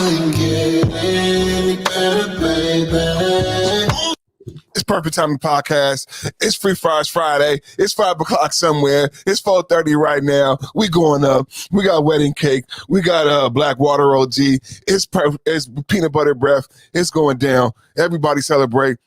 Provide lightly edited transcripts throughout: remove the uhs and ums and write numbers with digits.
couldn't get any better, baby. It's Perfect Timing Podcast. It's Free Fries Friday. It's 5 o'clock somewhere. It's 4:30 right now. We going up. We got wedding cake. We got black water OG. It's peanut butter breath. It's going down. Everybody celebrate.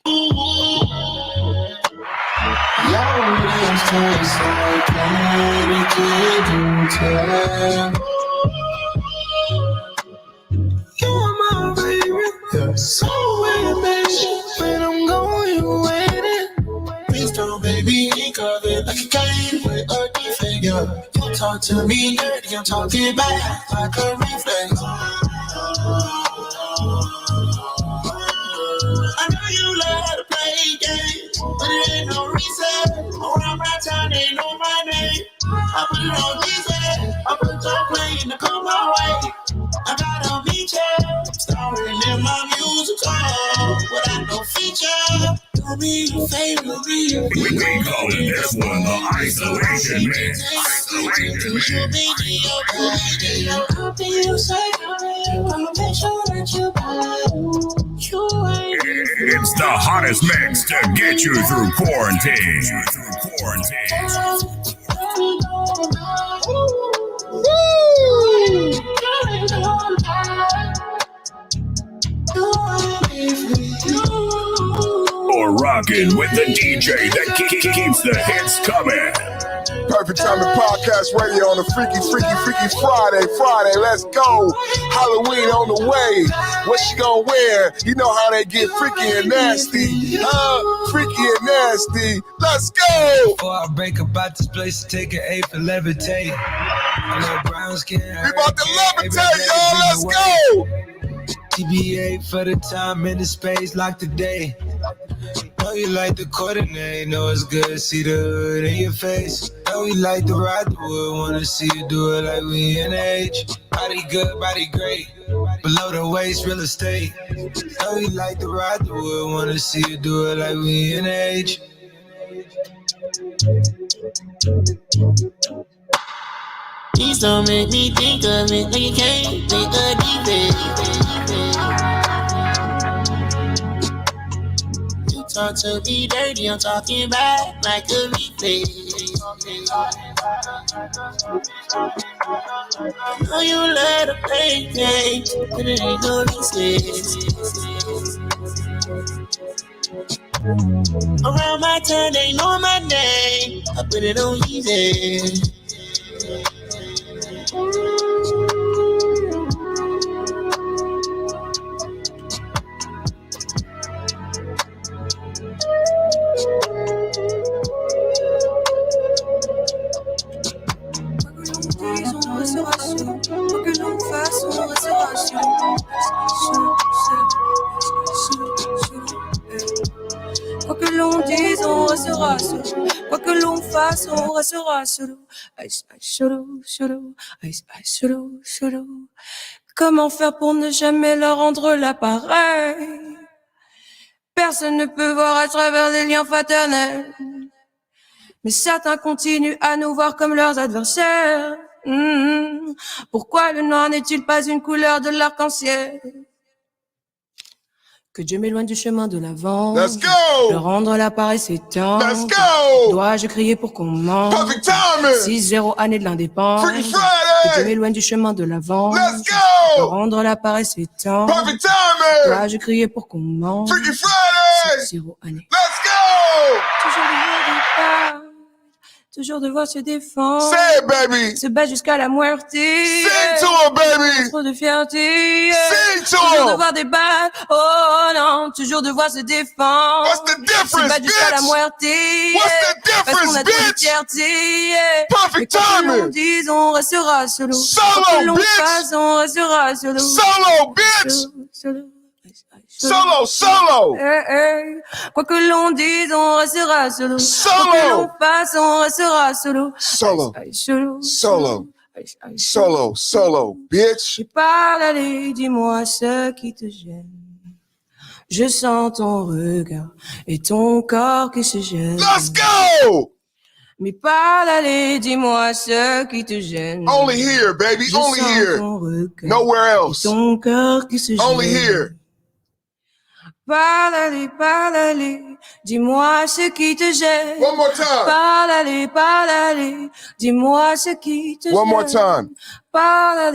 You're my favorite. So impatient when I'm going waiting. Please don't make me of it like a game with a defect. You talk to me dirty, I'm talking back like a reflex. I know you love to play games, but it ain't no reason. Around my town, they know my name. I put it on easy. I put your plane to come my way. I gotta meet you, starring in my music song, without no feature. Do me a favor, We calling this one the Isolation Mix. Isolation Mix. How can you say I'll make sure that you buy It's the hottest mix to get you through quarantine. Or rocking with the DJ that keeps the hits coming. Perfect Timing Podcast Radio on a freaky Friday. Let's go. Halloween on the way. What she gonna wear? You know how they get freaky and nasty. Freaky and nasty. Let's go. Before I break about this place, take an A for levitate. I know brown skin. We about to levitate, y'all. Let's go. TBA for the time and the space like today. Know you like the coordinate, know it's good to see the hood in your face. Know you like to ride the wood, wanna see you do it like we in age. Body good, body great, below the waist, real estate. Know you like to ride the wood, wanna see you do it like we in age. Please don't make me think of it like you can't think of it. You talk to me dirty, I'm talking back like a replay. I know you love to play games, but it ain't no reason. Around my town, they know my name. I put it on easy. Quoi que l'on fasse, on restera Quoi que l'on dise, on restera solo. Quoi que l'on fasse, on restera solo. Solo. Comment faire pour ne jamais leur rendre l'appareil? Personne ne peut voir à travers les liens fraternels. Mais certains continuent à nous voir comme leurs adversaires. Pourquoi le noir n'est-il pas une couleur de l'arc-en-ciel? Que Dieu m'éloigne du chemin de l'avant. Let's go. Le rendre l'appareil, c'est temps. Let's go. Dois-je crier pour qu'on mente? Perfect Timing. 6-0 année de l'indépendance. Freaky Friday. Que Dieu m'éloigne du chemin de l'avant. Let's Le go. rendre l'appareil, c'est temps. Perfect Timing. Dois-je crier pour qu'on mente? Freaky Friday. 6-0 année. Let's go. Toujours devoir débattre, toujours devoir se défendre. Say it, baby. Se battre jusqu'à la muerte. Sing to her, baby. Trop de fierté. Sing to Toujours her. devoir débattre. Oh non, toujours devoir se défendre. What's the Se difference, battre jusqu'à la bitch? muerte. What's the Parce qu'on a trop de difference, bitch? fierté. Perfect Mais quoi que l'on timing. dise, on restera solo. Solo, Quoi que l'on bitch. fasse, on restera solo. Solo, bitch. Solo. Solo. Quoi que l'on dise, on restera solo. Solo. Quoi que l'on fasse, on restera solo. Solo, bitch. Et parle, dis-moi ce qui te gêne. Je sens ton regard et ton corps qui se gêne. Let's go. Mais parle, allez, dis-moi ce qui te gêne. Only here, baby. Je Only sens here. ton requin, Nowhere else. ton cœur qui se Only gêne. here. Parle, allez, dis-moi ce qui te gêne. One more time. Parle, allez, dis-moi ce qui te gêne. One more time. Parle,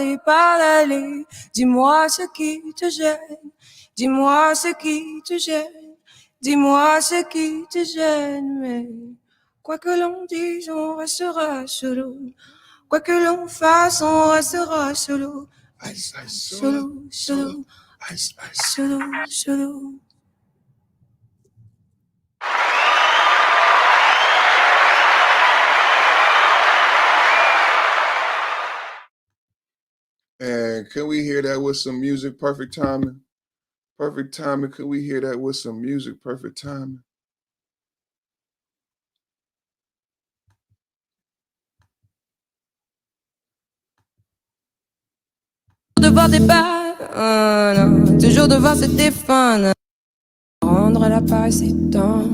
allez, dis-moi ce qui te gêne. Dis-moi ce qui te gêne. Dis-moi ce qui te gêne. Mais quoi que l'on dise, on restera solo. Quoi que l'on fasse, on restera solo. Ice, ice, Solo, solo, Ice, ice. solo, solo. And can we hear that with some music? Perfect timing. Perfect timing. Can we hear that with some music? Perfect timing. Devoir débat, non, toujours devoir se défendre, rendre la paix c'est temps.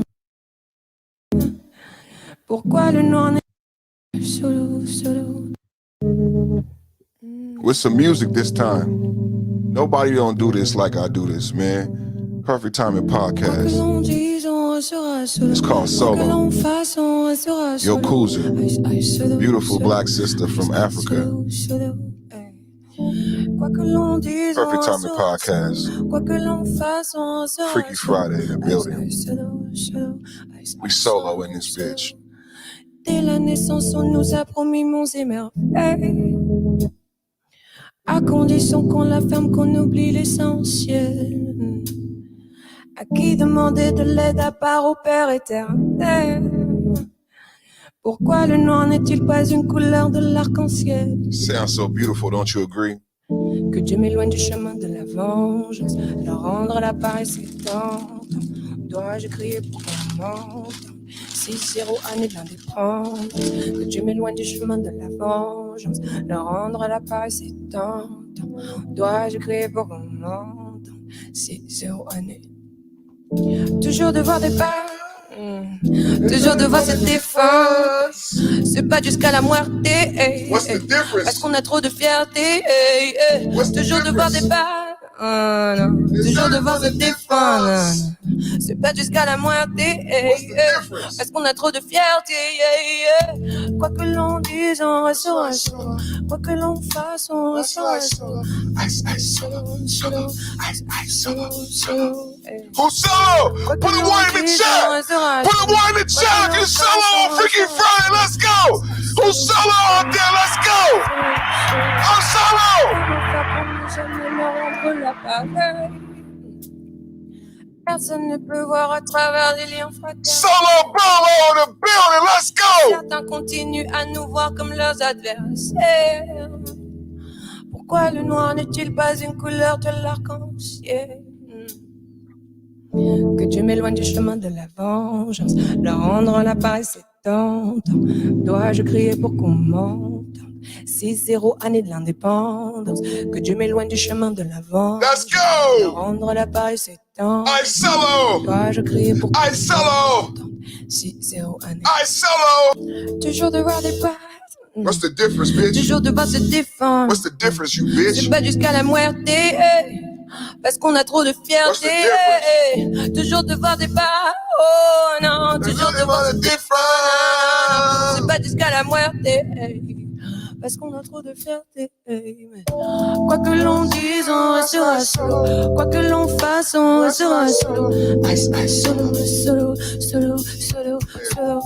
Pourquoi le noir n'est solo, solo? With some music this time. Nobody don't do this like I do this, man. Perfect timing podcast. It's called Solo. Yo Kuzu, beautiful black sister from Africa. Perfect timing podcast. Freaky Friday in the building. We solo in this bitch. Dès la naissance, on nous a promis monts et merveilles. À condition qu'on la ferme, qu'on oublie l'essentiel. À qui demander de l'aide à part au Père éternel? Pourquoi le noir n'est-il pas une couleur de l'arc-en-ciel? Sounds so beautiful, don't you agree? Que Dieu m'éloigne du chemin de la vengeance, leur rendre la paresse étante. Dois-je crier pour qu'on monte? 6-0 année de l'indépendance. Que Dieu m'éloigne du chemin de la vengeance, leur rendre la paresse étante. Dois-je crier pour qu'on monte? 6-0 année. Toujours devoir débattre. Toujours devoir se défendre. C'est pas jusqu'à la muerte. What's the difference? Parce qu'on a trop de fierté. Toujours devoir débattre. Toujours devoir se défendre. C'est pas jusqu'à la muerte. Parce qu'on a trop de fierté. Quoi que l'on dise, on restera solo. Quoi que l'on fasse, on restera solo. Ice, ice, Solo, solo, ice, ice, solo. solo. Who's solo? Put a one in the chat. Put a one in the chat. You solo on Freaky Friday. Let's go. Who's solo out there? Let's go. I'm solo. Personne ne peut voir à travers les liens fraternes. Solo Bolo in the building. Let's go. Certains continuent à nous voir comme leurs adversaires. Pourquoi le noir n'est-il pas une couleur de l'arc-en-ciel? Que Dieu m'éloigne du chemin de la vengeance, leur rendre la paresse étante. Dois-je crier pour qu'on monte? 6-0 année de l'indépendance. Que Dieu m'éloigne du chemin de la vengeance. Let's go. Leur rendre la paresse étante. I solo. Dois-je crier pour qu'on I solo. 6-0 année. I solo. Toujours devoir débattre. What's the difference, bitch? Toujours devoir se défendre. What's the difference, you bitch? C'est pas jusqu'à la muerte. Parce qu'on a trop de fierté. Toujours devoir débattre. Oh non, toujours devoir se défendre. C'est pas jusqu'à la muerte. Parce qu'on a trop de fierté. Quoi que l'on dise, on restera solo. Quoi que l'on fasse, on restera solo. Ice, ice, solo, solo, solo, solo, solo.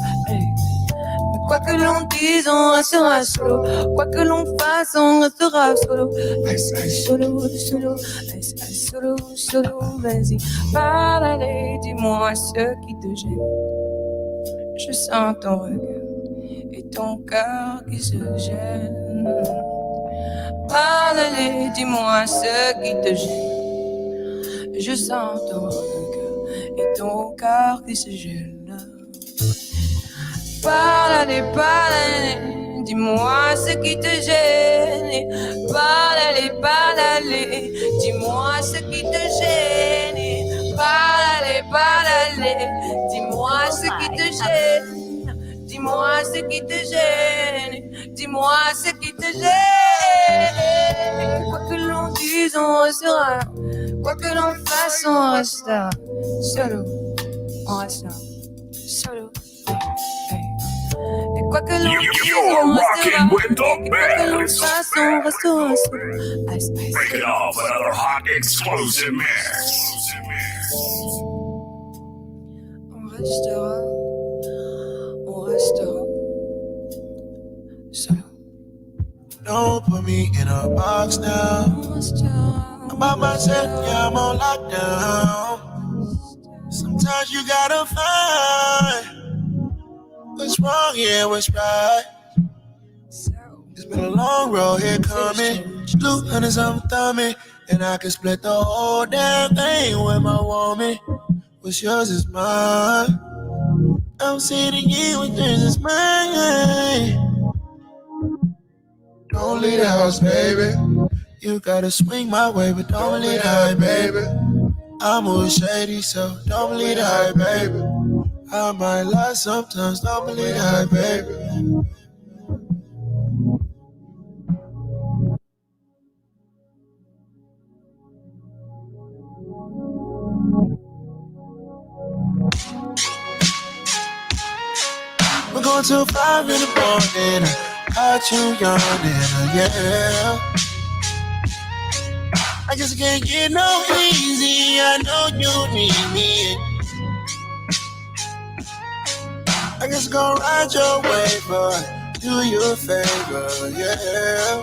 Quoi que l'on dise, on restera solo. Quoi que l'on fasse, on restera solo. Ice, ice. Solo, solo, ice, ice, solo, solo. Vas-y, parle, allez, dis-moi ce qui te gêne. Je sens ton regard et ton cœur qui se gêne. Parle, allez, dis-moi ce qui te gêne. Je sens ton regard et ton cœur qui se gêne. Parle, allez, dis-moi ce qui te gêne. Parle, allez, dis-moi ce qui te gêne. Parle, allez, dis-moi ce qui te gêne. Dis-moi ce ce qui te gêne. Dis-moi ce qui te gêne. Quoi que l'on dise, on restera. Quoi que l'on fasse, on restera. Solo, on restera. Solo. Et quoi que l'on dise, on restera. With the Et quoi que l'on best. fasse, on restera. Ice, ice. Break it off another hot explosive mix. On restera. On restera. Solo. Don't put me in a box now. On restera. I'm by myself, yeah, I'm on lockdown. Sometimes you gotta find what's wrong, yeah, what's right. It's been a long road here coming. Blue hunters on thumbing, and I can split the whole damn thing with my woman. What's yours is mine. I'm sitting here with yours is mine. Don't leave the house, baby. You gotta swing my way, but don't leave the high, baby. I'm always shady, so don't believe the hype, baby. I might lie sometimes, don't believe the hype, baby. We're going till 5 in the morning. I caught you yawning, yeah. I just can't get no easy. I know you need me. I guess gonna ride your way, but do you a favor, yeah.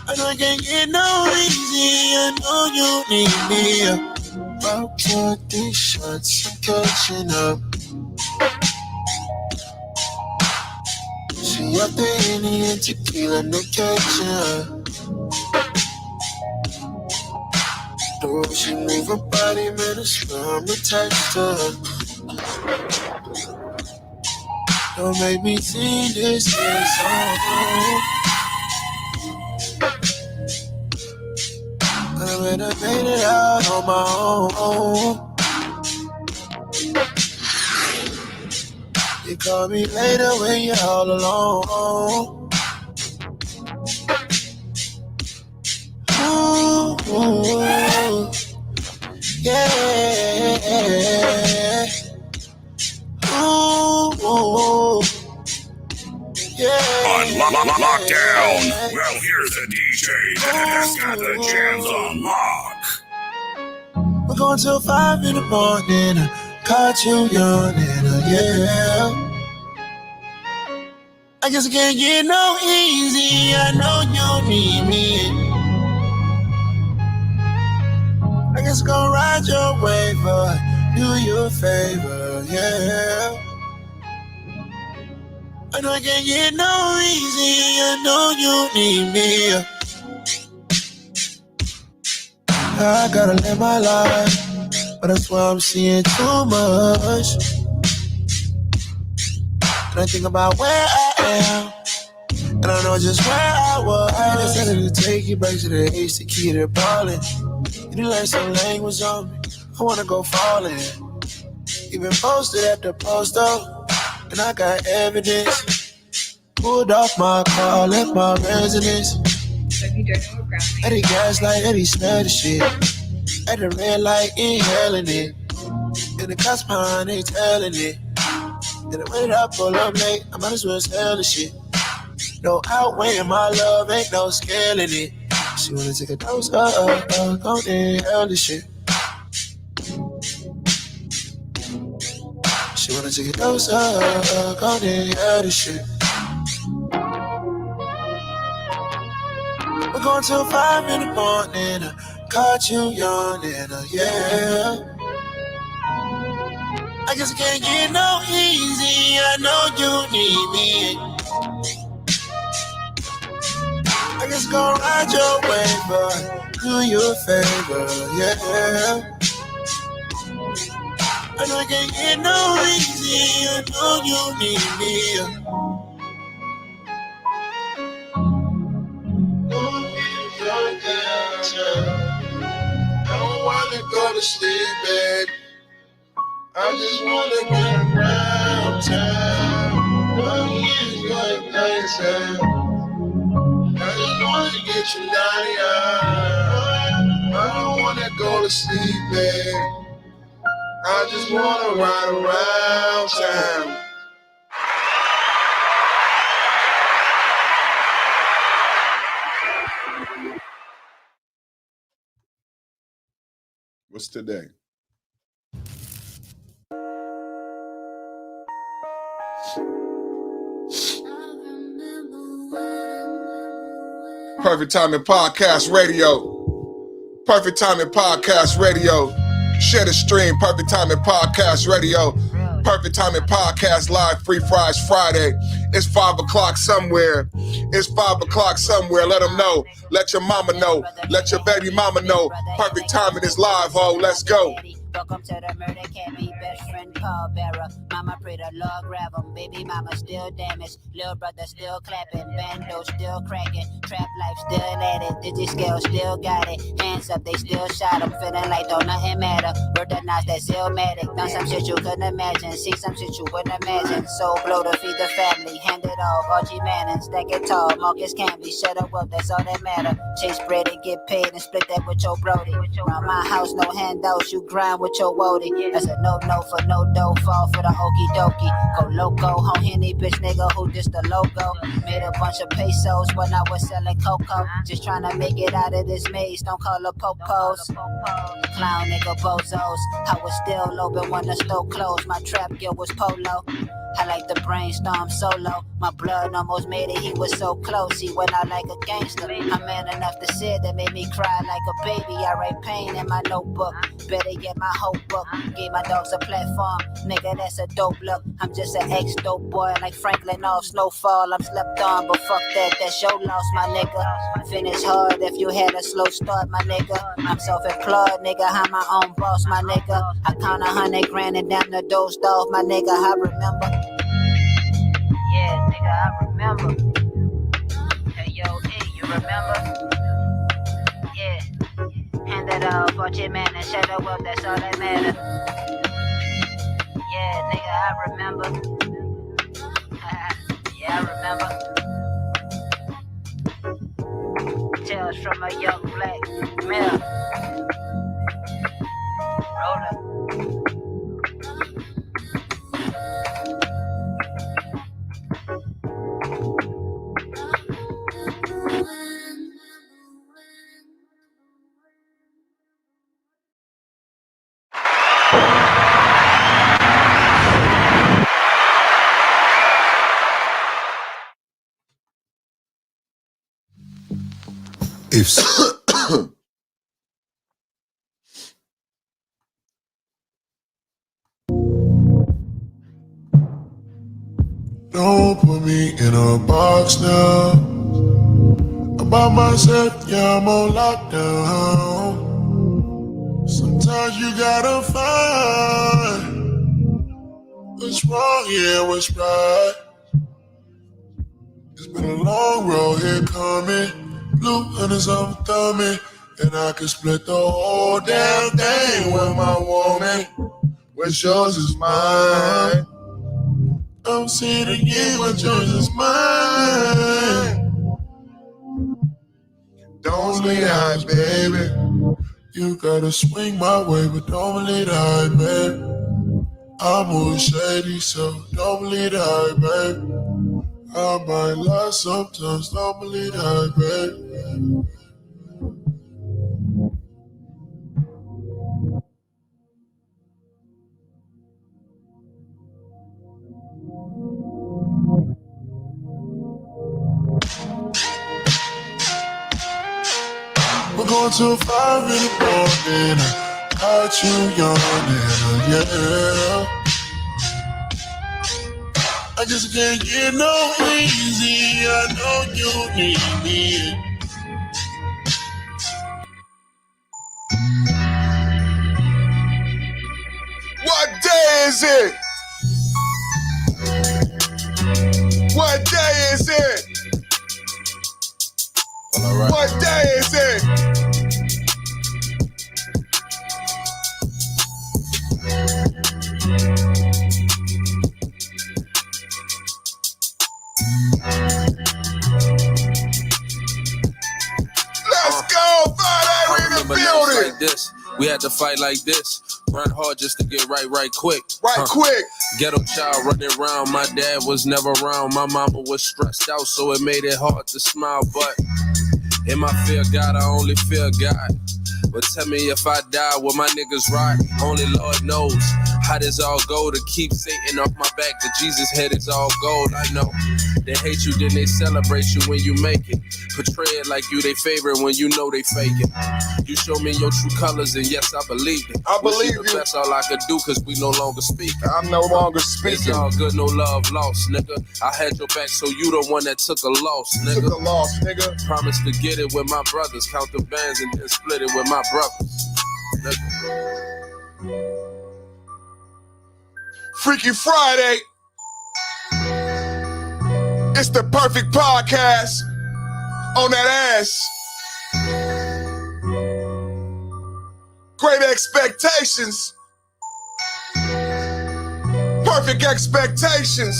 I know I can't get no easy. I know you need me. About 20 shots, I'm catching up. She up there in the tequila, no catching. The way she move her body, man, I swear I'm attached to her. Don't make me sing this song. I better made it out on my own. You call me later when you're all alone. Ooh, yeah. Ooh, yeah. On lockdown. Well, here's the DJ that has got the jams on lock. We're going till 5 in the morning. I caught you yawning, yeah. I guess I can't get no easy. I know you need me. I guess gonna ride your way, but do you a favor, yeah. I know I can't get no easy. I know you need me. I gotta live my life, but I swear I'm seeing too much. And I think about where I am, and I know just where I was. I decided to take you back to the H to keep it ballin'. You done learn some language on me, I wanna go fallin'. You been posted at the post up, and I got evidence. Pulled off my car, left my residence. At the gas light, at the smell the shit. At the red light, inhaling it. And the cops behind, they telling it. Then the way that I pull up late, I might as well sell the shit. No outweighing my love, ain't no scaling it. She wanna take a dose, go there, hell the shit. She wanna take a dose, go there, hell the shit. We're going till 5 in the morning. I caught you yawning, yeah. I guess I can't get no easy. I know you need me. I guess gonna ride your way, but do you a favor, yeah. I know I can't get no easy. I know you need me. Don't wanna go to sleep, babe. I just wanna get around. downtown. Oh, yeah, going downtown. I just wanna get you down here. I don't wanna go to sleep, man. I just wanna ride around town. What's today? Perfect Timing Podcast Radio. Perfect Timing Podcast Radio. Share the stream. Perfect Timing Podcast Radio. Perfect Timing Podcast Live Free Fries Friday. It's 5 o'clock somewhere. It's 5 o'clock somewhere. Let them know. Let your mama know. Let your baby mama know. Perfect Timing is live, ho. Let's go. Welcome to the murder cabin, best friend pallbearer. Mama pray the Lord grab him. Baby mama still damaged. Little brother still clapping. Bando still cracking. Trap life still at it. Digi-scale still got it. Hands up, they still shot him. Feeling like don't nothing matter. Recognize that Zillmatic. Done some shit you couldn't imagine. See some shit you wouldn't imagine. Soul blow to feed the family. Hand it off. Archie Manning. Stack it tall. Marcus Camby. Shut up, that's all that matter. Chase bread and get paid and split that with your brody. Around my house, no handouts. You grind with your woody. That's a no for no dough, fall for the okie dokie. Go loco, home henny bitch nigga who just the logo. Made a bunch of pesos when I was selling cocoa. Just trying to make it out of this maze, don't call her popos. Clown nigga bozos. I was still open when the store closed. My trap gear was polo. I like the brainstorm solo. My blood almost made it, he was so close. He went out like a gangster. I'm man enough to say that made me cry like a baby. I write pain in my notebook. Better get my hope up. Gave my dogs a platform. Nigga, that's a dope look. I'm just an ex-dope boy like Franklin off Snowfall. I'm slept on, but fuck that, that's your loss, my nigga. Finish hard if you had a slow start, my nigga. I'm self-employed, nigga, I'm my own boss, my nigga. I count 100 grand and damn the dozed off, my nigga, I remember. Yeah, nigga, I remember. Hey, yo, hey, you remember? Yeah. Hand it off, watch it, man, and shut up, that's all that matter. Yeah, nigga, I remember. Yeah, I remember. Tales from a young black male. Roll up. If don't put me in a box now. About myself, yeah, I'm on lockdown. Sometimes you gotta find what's wrong, yeah, what's right. It's been a long road here coming. Blue hunters on the thumbing, and I could split the whole damn thing with my woman. What's yours is mine. Don't see it again, what's yours is mine. Don't lead eyes, baby. You gotta swing my way, but don't lead eye, baby. I'm always shady, so don't lead eye, baby. I might lie sometimes, don't believe that, baby. We're going till 5 in the morning. I caught you yawning, yeah. I just can't get no easy. I know you need me. What day is it? What day is it? Well, all right. What day is it? real. like this. We had to fight like this. Run hard just to get right quick. Quick. Ghetto child running around. My dad was never around. My mama was stressed out, so it made it hard to smile. But in my fear God, I only fear God. But tell me if I die, will my niggas ride? Only Lord knows how this all go. To keep Satan off my back, the Jesus head is all gold. I know they hate you, then they celebrate you when you make it. Portray it like you they favorite when you know they fake it. You show me your true colors, and yes, I believe it. I believe you. That's all I could do, cause we no longer speak. I'm no longer It's speaking. all good, no love lost, nigga. I had your back, so you the one that took a loss, nigga. Took a loss, nigga. Promise to get it with my brothers, count the bands and then split it with my brothers. Nigga. Freaky Friday. It's the perfect podcast on that ass. Great expectations. Perfect expectations.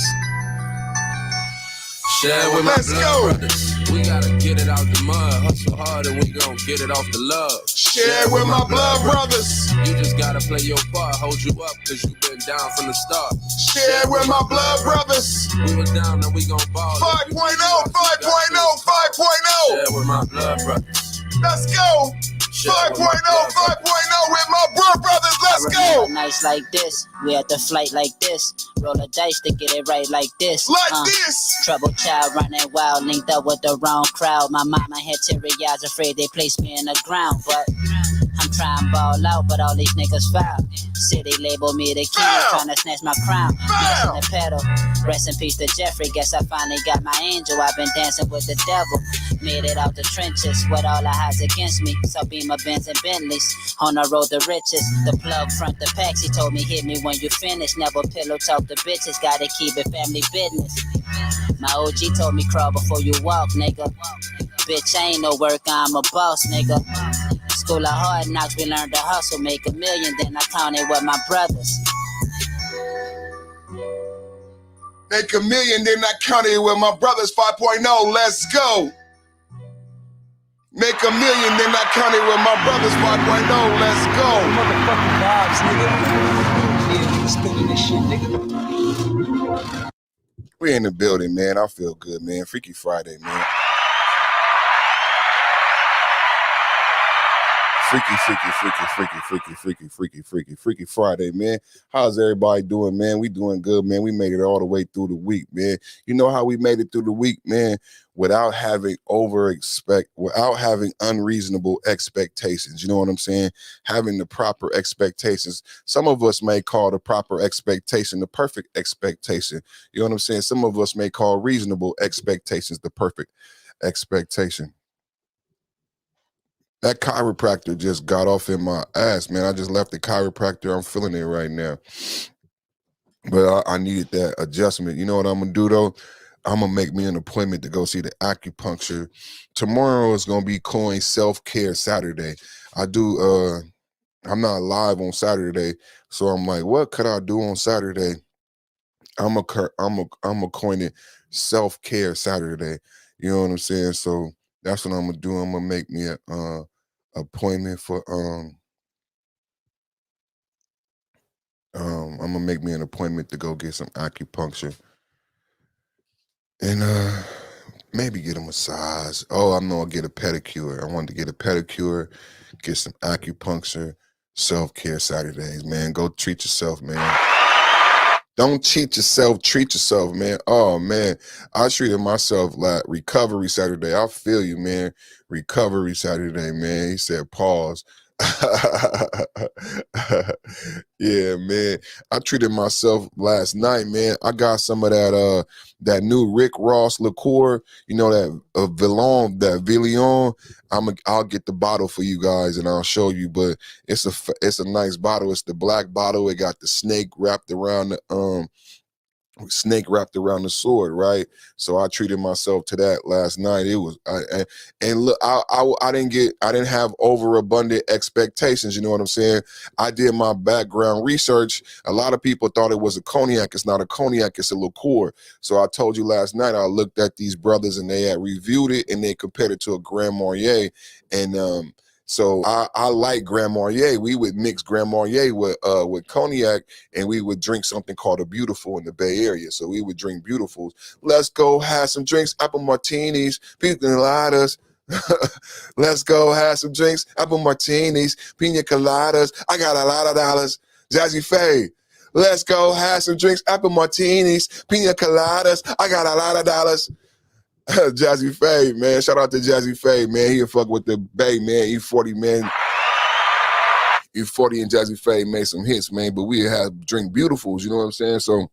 Share with my Let's blood go. brothers. We gotta get it out the mud. Hustle hard and we gon' get it off the love. Share with my blood brothers. You just gotta play your part. Hold you up cause you been down from the start. Share with my blood brothers. We was down, now we gon' ball. 5.0, 5.0, 5.0. Share with my blood brothers. Let's go. 5.0, 5.0 with my blood brothers. Let's go. Nights like this, we had to flight like this. Roll the dice to get it right like this. Like this. Trouble child running wild, linked up with the wrong crowd. My mama had teary eyes, afraid they placed me in the ground. But I'm trying ball out, but all these niggas foul. City label me the king, trying to snatch my crown. Dancing the pedal. Rest in peace to Jeffrey. Guess I finally got my angel. I've been dancing with the devil. Made it out the trenches with all the odds against me. So be my Benz and Bentleys on the road to riches. The plug front the packs. He told me hit me when you finish. Never pillow talk to bitches. Gotta keep it family business. My OG told me crawl before you walk, nigga. Bitch, I ain't no work, I'm a boss, nigga. School of hard knocks, we learned to hustle, make $1 million, then I counted with my brothers. Make $1 million, then I counted with my brothers. 5.0, let's go. Make $1 million, then I counted with my brothers. 5.0, let's go. Motherfucking vibes, nigga. Yeah, we spinning this shit, nigga. We in the building, man. I feel good, man. Freaky Friday, man. Freaky Friday, man. How's everybody doing, man? We doing good, man. We made it all the way through the week, man. You know how we made it through the week, man? Without having unreasonable expectations. You know what I'm saying? Having the proper expectations. Some of us may call the proper expectation the perfect expectation. You know what I'm saying? Some of us may call reasonable expectations the perfect expectation. That chiropractor just got off in my ass, man. I just left the chiropractor. I'm feeling it right now. But I needed that adjustment. You know what I'm going to do, though? I'm going to make me an appointment to go see the acupuncture. Tomorrow is going to be Coin Self-Care Saturday. I'm not live on Saturday, so I'm like, what could I do on Saturday? I'm a coin it Self-Care Saturday. You know what I'm saying? So that's what I'm going to do. I'm going to make me an appointment for I'm gonna make me an appointment to go get some acupuncture and maybe get a massage. Oh, I'm gonna get a pedicure. I wanted to get a pedicure, get some acupuncture, self-care Saturdays, man. Go treat yourself, man. Don't cheat yourself, treat yourself, man. Oh, man, I treated myself like Recovery Saturday. I feel you, man. Recovery Saturday, man. He said, pause. Yeah, man. I treated myself last night, man. I got some of that new Rick Ross liqueur, you know, that Villion. I'll get the bottle for you guys and I'll show you, but it's a nice bottle. It's the black bottle. It got the snake wrapped around the sword, right? So I treated myself to that last night. It was, and look, I didn't have overabundant expectations. You know what I'm saying? I did my background research. A lot of people thought it was a cognac. It's not a cognac. It's a liqueur. So I told you last night, I looked at these brothers and they had reviewed it and they compared it to a Grand Marnier, and So I like Grand Marnier. We would mix Grand Marnier with cognac, and we would drink something called a Beautiful in the Bay Area. So we would drink Beautifuls. Let's go have some drinks, apple martinis, pina coladas. Let's go have some drinks, apple martinis, pina coladas. I got a lot of dollars. Jazzy Faye. Let's go have some drinks, apple martinis, pina coladas. I got a lot of dollars. Jazzy Faye, man. Shout out to Jazzy Faye, man. He fuck with the Bay, man. E40, man. E40 and Jazzy Faye made some hits, man. But we have drink Beautifuls, you know what I'm saying? So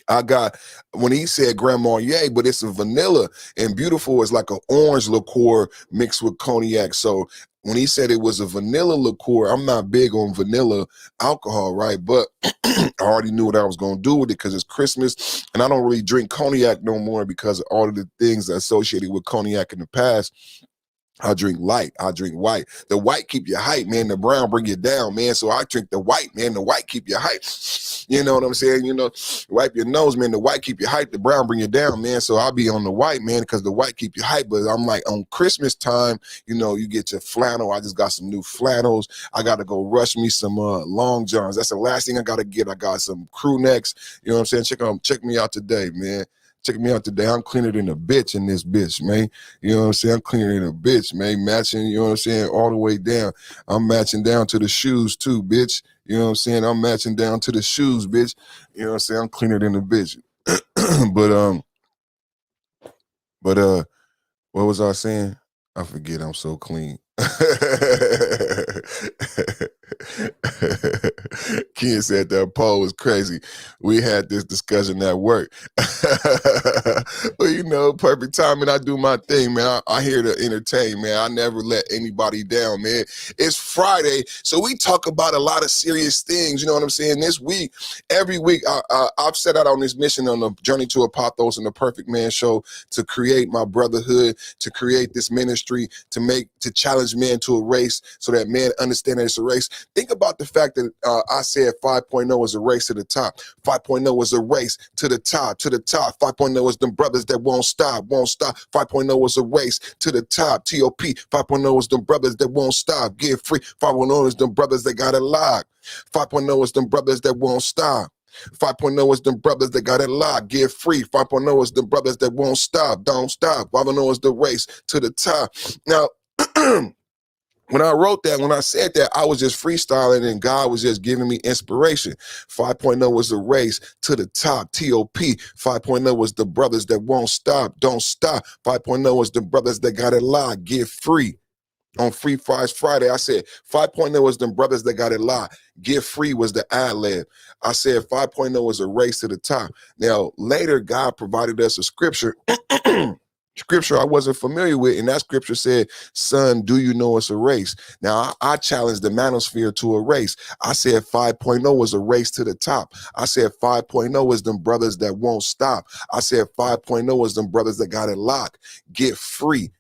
I got, when he said Grand Marnier, but it's a vanilla, and Beautiful is like an orange liqueur mixed with cognac. So when he said it was a vanilla liqueur, I'm not big on vanilla alcohol, right? But I already knew what I was going to do with it because it's Christmas, and I don't really drink cognac no more because of all of the things associated with cognac in the past. I drink light. I drink white. The white keep you hype, man. The brown bring you down, man. So I drink the white, man. The white keep you hype. You know what I'm saying? You know, wipe your nose, man. The white keep you hype. The brown bring you down, man. So I'll be on the white, man, because the white keep you hype. But I'm like, on Christmas time, you know, you get your flannel. I just got some new flannels. I got to go rush me some long johns. That's the last thing I got to get. I got some crew necks. You know what I'm saying? Check me out today, man. Check me out today. I'm cleaner than a bitch in this bitch, man. You know what I'm saying? I'm cleaner than a bitch, man. Matching, you know what I'm saying, all the way down. I'm matching down to the shoes too, bitch. You know what I'm saying? I'm matching down to the shoes, bitch. You know what I'm saying? I'm cleaner than a bitch. but what was I saying? I forget. I'm so clean. Ken said that poll was crazy. We had this discussion at work. Well, you know, perfect timing. I do my thing, man. I here to entertain, man. I never let anybody down, man. It's Friday, so we talk about a lot of serious things. You know what I'm saying? This week, every week, I've set out on this mission on the Journey to Apothos and the Perfect Man Show to create my brotherhood, to create this ministry, to challenge men to a race so that men understand that it's a race. Think about the fact that I said 5.0 is a race to the top. 5.0 is a race to the top, to the top. 5.0 is them brothers that won't stop, won't stop. 5.0 is a race to the top, TOP. 5.0 is them brothers that won't stop, get free. 5.0 is them brothers that got it locked. 5.0 is them brothers that won't stop. 5.0 is them brothers that got it locked, get free. 5.0 is the brothers that won't stop, don't stop. 5.0 is the race to the top. Now, when I wrote that, when I said that, I was just freestyling and God was just giving me inspiration. 5.0 was a race to the top, TOP. 5.0 was the brothers that won't stop, don't stop. 5.0 was the brothers that got it locked, get free. On Free Fries Friday, I said 5.0 was them brothers that got it locked. Get free was the ad-lib. I said 5.0 was a race to the top. Now, later, God provided us a scripture. Scripture I wasn't familiar with, and that scripture said, son, do you know it's a race? Now, I challenged the manosphere to a race. I said 5.0 was a race to the top. I said 5.0 is them brothers that won't stop. I said 5.0 is them brothers that got it locked. Get free.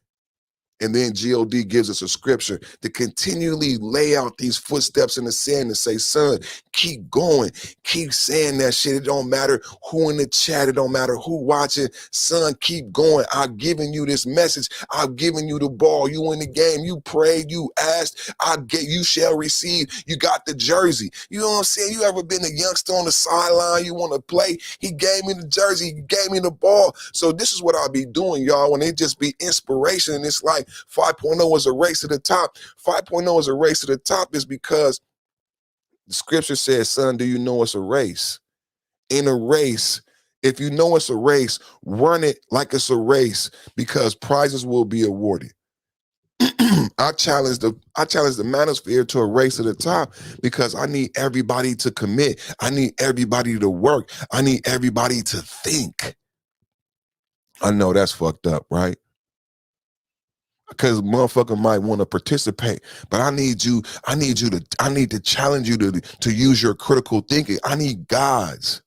And then God gives us a scripture to continually lay out these footsteps in the sand and say, son, keep going. Keep saying that shit. It don't matter who in the chat. It don't matter who watching. Son, keep going. I've given you this message. I've given you the ball. You in the game. You prayed. You asked. You shall receive. You got the jersey. You know what I'm saying? You ever been a youngster on the sideline? You want to play? He gave me the jersey. He gave me the ball. So this is what I'll be doing, y'all, when it just be inspiration. And it's like, 5.0 is a race to the top. 5.0 is a race to the top is because the scripture says, son, do you know it's a race? In a race, if you know it's a race, run it like it's a race because prizes will be awarded. I challenge the manosphere to a race to the top because I need everybody to commit. I need everybody to work. I need everybody to think. I know that's fucked up, right? Because motherfucker might want to participate, but I need to challenge you to use your critical thinking. I need gods.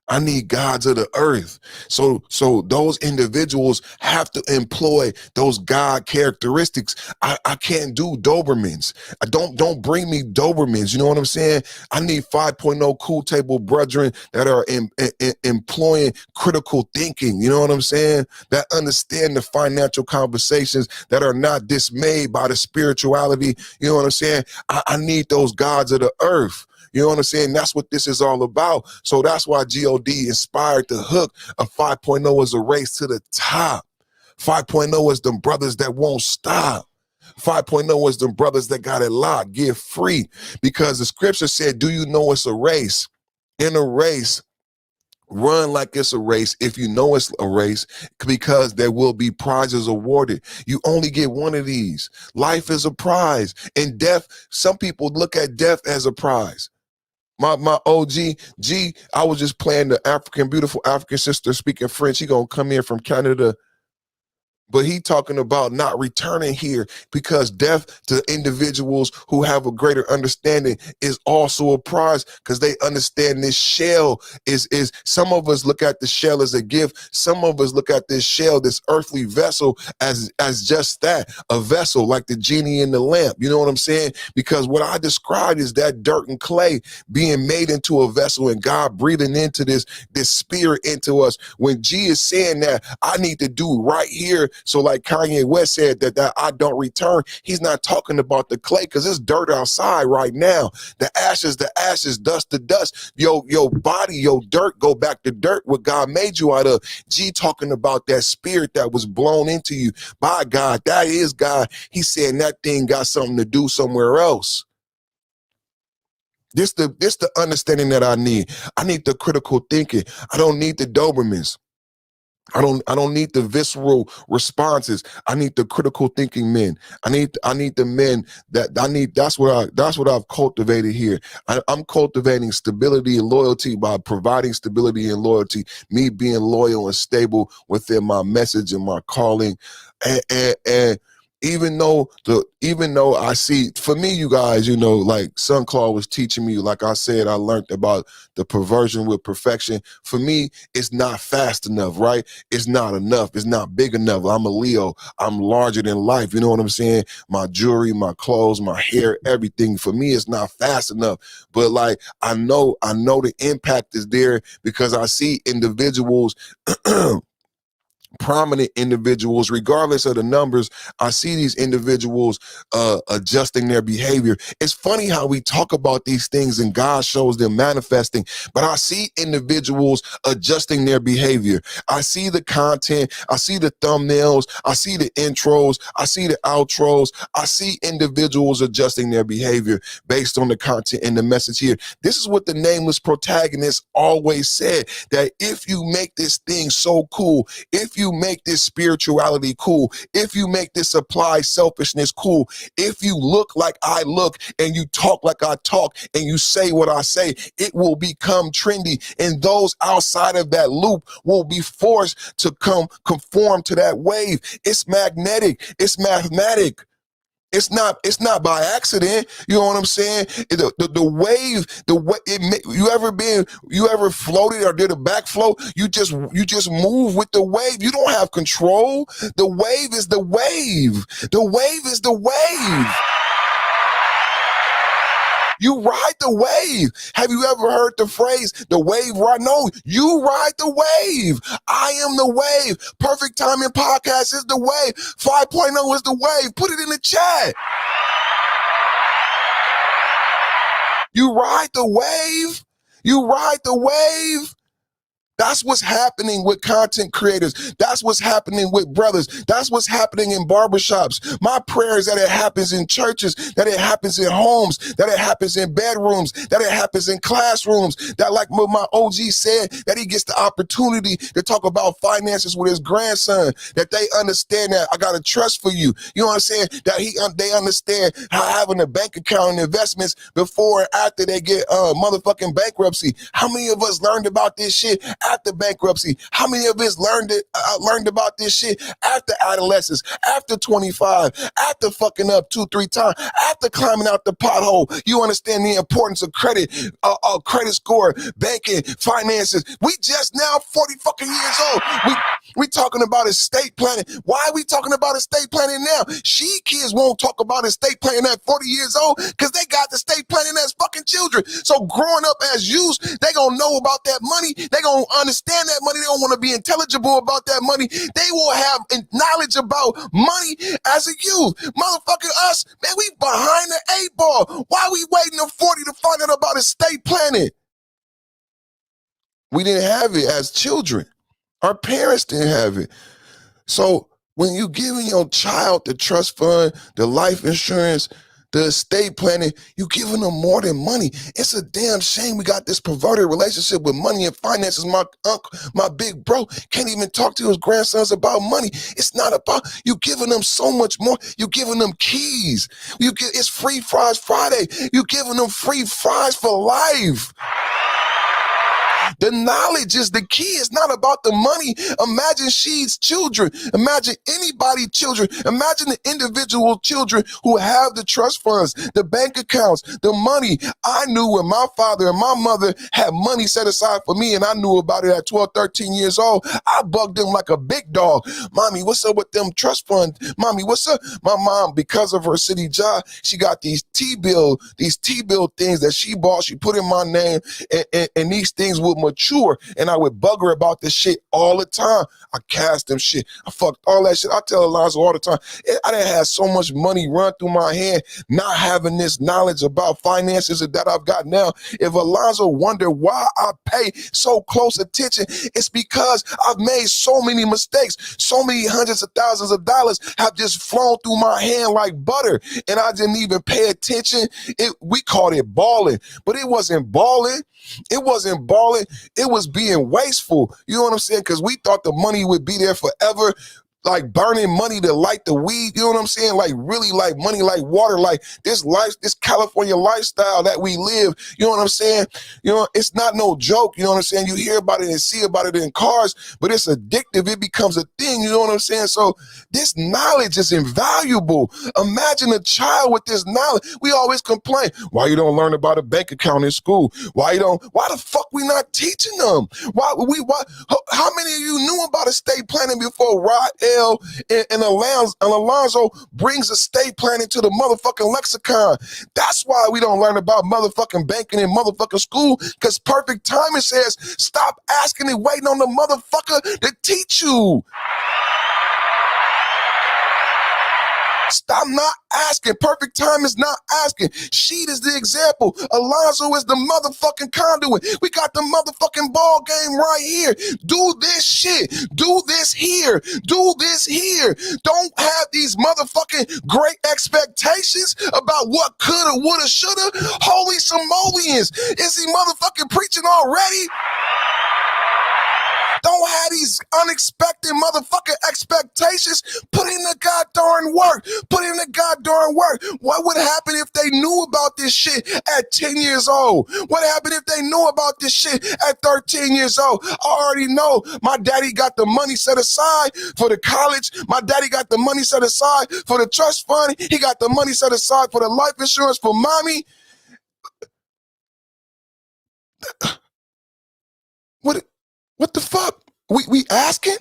I need gods of the earth. So those individuals have to employ those God characteristics. I can't do Dobermans. Don't bring me Dobermans. You know what I'm saying? I need 5.0 cool table brethren that are employing critical thinking. You know what I'm saying? That understand the financial conversations, that are not dismayed by the spirituality. You know what I'm saying? I need those gods of the earth. You know what I'm saying? That's what this is all about. So that's why God inspired the hook of 5.0 as a race to the top. 5.0 is them brothers that won't stop. 5.0 is them brothers that got it locked, get free. Because the scripture said, do you know it's a race? In a race, run like it's a race if you know it's a race, because there will be prizes awarded. You only get one of these. Life is a prize. And death, some people look at death as a prize. My OG, I was just playing the beautiful African sister speaking French. He gonna come in from Canada. But he talking about not returning here, because death to individuals who have a greater understanding is also a prize, because they understand this shell is some of us look at the shell as a gift. Some of us look at this shell, this earthly vessel, as just that, a vessel, like the genie in the lamp. You know what I'm saying? Because what I described is that dirt and clay being made into a vessel, and God breathing into this spirit into us. When G is saying that I need to do right here, so like Kanye West said that I don't return, he's not talking about the clay, because it's dirt outside right now. The ashes, dust to dust. Your body, your dirt, go back to dirt, what God made you out of. G talking about that spirit that was blown into you by God. That is God. He's saying that thing got something to do somewhere else. This the understanding that I need. I need the critical thinking. I don't need the Dobermans. I don't need the visceral responses. I need the critical thinking men. I need the men that's what I've cultivated here. I'm cultivating stability and loyalty by providing stability and loyalty, me being loyal and stable within my message and my calling. And even though I see, for me, you guys, you know, like Sunclaw was teaching me, like I said, I learned about the perversion with perfection. For me, it's not fast enough, right? It's not enough. It's not big enough. I'm a Leo. I'm larger than life. You know what I'm saying? My jewelry, my clothes, my hair, everything. For me, it's not fast enough. But like, I know the impact is there, because I see individuals prominent individuals, regardless of the numbers. I see these individuals adjusting their behavior. It's funny how we talk about these things and God shows them manifesting, but I see individuals adjusting their behavior. I see the content, I see the thumbnails, I see the intros, I see the outros. I see individuals adjusting their behavior based on the content and the message here. This is what the nameless protagonist always said, that if you make this thing so cool, if you make this spirituality cool, if you make this apply selfishness cool, if you look like I look and you talk like I talk and you say what I say, it will become trendy, and those outside of that loop will be forced to conform to that wave. It's magnetic, it's mathematic. It's not by accident. You know what I'm saying? The wave, you ever floated or did a backflow? You just move with the wave. You don't have control. The wave is the wave. The wave is the wave. You ride the wave. Have you ever heard the phrase, the wave ride? No, you ride the wave. I am the wave. Perfect Timing Podcast is the wave. 5.0 is the wave. Put it in the chat. You ride the wave. You ride the wave. That's what's happening with content creators. That's what's happening with brothers. That's what's happening in barbershops. My prayer is that it happens in churches, that it happens in homes, that it happens in bedrooms, that it happens in classrooms, that like my OG said, that he gets the opportunity to talk about finances with his grandson, that they understand that I got a trust for you. You know what I'm saying? That they understand how having a bank account and investments before and after they get motherfucking bankruptcy. How many of us learned about this shit after bankruptcy? How many of us learned about this shit after adolescence, after 25, after fucking up 2-3 times, after climbing out the pothole? You understand the importance of credit, credit score, banking, finances. We just now 40 fucking years old. We talking about estate planning. Why are we talking about estate planning now? Kids won't talk about estate planning at 40 years old because they got the estate planning as fucking children. So growing up as youth, they gonna know about that money. They gonna understand that money. They don't want to be intelligible about that money. They will have knowledge about money as a youth. Motherfucking us, man, we behind the 8 ball. Why are we waiting to 40 to find out about estate planning? We didn't have it as children. Our parents didn't have it. So when you giving your child the trust fund, the life insurance, the estate planning, you giving them more than money. It's a damn shame we got this perverted relationship with money and finances. My uncle, my big bro, can't even talk to his grandsons about money. It's not about you giving them so much more. You giving them keys. It's Free Fries Friday. You giving them free fries for life. The knowledge is the key. It's not about the money. Imagine She's children. Imagine anybody's children. Imagine the individual children who have the trust funds, the bank accounts, the money. I knew when my father and my mother had money set aside for me, and I knew about it at 12, 13 years old. I bugged them like a big dog. Mommy, what's up with them trust funds? Mommy, what's up? My mom, because of her city job, she got these T-bill things that she bought. She put in my name, and these things would mature, and I would bug her about this shit all the time. I cast them shit. I fucked all that shit. I tell Alonzo all the time, I didn't have so much money run through my hand, not having this knowledge about finances that I've got now. If Alonzo wonder why I pay so close attention, it's because I've made so many mistakes. So many hundreds of thousands of dollars have just flown through my hand like butter, and I didn't even pay attention. We called it balling, but it wasn't balling. It wasn't balling. It was being wasteful. You know what I'm saying? Because we thought the money would be there forever. Like burning money to light the weed, you know what I'm saying? Like really like money like water, like this California lifestyle that we live, you know what I'm saying? You know, it's not no joke, you know what I'm saying? You hear about it and see about it in cars, but it's addictive. It becomes a thing, you know what I'm saying? So this knowledge is invaluable. Imagine a child with this knowledge. We always complain, why you don't learn about a bank account in school? Why the fuck we not teaching them? How many of you knew about estate planning before Rod and Alonzo brings estate planning to the motherfucking lexicon? That's why we don't learn about motherfucking banking in motherfucking school, because perfect timing says stop asking and waiting on the motherfucker to teach you. Stop not asking. Perfect time is not asking. Sheet is the example. Alonzo is the motherfucking conduit. We got the motherfucking ball game right here. Do this shit. Do this here. Do this here. Don't have these motherfucking great expectations about what coulda, woulda, shoulda. Holy simoleons. Is he motherfucking preaching already? Don't have these unexpected motherfucking expectations. Put in the goddamn work. Put in the goddamn work. What would happen if they knew about this shit at 10 years old? What happened if they knew about this shit at 13 years old? I already know. My daddy got the money set aside for the college. My daddy got the money set aside for the trust fund. He got the money set aside for the life insurance for mommy. What the fuck? We asking?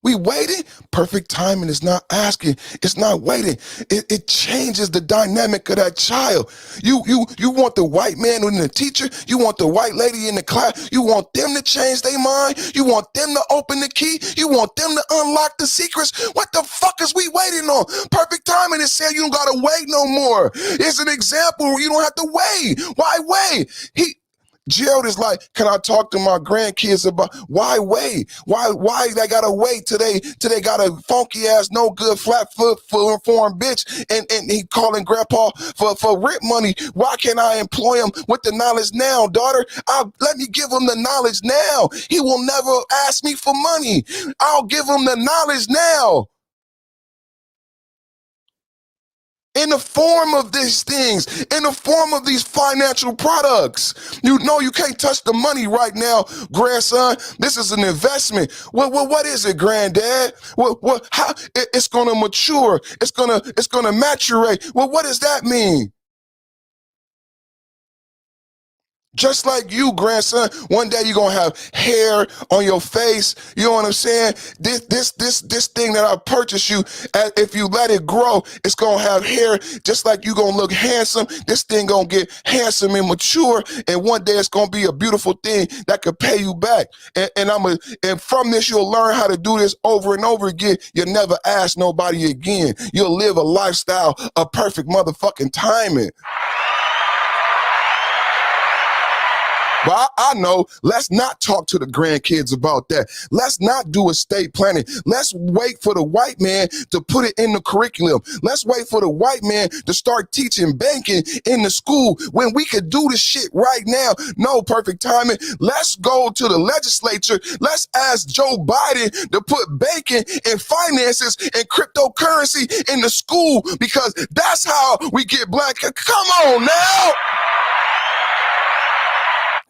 We waiting? Perfect timing is not asking. It's not waiting. It changes the dynamic of that child. You want the white man in the teacher. You want the white lady in the class. You want them to change their mind. You want them to open the key. You want them to unlock the secrets. What the fuck is we waiting on? Perfect timing is saying you don't gotta wait no more. It's an example where you don't have to wait. Why wait? Gerald is like, can I talk to my grandkids about why wait? Why they gotta wait till they got a funky ass, no good, flat foot, foreign bitch, and he calling grandpa for rent money? Why can't I employ him with the knowledge now, daughter? Let me give him the knowledge now. He will never ask me for money. I'll give him the knowledge now. in the form of these things, in the form of these financial products. You know you can't touch the money right now, grandson. This is an investment. What is it, granddad? How it's gonna mature, it's gonna maturate. Well, what does that mean? Just like you, grandson, one day you're gonna have hair on your face. You know what I'm saying? This thing that I purchased you, if you let it grow, it's gonna have hair. Just like you gonna look handsome, this thing gonna get handsome and mature, and one day it's gonna be a beautiful thing that could pay you back. And from this, you'll learn how to do this over and over again. You'll never ask nobody again. You'll live a lifestyle of perfect motherfucking timing. But I know, let's not talk to the grandkids about that. Let's not do estate planning. Let's wait for the white man to put it in the curriculum. Let's wait for the white man to start teaching banking in the school when we could do this shit right now. No, perfect timing. Let's go to the legislature. Let's ask Joe Biden to put banking and finances and cryptocurrency in the school, because that's how we get black. Come on now.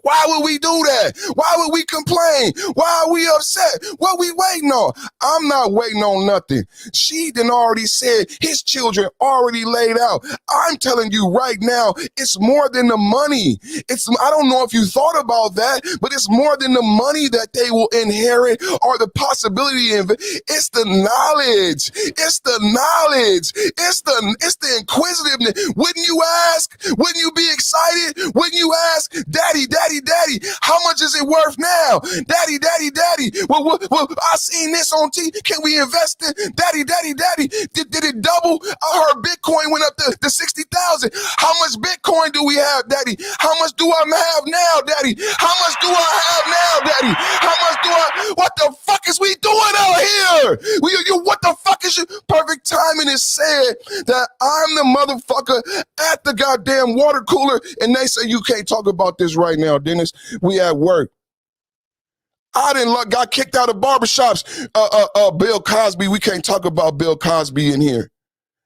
Why would we do that? Why would we complain? Why are we upset? What we waiting on? I'm not waiting on nothing. She done already said his children already laid out. I'm telling you right now, it's more than the money. I don't know if you thought about that, but it's more than the money that they will inherit or the possibility of it. It's the knowledge. It's the knowledge. It's the inquisitiveness. Wouldn't you ask? Wouldn't you be excited? Wouldn't you ask, Daddy, how much is it worth now? Daddy. Well, I seen this on TV. Can we invest in? Daddy. Did it double? I heard Bitcoin went up to 60,000. How much Bitcoin do we have, Daddy? How much do I have now, Daddy? How much do I have now, Daddy? How much do I? What the fuck is we doing out here? What the fuck is your perfect timing? Is said that I'm the motherfucker at the goddamn water cooler, and they say you can't talk about this right now, Dennis. We at work. I got kicked out of barbershops. Bill Cosby, we can't talk about Bill Cosby in here.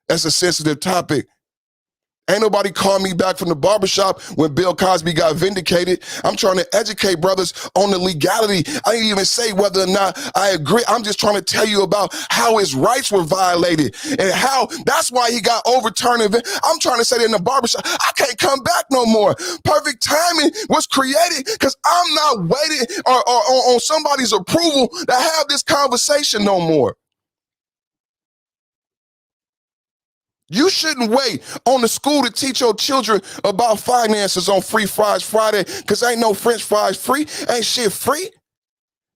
That's a sensitive topic. Ain't nobody called me back from the barbershop when Bill Cosby got vindicated. I'm trying to educate brothers on the legality. I didn't even say whether or not I agree. I'm just trying to tell you about how his rights were violated and how that's why he got overturned. I'm trying to say that in the barbershop, I can't come back no more. Perfect timing was created because I'm not waiting or on somebody's approval to have this conversation no more. You shouldn't wait on the school to teach your children about finances on Free Fries Friday, because ain't no French fries free. Ain't shit free.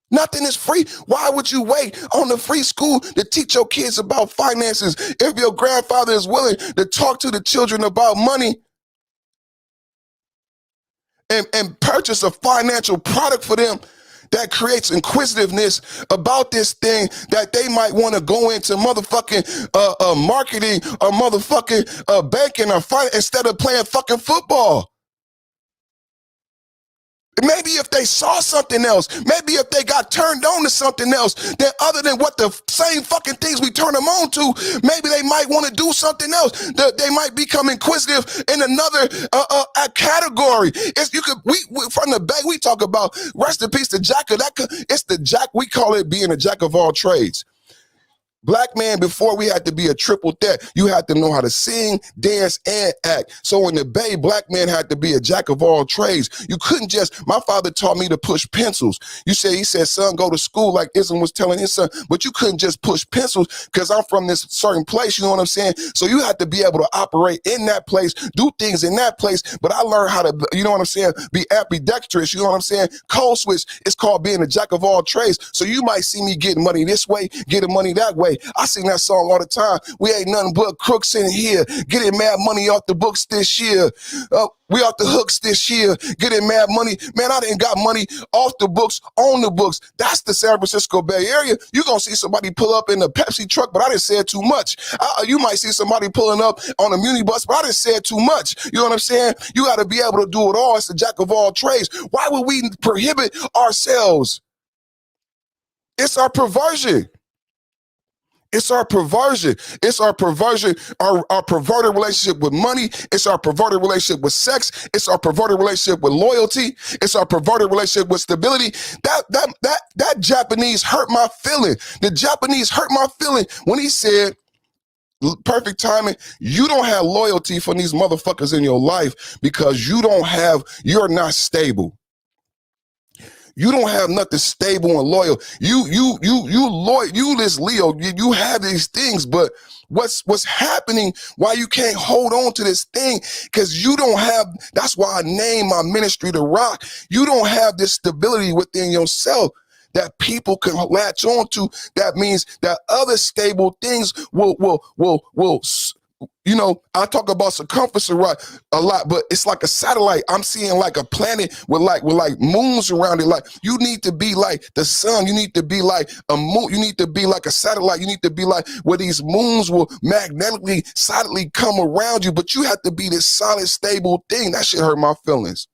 Nothing is free. Why would you wait on the free school to teach your kids about finances if your grandfather is willing to talk to the children about money and purchase a financial product for them that creates inquisitiveness about this thing that they might want to go into motherfucking marketing or motherfucking banking or finance instead of playing fucking football? Maybe if they saw something else, maybe if they got turned on to something else, then other than what the same fucking things we turn them on to, maybe they might want to do something else. They might become inquisitive in another category. We from the Bay, we talk about rest in peace to Jack. It's the Jack. We call it being a jack of all trades. Black man, before we had to be a triple threat, you had to know how to sing, dance, and act. So in the Bay, black man had to be a jack of all trades. You couldn't my father taught me to push pencils. He said, son, go to school like Ism was telling his son, but you couldn't just push pencils because I'm from this certain place, you know what I'm saying? So you had to be able to operate in that place, do things in that place, but I learned how to, you know what I'm saying, be ambidextrous, you know what I'm saying? Code switch is called being a jack of all trades. So you might see me getting money this way, getting money that way. I sing that song all the time. We ain't nothing but crooks in here, getting mad money off the books this year. We off the hooks this year, getting mad money. Man, I didn't got money off the books, on the books. That's the San Francisco Bay Area. You're going to see somebody pull up in a Pepsi truck, but I didn't say it too much. You might see somebody pulling up on a muni bus, but I didn't say it too much. You know what I'm saying? You got to be able to do it all. It's the jack of all trades. Why would we prohibit ourselves? It's our perversion. It's our perversion. It's our perversion, our perverted relationship with money. It's our perverted relationship with sex. It's our perverted relationship with loyalty. It's our perverted relationship with stability. That Japanese hurt my feeling. The Japanese hurt my feeling when he said, perfect timing, you don't have loyalty for these motherfuckers in your life because you're not stable. You don't have nothing stable and loyal. You loyal, you this Leo, you have these things, but what's happening, why you can't hold on to this thing? Because you don't have, that's why I named my ministry The Rock. You don't have this stability within yourself that people can latch on to. That means that other stable things will I talk about circumference a lot, but it's like a satellite. I'm seeing like a planet with like moons around it. Like you need to be like the sun. You need to be like a moon. You need to be like a satellite. You need to be like where these moons will magnetically, solidly come around you. But you have to be this solid, stable thing. That shit hurt my feelings.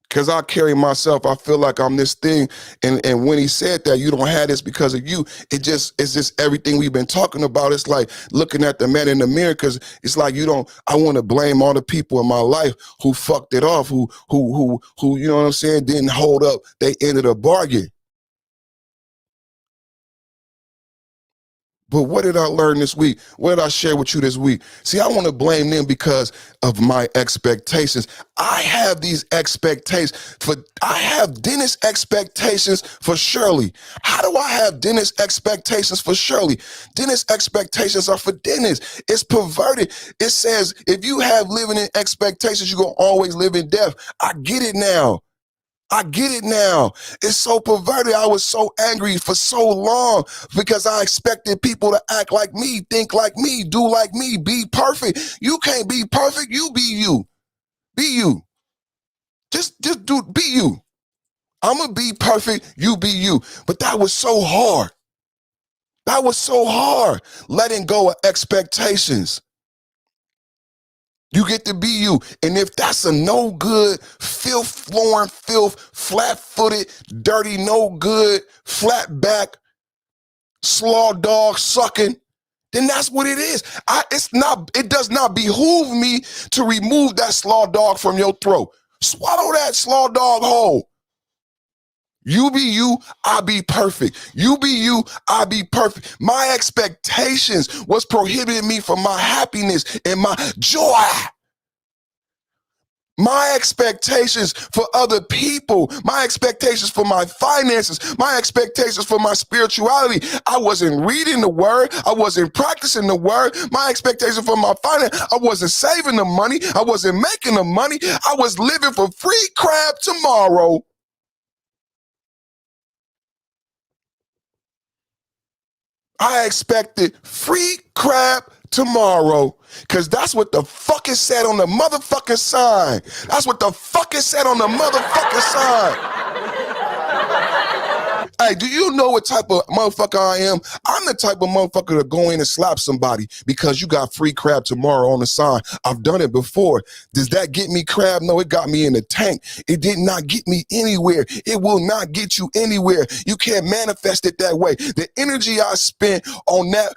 Because I carry myself, I feel like I'm this thing. And when he said that, you don't have this because of you, it's just everything we've been talking about. It's like looking at the man in the mirror, because it's like I want to blame all the people in my life who fucked it off, who, you know what I'm saying, didn't hold up they end of the bargain. But what did I learn this week? What did I share with you this week? See, I want to blame them because of my expectations. I have these expectations I have Dennis expectations for Shirley. How do I have Dennis expectations for Shirley? Dennis expectations are for Dennis. It's perverted. It says, if you have living in expectations, you're going to always live in death. I get it now. I get it now. It's so perverted. I was so angry for so long because I expected people to act like me, think like me, do like me, be perfect. You can't be perfect. You be you. Be you. Just be you. I'm going to be perfect. You be you. But that was so hard. That was so hard. Letting go of expectations. You get to be you. And if that's a no good, flooring, flat-footed, dirty, no good, flat back, slaw dog sucking, then that's what it is. It does not behoove me to remove that slaw dog from your throat. Swallow that slaw dog whole. You be you, I be perfect. You be you, I be perfect. My expectations was prohibiting me from my happiness and my joy. My expectations for other people, my expectations for my finances, my expectations for my spirituality. I wasn't reading the word. I wasn't practicing the word. My expectation for my finance, I wasn't saving the money. I wasn't making the money. I was living for free crab tomorrow. I expected free crab tomorrow, because that's what the fuck is said on the motherfucking sign. That's what the fuck is said on the motherfucking sign. Hey, do you know what type of motherfucker I am? I'm the type of motherfucker to go in and slap somebody because you got free crab tomorrow on the sign. I've done it before. Does that get me crab? No, it got me in the tank. It did not get me anywhere. It will not get you anywhere. You can't manifest it that way. The energy I spent on that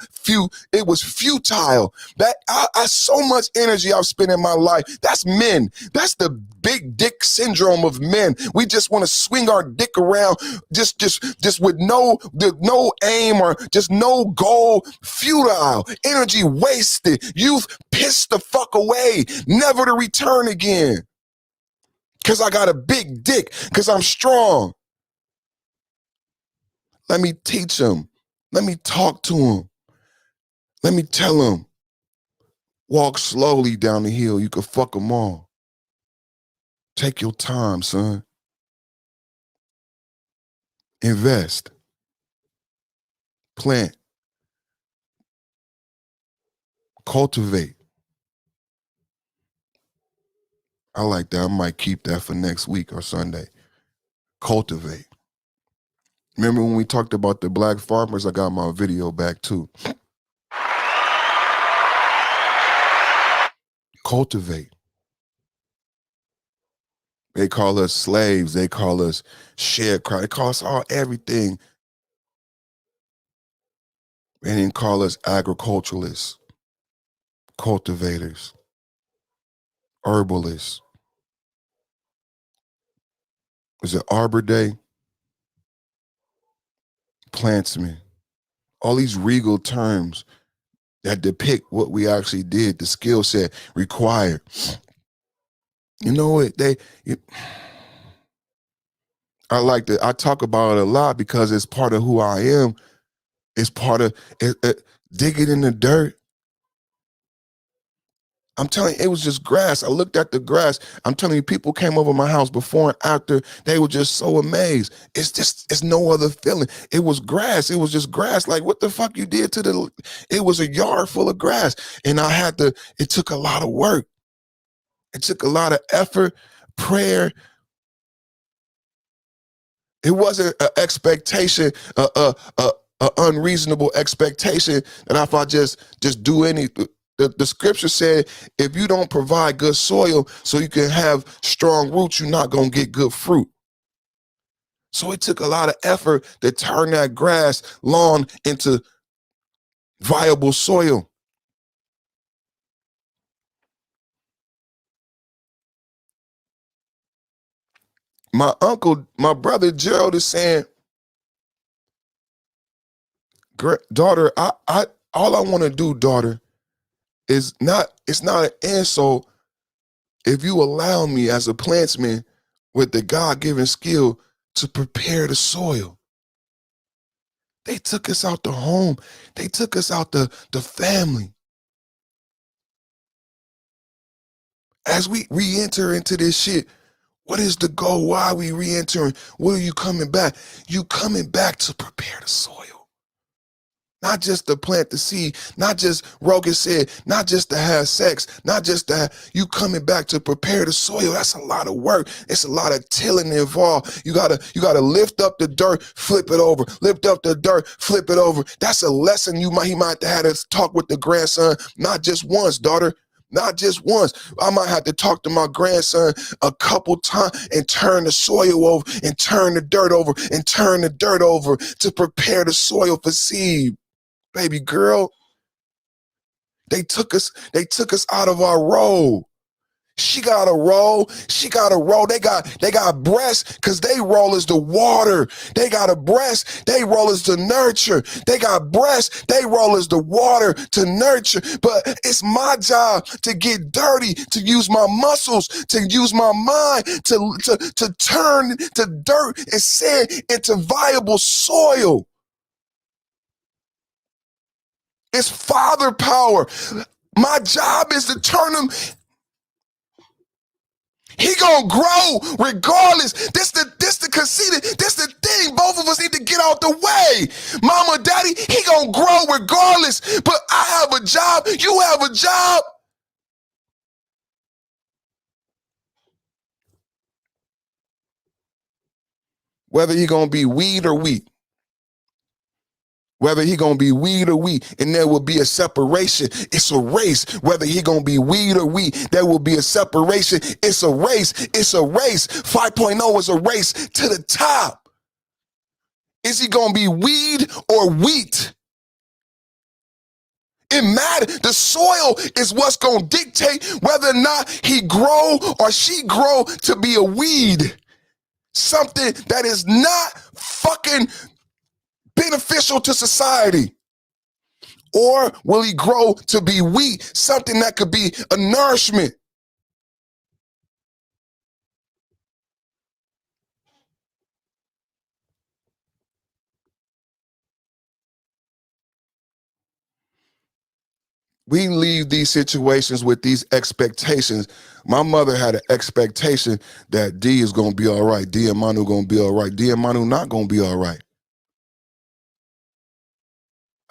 it was futile. That I so much energy I've spent in my life. That's men. That's the big dick syndrome of men. We just want to swing our dick around just with no aim or just no goal. Futile. Energy wasted. Youth pissed the fuck away. Never to return again. Because I got a big dick. Because I'm strong. Let me teach him. Let me talk to him. Let me tell him. Walk slowly down the hill. You can fuck them all. Take your time, son. Invest. Plant. Cultivate. I like that. I might keep that for next week or Sunday. Cultivate. Remember when we talked about the black farmers? I got my video back too. Cultivate. They call us slaves. They call us sharecroppers. They call us all everything. They didn't call us agriculturalists, cultivators, herbalists. Was it Arbor Day? Plantsman. All these regal terms that depict what we actually did, the skill set required. You know what? I talk about it a lot because it's part of who I am. It's part of digging in the dirt. I'm telling you, it was just grass. I looked at the grass. I'm telling you, people came over my house before and after. They were just so amazed. It's no other feeling. It was grass. It was just grass. Like, what the fuck you did to it was a yard full of grass. And it took a lot of work. It took a lot of effort, prayer. It wasn't an expectation, a unreasonable expectation that if I just do anything. The scripture said, if you don't provide good soil so you can have strong roots, you're not going to get good fruit. So it took a lot of effort to turn that grass lawn into viable soil. My brother Gerald is saying, daughter, all I want to do, daughter, it's not an insult if you allow me as a plantsman with the God-given skill to prepare the soil. They took us out the home. They took us out the family. As we re-enter into this shit, what is the goal? Why are we re-entering? What are you coming back? You coming back to prepare the soil. Not just to plant the seed, not just, Rogan said, not just to have sex, not just to you coming back to prepare the soil. That's a lot of work. It's a lot of tilling involved. You gotta lift up the dirt, flip it over. Lift up the dirt, flip it over. That's a lesson he might have had to talk with the grandson, not just once, daughter. Not just once. I might have to talk to my grandson a couple times and turn the soil over and turn the dirt over and turn the dirt over to prepare the soil for seed. Baby girl, they took us out of our role. She got a role. They got breasts because they role is the water. They got a breast. They role is the nurture. They got breasts. They role is the water to nurture. But it's my job to get dirty, to use my muscles, to use my mind, to turn the dirt and sand into viable soil. It's father power. My job is to turn him. He gonna grow regardless. This the conceited. This the thing. Both of us need to get out the way. Mama, daddy, he gonna grow regardless. But I have a job. You have a job. Whether he gonna be weed or wheat. Whether he gonna be weed or wheat, and there will be a separation. It's a race. Whether he gonna be weed or wheat, there will be a separation. It's a race. It's a race. 5.0 is a race to the top. Is he gonna be weed or wheat? It matters. The soil is what's gonna dictate whether or not he grow or she grow to be a weed. Something that is not fucking beneficial to society. Or will he grow to be wheat, something that could be a nourishment? We leave these situations with these expectations. My mother had an expectation that D is going to be all right. D and Manu going to be all right. D and Manu not going to be all right.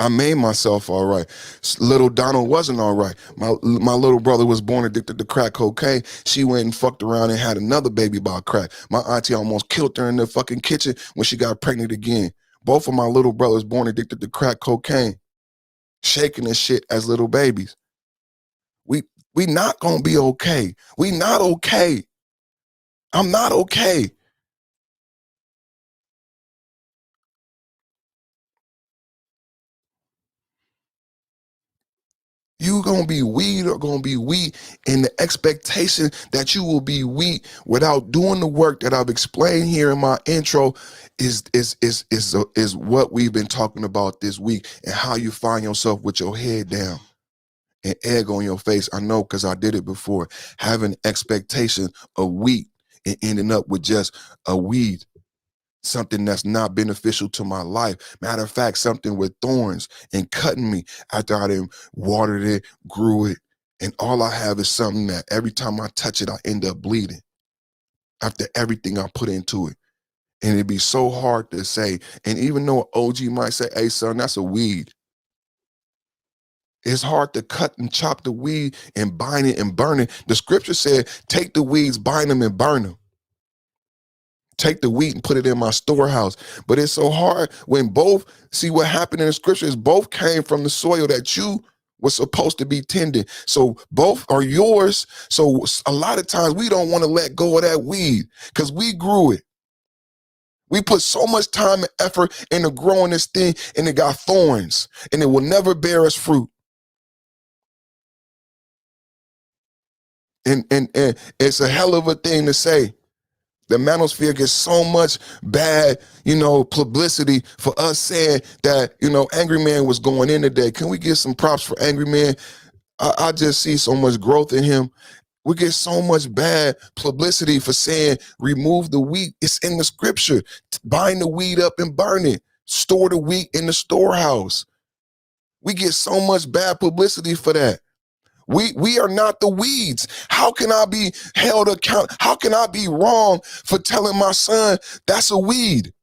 I made myself all right. Little Donald wasn't all right. My little brother was born addicted to crack cocaine. She went and fucked around and had another baby by crack. My auntie almost killed her in the fucking kitchen when she got pregnant again. Both of my little brothers born addicted to crack cocaine, shaking and shit as little babies. We not gonna be okay. We not okay. I'm not okay. You gonna be weed or gonna be wheat, and the expectation that you will be wheat without doing the work that I've explained here in my intro is what we've been talking about this week, and how you find yourself with your head down and egg on your face. I know, because I did it before, having expectation of wheat and ending up with just a weed, something that's not beneficial to my life. Matter of fact, something with thorns and cutting me after I done watered it, grew it, and all I have is something that every time I touch it, I end up bleeding after everything I put into it. And it'd be so hard to say, and even though OG might say, hey son, that's a weed, it's hard to cut and chop the weed and bind it and burn it. The scripture said, take the weeds, bind them and burn them. Take the wheat and put it in my storehouse. But it's so hard when both, see what happened in the scripture is both came from the soil that you was supposed to be tending. So both are yours. So a lot of times we don't want to let go of that weed because we grew it. We put so much time and effort into growing this thing, and it got thorns, and it will never bear us fruit. And it's a hell of a thing to say. The manosphere gets so much bad, publicity for us saying that, Angry Man was going in today. Can we get some props for Angry Man? I just see so much growth in him. We get so much bad publicity for saying remove the wheat. It's in the scripture. Bind the weed up and burn it. Store the wheat in the storehouse. We get so much bad publicity for that. We are not the weeds. How can I be held accountable? How can I be wrong for telling my son that's a weed?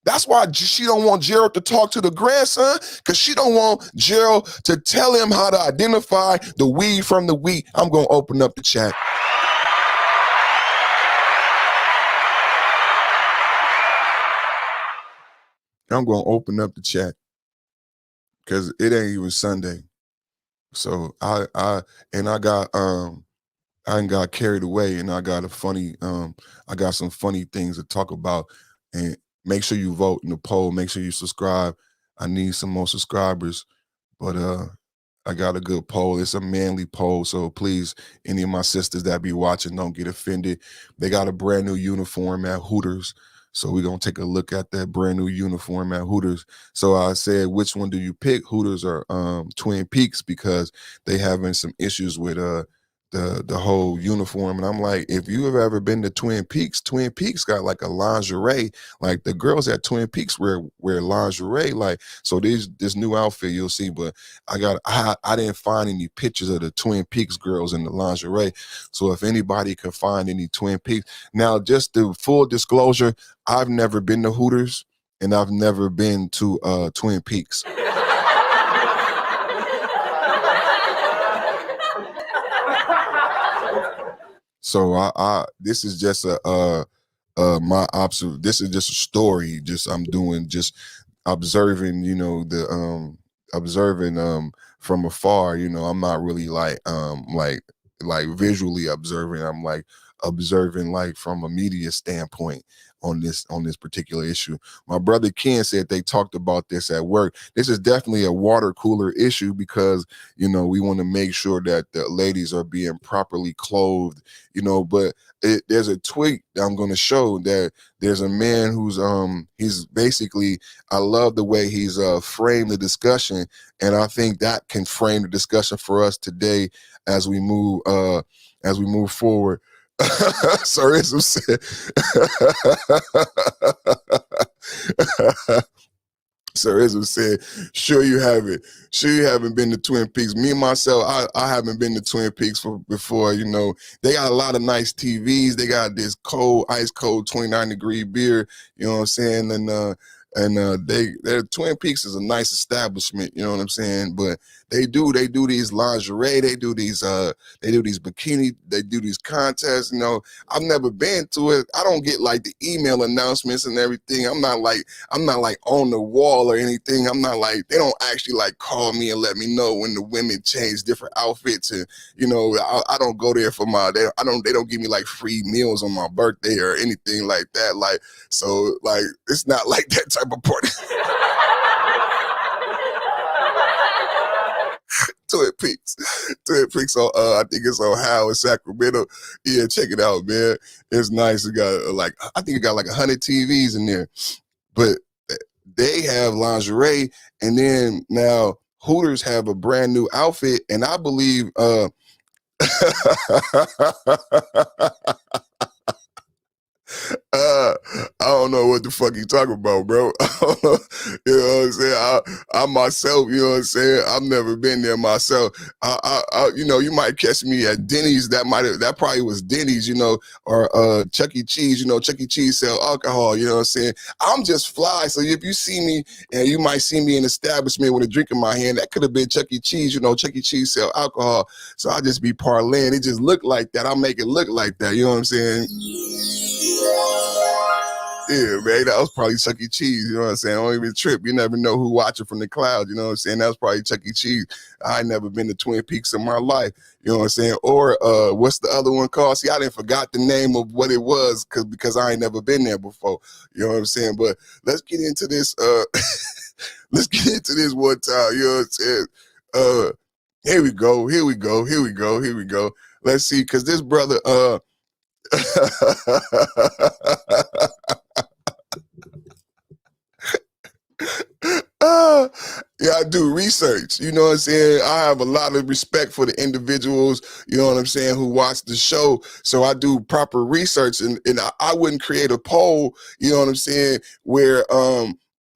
That's why she don't want Gerald to talk to the grandson, because she don't want Gerald to tell him how to identify the weed from the wheat. I'm going to open up the chat. I'm going to open up the chat because it ain't even Sunday. So I got carried away, and I got I got some funny things to talk about. And make sure you vote in the poll. Make sure you subscribe. I need some more subscribers, but I got a good poll. It's a manly poll, so please, any of my sisters that be watching, don't get offended. They got a brand new uniform at Hooters, so we're going to take a look at that brand new uniform at Hooters. So I said, which one do you pick, Hooters or Twin Peaks? Because they having some issues with the whole uniform. And I'm like, if you have ever been to Twin Peaks got like a lingerie. Like the girls at Twin Peaks wear lingerie. Like, so this new outfit you'll see, but I didn't find any pictures of the Twin Peaks girls in the lingerie. So if anybody can find any Twin Peaks. Now, just the full disclosure, I've never been to Hooters and I've never been to Twin Peaks. So this is just this is just a story. I'm doing, just observing, observing from afar. I'm not really like visually observing. I'm like observing like from a media standpoint on this particular issue. My brother Ken said they talked about this at work. This is definitely a water cooler issue because, we want to make sure that the ladies are being properly clothed, but there's a tweet that I'm going to show that there's a man who's, he's basically, I love the way he's framed the discussion. And I think that can frame the discussion for us today as we move forward. Sarism said, Sarism said, sure you haven't. Sure you haven't been to Twin Peaks. Me and myself, I haven't been to Twin Peaks before. They got a lot of nice TVs. They got this ice cold 29-degree beer. You know what I'm saying? And their Twin Peaks is a nice establishment, you know what I'm saying? But they do these lingerie, they do these bikini, they do these contests. I've never been to it. I don't get like the email announcements and everything. I'm not like on the wall or anything. I'm not like, they don't actually like call me and let me know when the women change different outfits. And I don't go there for they don't give me like free meals on my birthday or anything like that. Like, so like, it's not like that type of party. Twin Peaks. Twin Peaks on I think it's on Howard, Sacramento. Yeah, check it out, man. It's nice. It got I think it got like 100 TVs in there. But they have lingerie, and then now Hooters have a brand new outfit, and I believe I don't know what the fuck you talking about, bro. You know what I'm saying? I myself, you know what I'm saying? I've never been there myself. You know, you might catch me at Denny's. That probably was Denny's, you know, or Chuck E. Cheese. You know, Chuck E. Cheese sell alcohol. You know what I'm saying? I'm just fly. So if you see me, and you might see me in an establishment with a drink in my hand, that could have been Chuck E. Cheese. You know, Chuck E. Cheese sell alcohol. So I just be parlaying. It just look like that. I'll make it look like that. You know what I'm saying? Yeah, man, that was probably Chuck E. Cheese, you know what I'm saying? Don't even trip. You never know who watching from the cloud, you know what I'm saying? That was probably Chuck E. Cheese. I ain't never been to Twin Peaks in my life, you know what I'm saying? Or what's the other one called? See, I didn't forgot the name of what it was because I ain't never been there before, you know what I'm saying? But let's get into this, let's get into this one time, you know what I'm saying? Here we go. Let's see, because this brother, yeah, I do research. You know what I'm saying? I have a lot of respect for the individuals, you know what I'm saying, who watch the show. So I do proper research, and I wouldn't create a poll, you know what I'm saying, where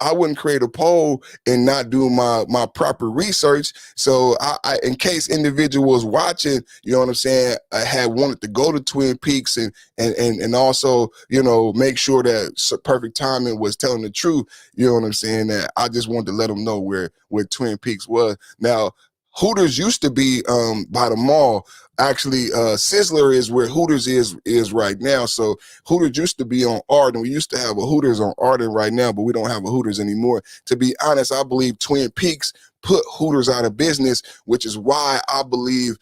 I wouldn't create a poll and not do my proper research. So I in case individuals watching, you know what I'm saying, I had wanted to go to Twin Peaks and also, you know, make sure that Perfect Timing was telling the truth. You know what I'm saying? That I just wanted to let them know where Twin Peaks was. Now, Hooters used to be by the mall. Actually, Sizzler is where Hooters is right now. So Hooters used to be on Arden. We used to have a Hooters on Arden right now, but we don't have a Hooters anymore. To be honest, I believe Twin Peaks put Hooters out of business, which is why I believe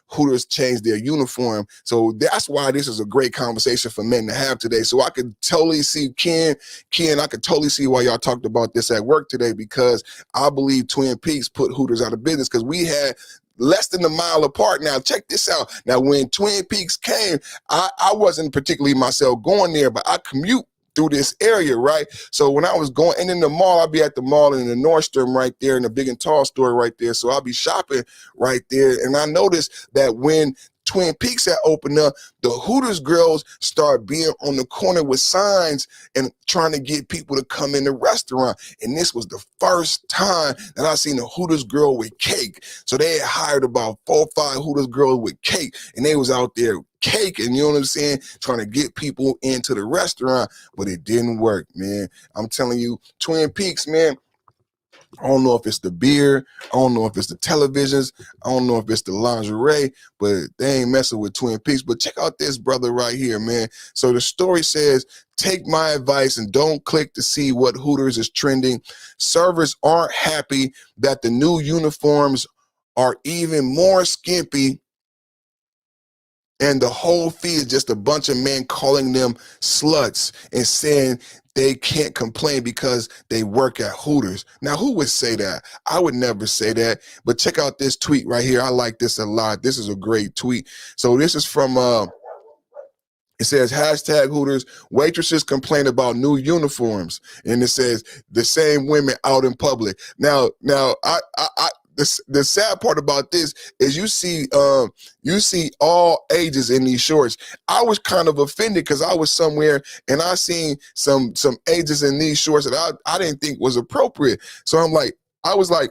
Hooters changed their uniform. So that's why this is a great conversation for men to have today. So I could totally see Ken, I could totally see why y'all talked about this at work today, because I believe Twin Peaks put Hooters out of business, because we had less than a mile apart. Now, check this out. Now, when Twin Peaks came, I wasn't particularly myself going there, but I commute through this area, right? So when I was going, and in the mall, I'll be at the mall in the Nordstrom right there, in the Big and Tall store right there. So I'll be shopping right there. And I noticed that when Twin Peaks had opened up, the Hooters girls start being on the corner with signs and trying to get people to come in the restaurant. And this was the first time that I seen a Hooters girl with cake. So they had hired about 4 or 5 Hooters girls with cake, and they was out there caking, you know what I'm saying, trying to get people into the restaurant, but it didn't work, man. I'm telling you, Twin Peaks, man, I don't know if it's the beer, I don't know if it's the televisions, I don't know if it's the lingerie, but they ain't messing with Twin Peaks. But check out this brother right here, man. So the story says, take my advice and don't click to see what Hooters is trending. Servers aren't happy that the new uniforms are even more skimpy, and the whole fee is just a bunch of men calling them sluts and saying they can't complain because they work at Hooters. Now, who would say that? I would never say that. But check out this tweet right here. I like this a lot. This is a great tweet. So this is from it says hashtag Hooters, waitresses complain about new uniforms. And it says the same women out in public. Now, the sad part about this is you see all ages in these shorts. I was kind of offended because I was somewhere and I seen some ages in these shorts that I didn't think was appropriate. So I was like,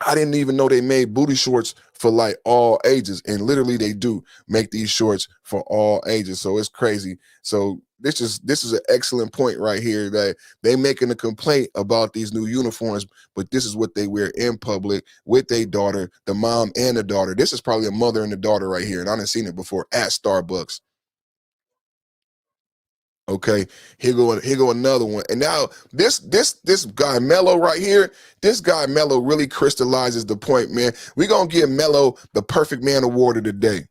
I didn't even know they made booty shorts for like all ages, and literally they do make these shorts for all ages. So it's crazy. So this is an excellent point right here, that they making a complaint about these new uniforms, but this is what they wear in public with their daughter, the mom and the daughter. This is probably a mother and a daughter right here, and I done seen it before at Starbucks. Okay, here go another one. And now this guy Mello right here, this guy Mello really crystallizes the point, man. We're gonna give Mello the Perfect Man Award of the day.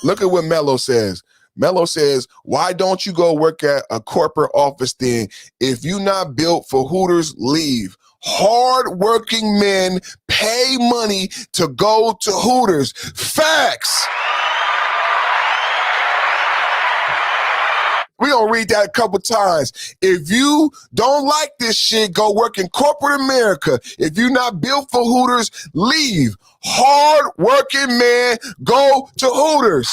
Look at what Mello says. Mello says, why don't you go work at a corporate office then? If you not built for Hooters, leave. Hard-working men pay money to go to Hooters. Facts. We're going to read that a couple times. If you don't like this shit, go work in corporate America. If you're not built for Hooters, leave. Hard-working man, go to Hooters.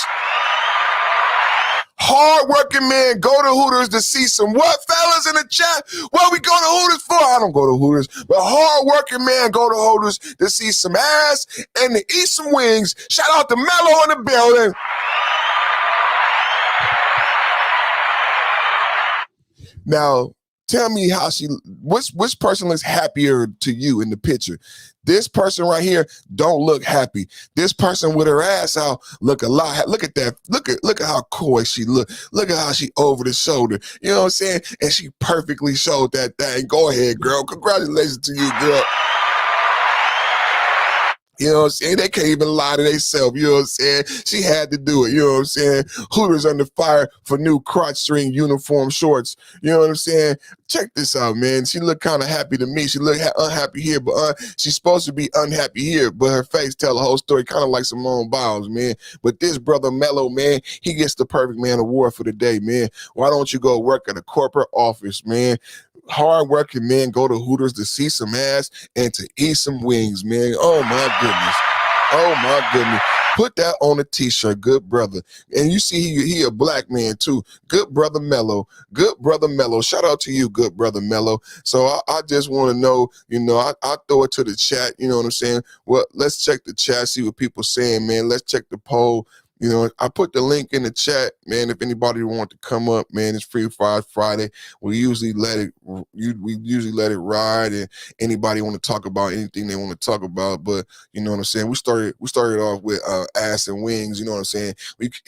Hard-working man, go to Hooters to see some what, fellas in the chat? What we go to Hooters for? I don't go to Hooters. But hard-working man, go to Hooters to see some ass and to eat some wings. Shout out to Mello in the building. Now, tell me how which person looks happier to you in the picture? This person right here don't look happy. This person with her ass out look a lot. Look at that. Look at how coy she look. Look at how she over the shoulder. You know what I'm saying? And she perfectly showed that thing. Go ahead, girl. Congratulations to you, girl. You know what I'm saying? They can't even lie to themselves. You know what I'm saying? She had to do it. You know what I'm saying? Hooters under fire for new crotch string uniform shorts. You know what I'm saying? Check this out, man. She looked kind of happy to me. She looked unhappy here, but she's supposed to be unhappy here. But her face tell the whole story, kind of like Simone Biles, man. But this brother Mello, man, he gets the Perfect Man Award for the day, man. Why don't you go work at a corporate office, man? Hard-working men go to Hooters to see some ass and to eat some wings, man. Oh, my goodness. Oh, my goodness. Put that on a T-shirt, good brother. And you see he a black man, too. Good brother Mello. Good brother Mello. Shout out to you, good brother Mello. So I just want to know, you know, I throw it to the chat, you know what I'm saying? Well, let's check the chat, see what people saying, man. Let's check the poll. You know, I put the link in the chat, man. If anybody want to come up, man, it's Free Fire Friday. We usually let it ride, and anybody want to talk about anything they want to talk about. But you know what I'm saying? We started off with ass and wings. You know what I'm saying?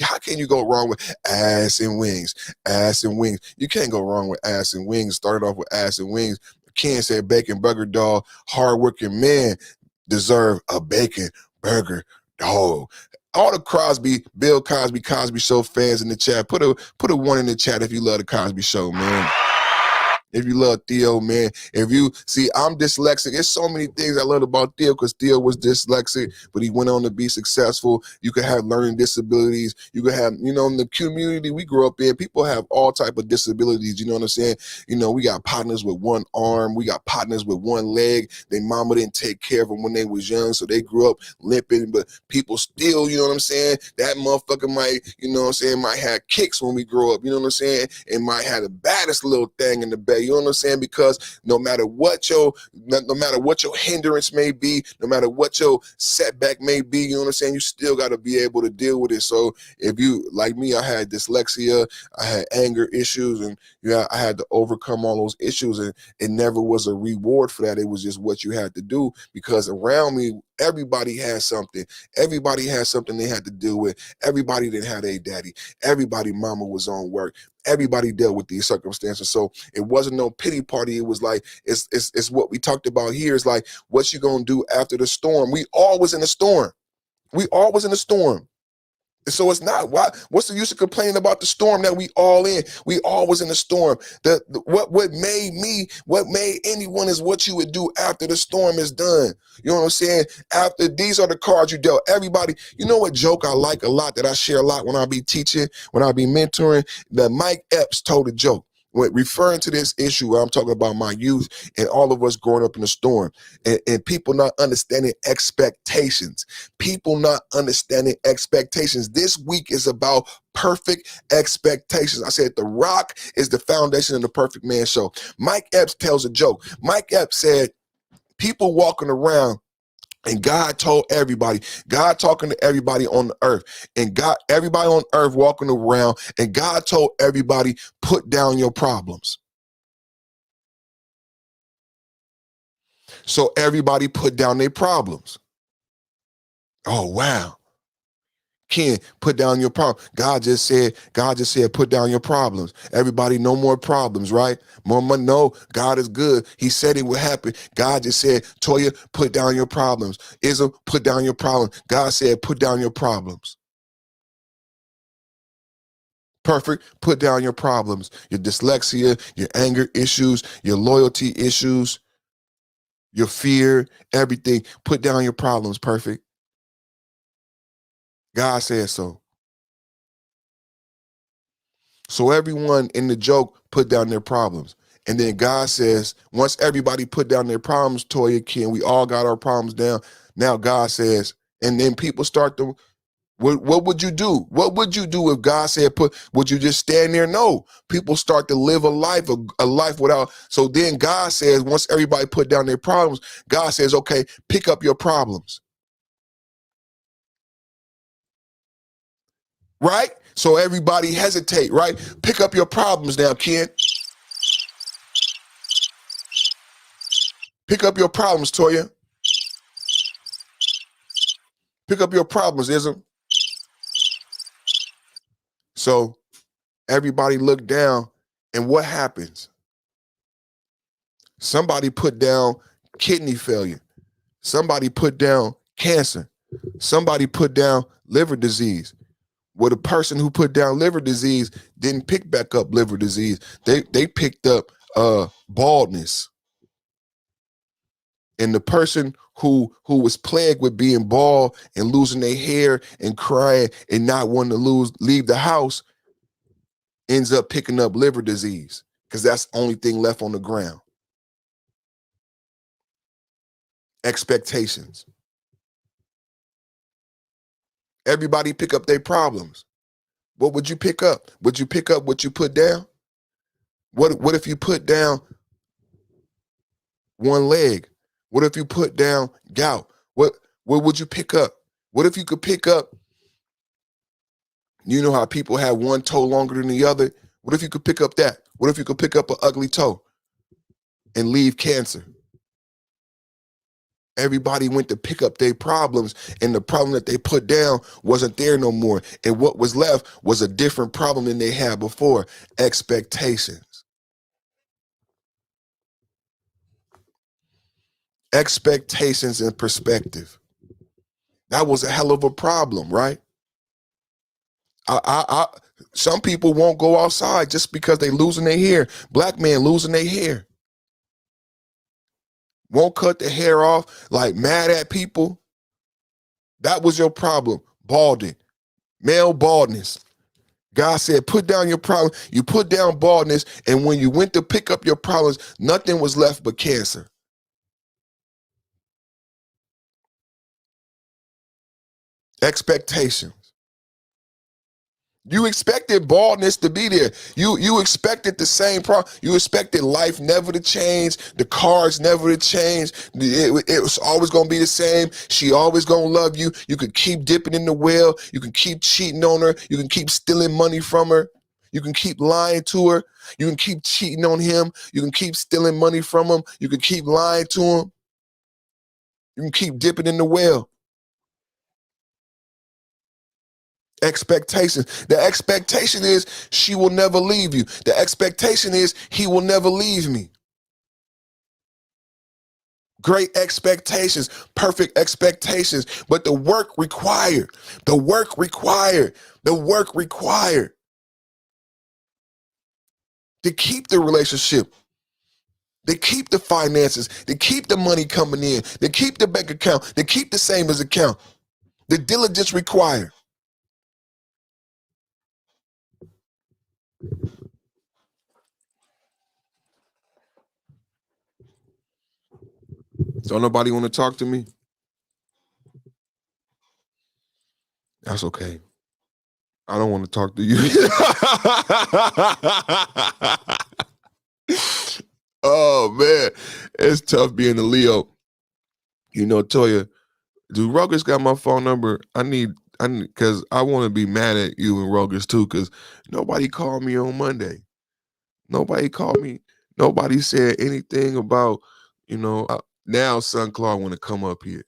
How can you go wrong with ass and wings? Ass and wings. You can't go wrong with ass and wings. Started off with ass and wings. Ken said bacon burger dog. Hardworking men deserve a bacon burger dog. All the Bill Cosby Show fans in the chat, put a one in the chat if you love the Cosby Show, man. If you love Theo, man. If you see, I'm dyslexic. There's so many things I love about Theo because Theo was dyslexic, but he went on to be successful. You could have learning disabilities. You could have, you know, in the community we grew up in, people have all type of disabilities. You know what I'm saying? You know, we got partners with one arm. We got partners with one leg. Their mama didn't take care of them when they was young, so they grew up limping. But people still, you know what I'm saying? That motherfucker might, you know what I'm saying, might have kicks when we grow up. You know what I'm saying? And might have the baddest little thing in the bed. You know what I'm saying? Because no matter what your hindrance may be, no matter what your setback may be, you know what I'm saying, you still got to be able to deal with it. So if you, like me, I had dyslexia, I had anger issues, and I had to overcome all those issues, and it never was a reward for that. It was just what you had to do, because around me, everybody had something. Everybody had something they had to deal with. Everybody didn't have a daddy. Everybody mama was on work. Everybody dealt with these circumstances. So it wasn't no pity party. It was like, it's what we talked about here. It's like, what you gonna do after the storm? We all was in a storm. We all was in a storm. So it's not, what's the use of complaining about the storm that we all in? We all was in the storm. What made anyone is what you would do after the storm is done. You know what I'm saying? After, these are the cards you dealt. Everybody, you know what joke I like a lot, that I share a lot when I be teaching, when I be mentoring? That Mike Epps told a joke when referring to this issue where I'm talking about my youth and all of us growing up in the storm, and people not understanding expectations. People not understanding expectations. This week is about perfect expectations. I said The Rock is the foundation of the Perfect Man Show. Mike Epps tells a joke. Mike Epps said, people walking around, and God told everybody, God talking to everybody on the earth, and everybody on earth walking around, and God told everybody, put down your problems. So everybody put down their problems. Oh, wow. Ken, put down your problem. God just said, put down your problems. Everybody, no more problems, right? More money. No, God is good. He said it would happen. God just said, Toya, put down your problems. Ism, put down your problems. God said, put down your problems. Perfect. Put down your problems. Your dyslexia, your anger issues, your loyalty issues. your fear, everything. Put down your problems, perfect. God said so. So everyone in the joke put down their problems. And then God says, once everybody put down their problems, Toya, Ken, we all got our problems down. Now God says, and then people start to, what would you do? What would you do if God said, would you just stand there? No. People start to live a life without. So then God says, once everybody put down their problems, God says, okay, pick up your problems. Right? So everybody hesitate, right? Pick up your problems now, Ken. Pick up your problems, Toya. Pick up your problems, Ism. So everybody look down, and what happens? Somebody put down kidney failure. Somebody put down cancer. Somebody put down liver disease. Well, the person who put down liver disease didn't pick back up liver disease. They picked up baldness. And the person who was plagued with being bald and losing their hair and crying and not wanting to leave the house ends up picking up liver disease because that's the only thing left on the ground. Expectations. Everybody pick up their problems. What would you pick up? Would you pick up what you put down? What if you put down one leg? What if you put down gout? What would you pick up? What if you could pick up, you know how people have one toe longer than the other? What if you could pick up that? What if you could pick up an ugly toe and leave cancer? Everybody went to pick up their problems, and the problem that they put down wasn't there no more. And what was left was a different problem than they had before. Expectations. Expectations and perspective. That was a hell of a problem, right? Some people won't go outside just because they losing their hair. Black men losing their hair. Won't cut the hair off, like mad at people. That was your problem. Balding. Male baldness. God said, put down your problem. You put down baldness, and when you went to pick up your problems, nothing was left but cancer. Expectations. You expected baldness to be there. You expected the same problem. You expected life never to change, the cars never to change. It was always going to be the same. She always going to love you. You could keep dipping in the well. You can keep cheating on her. You can keep stealing money from her. You can keep lying to her. You can keep cheating on him. You can keep stealing money from him. You can keep lying to him. You can keep dipping in the well. Expectations. The expectation is she will never leave you. The expectation is he will never leave me. Great expectations, perfect expectations, but the work required to keep the relationship, to keep the finances, to keep the money coming in, to keep the bank account, to keep the savings account. The diligence required. So nobody want to talk to me? That's okay. I don't want to talk to you. Oh man, it's tough being a Leo. You know, Toya, do Ruggers got my phone number? I need because I want to be mad at you and Ruggers too, because nobody called me on Monday. Nobody called me. Nobody said anything about, now Son Claude want to come up here.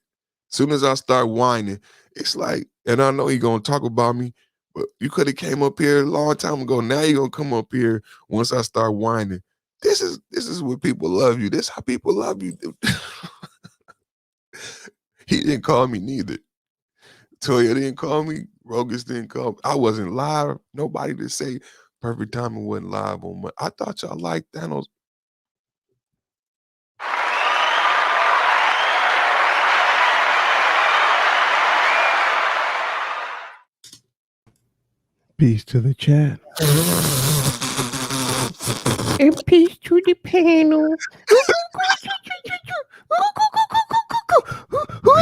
Soon as I start whining, it's like, and I know he gonna talk about me, but you could have came up here a long time ago. Now you're gonna come up here once I start whining. This is what people love you. This is how people love you. He didn't call me neither. Toya didn't call me. Rogus didn't call me. I wasn't live. Nobody to say Perfect Timing wasn't live on my. I thought y'all liked Thanos. Peace to the chat. And peace to the panel. Who's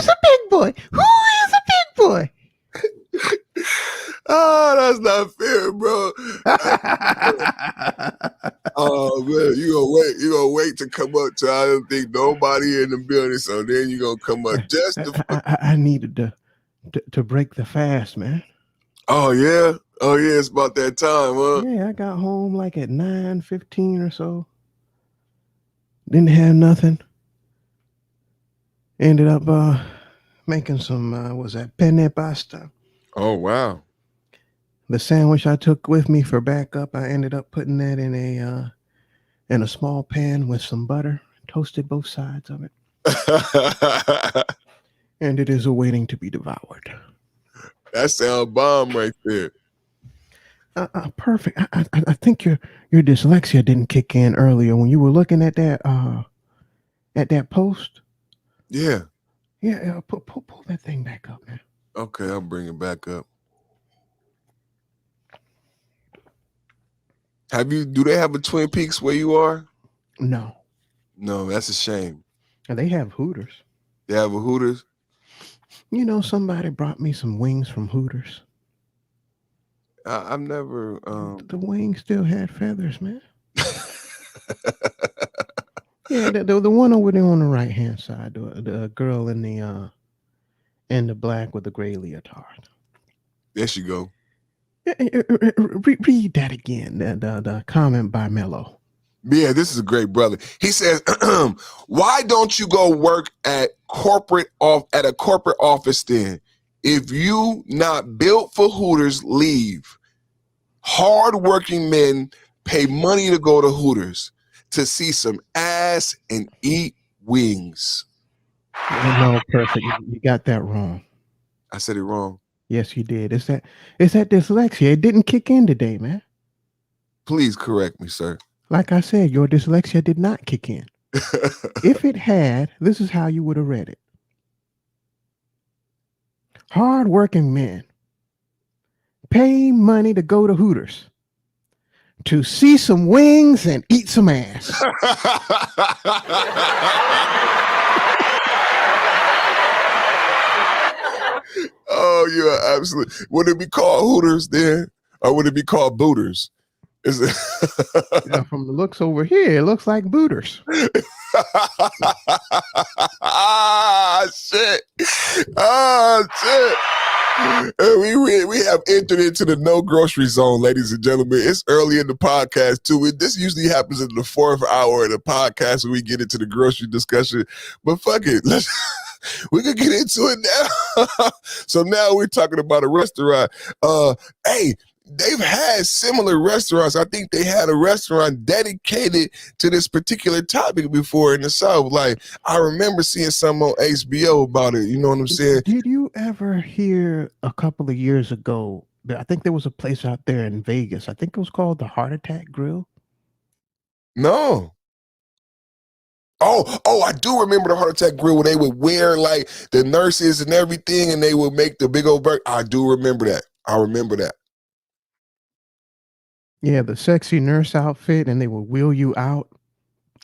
a big boy? Who is a big boy? Oh, that's not fair, bro. Oh man, you gonna wait to come up to I don't think nobody in the building, so then you gonna come up just to I needed to break the fast, man. Oh yeah, it's about that time, huh? Yeah, I got home like at 9:15 or so. Didn't have nothing. Ended up making some was that penne pasta. Oh wow. The sandwich I took with me for backup, I ended up putting that in a small pan with some butter, toasted both sides of it. And it is awaiting to be devoured. That sound bomb right there. Perfect. I think your dyslexia didn't kick in earlier when you were looking at that post. Yeah. Yeah. Pull that thing back up, man. Okay, I'll bring it back up. Do they have a Twin Peaks where you are? No, that's a shame. they have Hooters. They have a Hooters. You know, somebody brought me some wings from Hooters. I've never. The wings still had feathers, man. Yeah, the one over there on the right hand side, the girl in the black with the gray leotard. There she go. Read that again. The comment by Mello. Yeah, this is a great brother. He says, "Why don't you go work at a corporate office then? If you not built for Hooters, leave. Hardworking men pay money to go to Hooters to see some ass and eat wings." No, perfect. You got that wrong. I said it wrong. Yes, you did. It's that dyslexia. It didn't kick in today, man. Please correct me, sir. Like I said, your dyslexia did not kick in. If it had, this is how you would have read it. Hardworking men pay money to go to Hooters to see some wings and eat some ass. Oh, you're absolutely. Would it be called Hooters then? Or would it be called Booters? Is it? Yeah, from the looks over here, it looks like Booters. Shit. We have entered into the no grocery zone, ladies and gentlemen. It's early in the podcast too. This usually happens in the 4th hour of the podcast when we get into the grocery discussion. But fuck it, we could get into it now. So now we're talking about a restaurant. Hey, they've had similar restaurants. I think they had a restaurant dedicated to this particular topic before in the South. Like, I remember seeing some on HBO about it. You know what I'm saying? Did you ever hear a couple of years ago, I think there was a place out there in Vegas. I think it was called the Heart Attack Grill. No. Oh, I do remember the Heart Attack Grill where they would wear like the nurses and everything and they would make the big old burger. I do remember that. I remember that. Yeah, the sexy nurse outfit, and they would wheel you out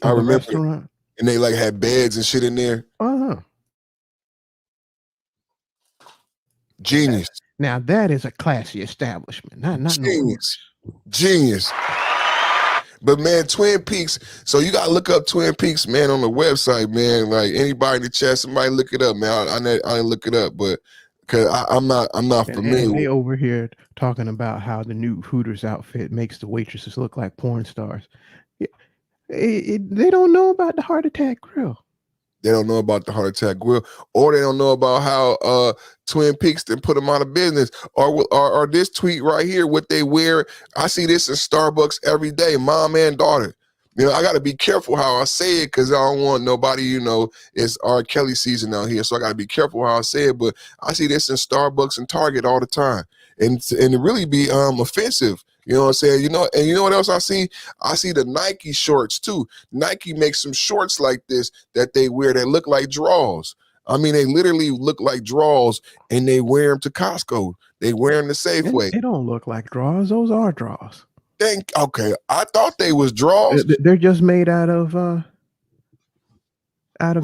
I of the remember. restaurant. And they like had beds and shit in there. Uh-huh. Genius. Now that is a classy establishment. Not Genius. Genius. But man, Twin Peaks. So you gotta look up Twin Peaks, man, on the website, man. Like anybody in the chat, somebody look it up, man. I didn't look it up, but because I'm not familiar. And they over here talking about how the new Hooters outfit makes the waitresses look like porn stars. They don't know about the Heart Attack Grill. They don't know about the Heart Attack Grill, or they don't know about how Twin Peaks then put them out of business, or this tweet right here, what they wear. I see this in Starbucks every day, mom and daughter. You know, I got to be careful how I say it because I don't want nobody, you know, it's R. Kelly season out here. So I got to be careful how I say it. But I see this in Starbucks and Target all the time. And it really be offensive. You know what I'm saying? You know, and you know what else I see? I see the Nike shorts too. Nike makes some shorts like this that they wear that look like drawers. I mean, they literally look like drawers, and they wear them to Costco. They wear them to Safeway. They don't look like drawers. Those are drawers. Okay, I thought they was drawers. They're just made out of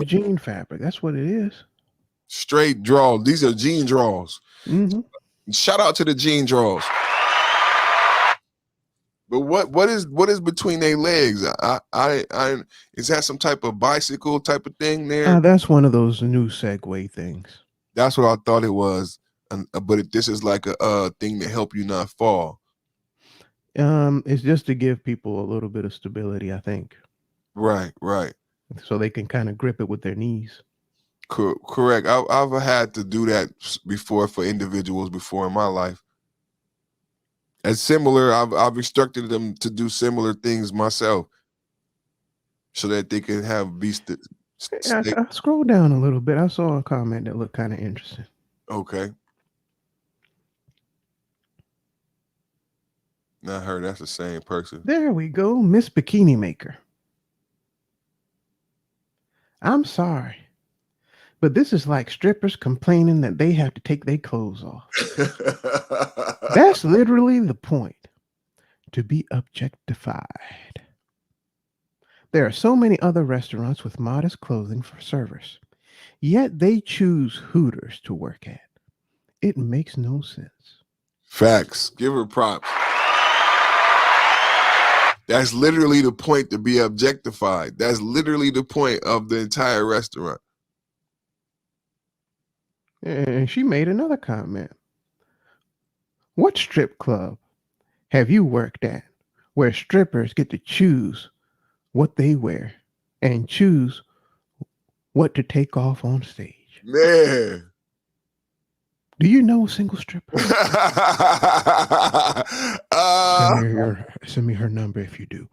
jean fabric. That's what it is. Straight drawers. These are jean drawers. Mm-hmm. Shout out to the jean drawers. But what is between their legs? I is that some type of bicycle type of thing there? That's one of those new Segway things. That's what I thought it was. But this is like a thing to help you not fall. It's just to give people a little bit of stability, I think. Right. So they can kind of grip it with their knees. Correct. I've had to do that before for individuals before in my life. As similar, I've instructed them to do similar things myself, so that they can have I scrolled down a little bit. I saw a comment that looked kind of interesting. Okay. Not her. That's the same person. There we go, Miss Bikini Maker. I'm sorry, but this is like strippers complaining that they have to take their clothes off. That's literally the point. To be objectified. There are so many other restaurants with modest clothing for servers, yet they choose Hooters to work at. It makes no sense. Facts. Give her props. That's literally the point, to be objectified. That's literally the point of the entire restaurant. And she made another comment. What strip club have you worked at where strippers get to choose what they wear and choose what to take off on stage? Man. Do you know a single stripper? Send me her number if you do.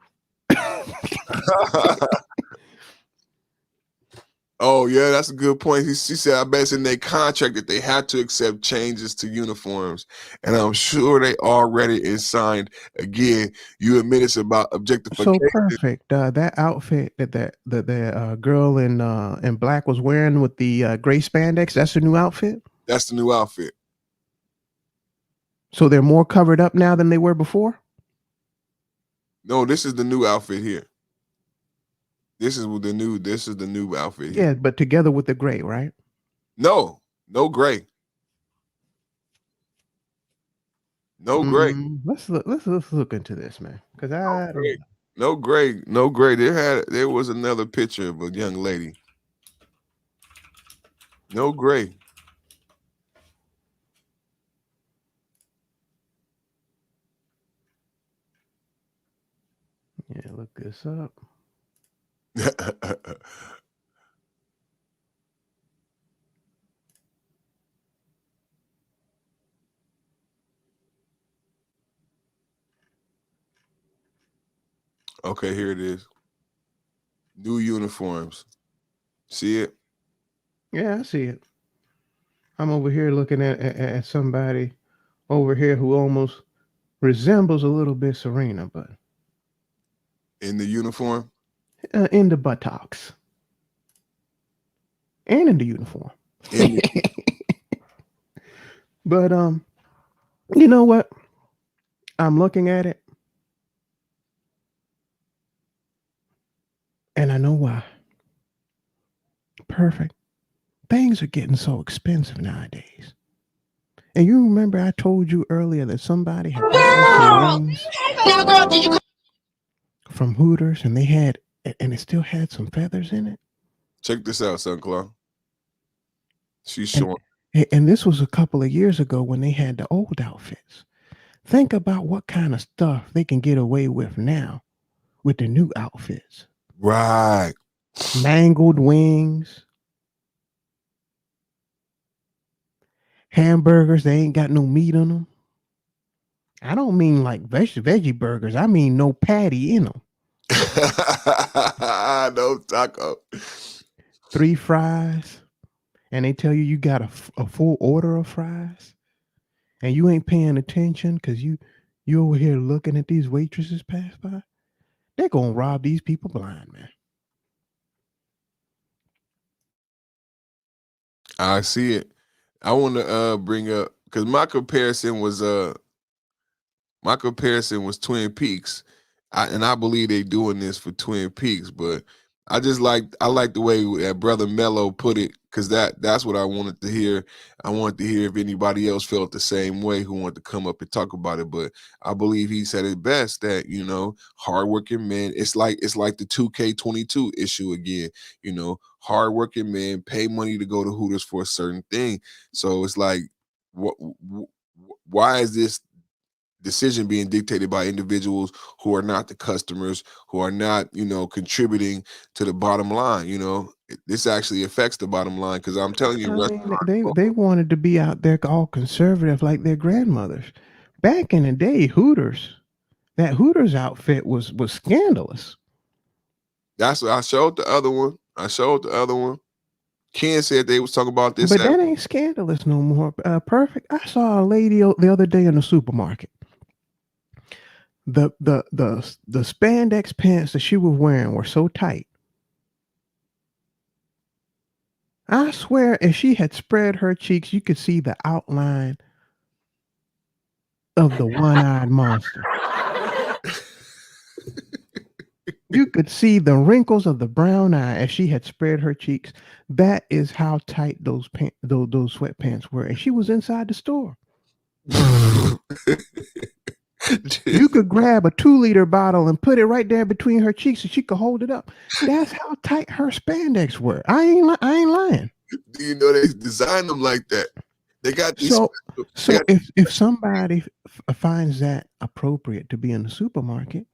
Oh, yeah, that's a good point. She said, I bet it's in their contract that they had to accept changes to uniforms. And I'm sure they already is signed. Again, you admit it's about objectification. So perfect. That outfit that the girl in black was wearing with the gray spandex, that's the new outfit? That's the new outfit. So they're more covered up now than they were before? No, this is the new outfit here. This is the new outfit here. Yeah, but together with the gray, right? No gray. No gray. Let's look into this, man. Because no gray. There was another picture of a young lady. No gray. Yeah, look this up. Okay, here it is. New uniforms. See it? Yeah, I see it. I'm over here looking at somebody over here who almost resembles a little bit Serena, but in the uniform? In the buttocks. And in the uniform. But you know what? I'm looking at it. And I know why. Perfect. Things are getting so expensive nowadays. And you remember I told you earlier that somebody had from Hooters, and it still had some feathers in it. Check this out, Sunclaw. She's showing. And this was a couple of years ago when they had the old outfits. Think about what kind of stuff they can get away with now with the new outfits. Right. Mangled wings. Hamburgers, they ain't got no meat on them. I don't mean like veggie burgers. I mean no patty in them. No taco. 3 fries. And they tell you got a full order of fries. And you ain't paying attention because you over here looking at these waitresses pass by. They're going to rob these people blind, man. I see it. I want to bring up because my comparison was Twin Peaks, and I believe they doing this for Twin Peaks, but I like the way that Brother Mello put it because that's what I wanted to hear. I wanted to hear if anybody else felt the same way who wanted to come up and talk about it. But I believe he said it best that hardworking men. It's like the 2K22 issue again. Hardworking men pay money to go to Hooters for a certain thing. So it's like, why is this decision being dictated by individuals who are not the customers, who are not, contributing to the bottom line? This actually affects the bottom line because I'm telling you, I mean, they wanted to be out there all conservative like their grandmothers. Back in the day, that Hooters outfit was scandalous. That's what I showed the other one. Ken said they was talking about this. But that ain't scandalous no more. Perfect. I saw a lady the other day in the supermarket. The spandex pants that she was wearing were so tight. I swear, if she had spread her cheeks, you could see the outline of the one-eyed monster. You could see the wrinkles of the brown eye as she had spread her cheeks. That is how tight those sweatpants were. And she was inside the store. You could grab a 2-liter bottle and put it right there between her cheeks and she could hold it up. That's how tight her spandex were. I ain't lying. Do you know they designed them like that? They got these. So if somebody finds that appropriate to be in the supermarket,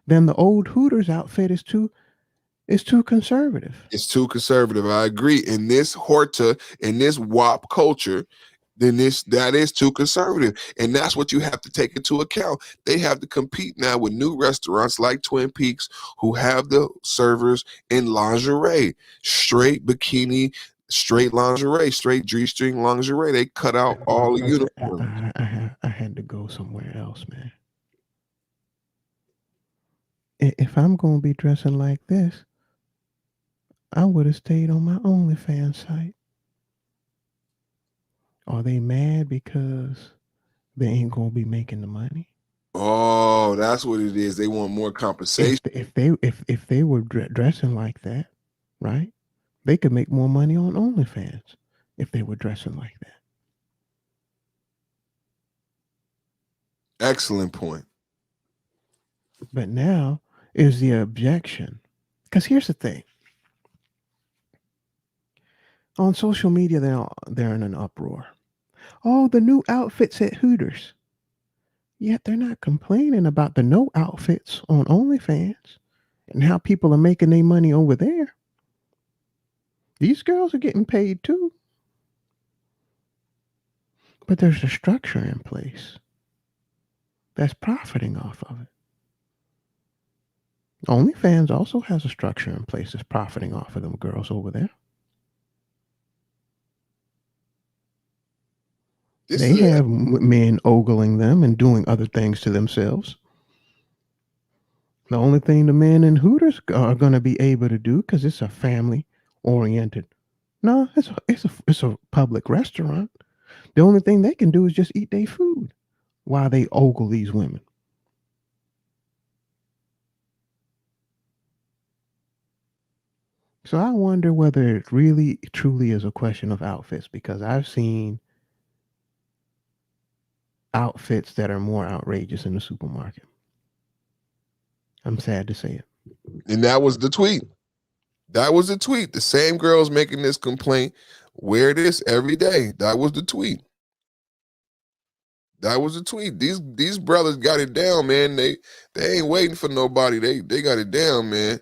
then the old Hooters outfit is too conservative. It's too conservative. I agree. In this Horta, in this WAP culture, then that is too conservative. And that's what you have to take into account. They have to compete now with new restaurants like Twin Peaks who have the servers in lingerie, straight bikini, straight lingerie, straight G-string lingerie. They cut out all the uniforms. I had to go somewhere else, man. If I'm going to be dressing like this, I would have stayed on my OnlyFans site. Are they mad because they ain't going to be making the money? Oh, that's what it is. They want more compensation. If they were dressing like that, right? They could make more money on OnlyFans if they were dressing like that. Excellent point. But now is the objection. Because here's the thing. On social media, they're in an uproar. Oh, the new outfits at Hooters. Yet they're not complaining about the no outfits on OnlyFans and how people are making their money over there. These girls are getting paid too. But there's a structure in place that's profiting off of it. OnlyFans also has a structure in place that's profiting off of them girls over there. They have men ogling them and doing other things to themselves. The only thing the men in Hooters are going to be able to do, because it's a family-oriented. No, it's a public restaurant. The only thing they can do is just eat their food while they ogle these women. So I wonder whether it really, truly is a question of outfits, because I've seen outfits that are more outrageous in the supermarket. I'm sad to say it. And that was the tweet. The same girls making this complaint wear this every day. That was the tweet. These brothers got it down, man. They ain't waiting for nobody. They got it down, man.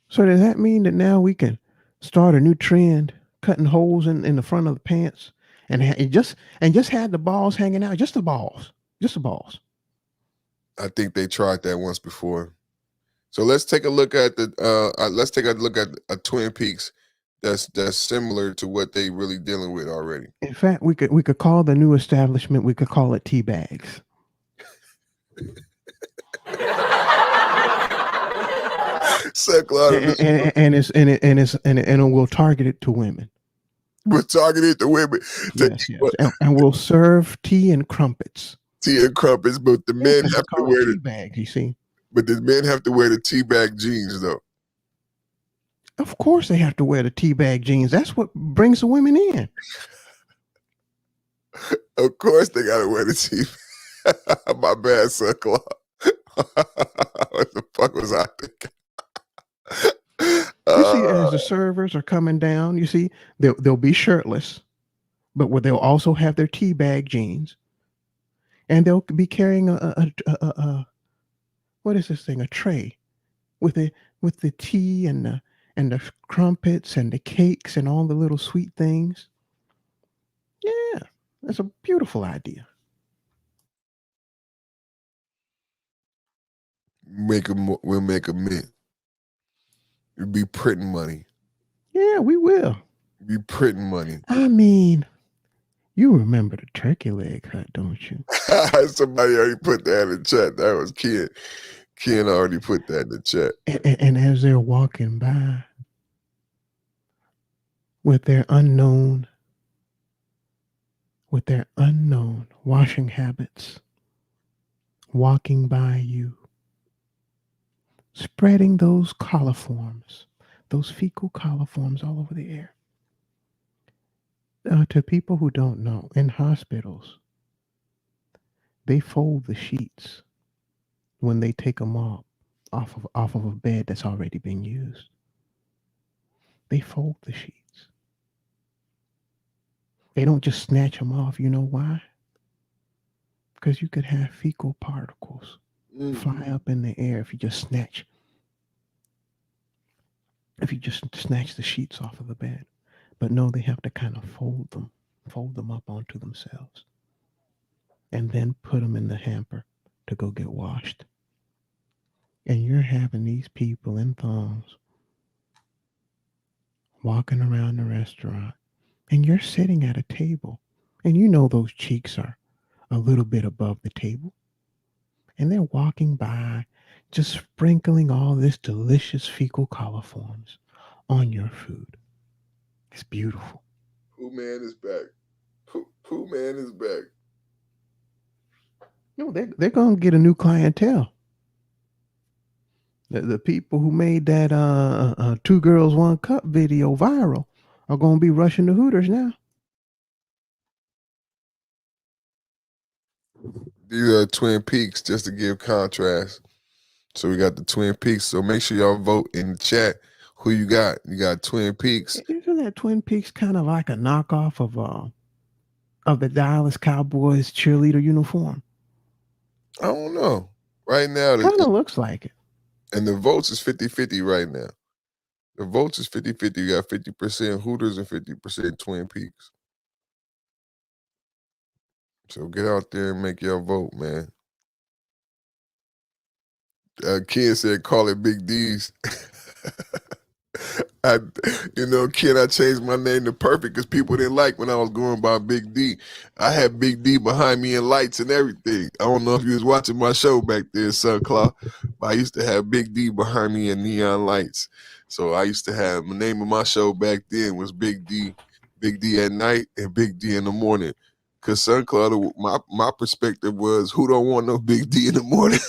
So does that mean that now we can start a new trend, cutting holes in the front of the pants, and just had the balls hanging out, just the balls. I think they tried that once before. So let's take a look at a Twin Peaks that's similar to what they really dealing with already. In fact, we could call the new establishment, we could call it tea bags. Sun and it will target it to women. We're targeted to women. Yes. And we'll serve tea and crumpets. Tea and crumpets, but the men have to wear tea bags, you see. But the men have to wear the tea bag jeans, though. Of course they have to wear the tea bag jeans. That's what brings the women in. Of course they got to wear the tea. My bad, Son Claw. What the fuck was I thinking? You see, as the servers are coming down, you see, they'll be shirtless, but they'll also have their tea bag jeans, and they'll be carrying a what is this thing? A tray with the tea and the crumpets and the cakes and all the little sweet things. Yeah, that's a beautiful idea. We'll make a mint. We'll be printing money. Yeah, we will. Be printing money. I mean, you remember the turkey leg hut, don't you? Somebody already put that in the chat. That was Ken. Ken already put that in the chat. And as they're walking by with their unknown washing habits, walking by you, spreading those coliforms, those fecal coliforms all over the air. To people who don't know, in hospitals, they fold the sheets when they take them off of a bed that's already been used. They fold the sheets. They don't just snatch them off. You know why? Because you could have fecal particles fly up in the air if you just snatch the sheets off of the bed. But no, they have to kind of fold them up onto themselves, and then put them in the hamper to go get washed. And you're having these people in thongs walking around the restaurant, and you're sitting at a table, and you know those cheeks are a little bit above the table, and they're walking by, just sprinkling all this delicious fecal coliforms on your food. It's beautiful. Pooh Man is back. Pooh Man is back. No, they're gonna get a new clientele. The people who made that 2 Girls 1 Cup video viral are gonna be rushing to Hooters now. These are Twin Peaks, just to give contrast. So we got the Twin Peaks. So make sure y'all vote in the chat. Who you got? You got Twin Peaks. Isn't that Twin Peaks kind of like a knockoff of the Dallas Cowboys cheerleader uniform? I don't know. Right now, Kind of looks like it. And the votes is 50-50 right now. The votes is 50-50. You got 50% Hooters and 50% Twin Peaks. So get out there and make your vote, man. Ken said, call it Big D's. Ken, I changed my name to Perfect because people didn't like when I was going by Big D. I had Big D behind me in lights and everything. I don't know if you was watching my show back there, Son Claw, but I used to have Big D behind me in neon lights. So I used to have, the name of my show back then was Big D at night and Big D in the morning. Because Son Claw, my perspective was, who don't want no Big D in the morning?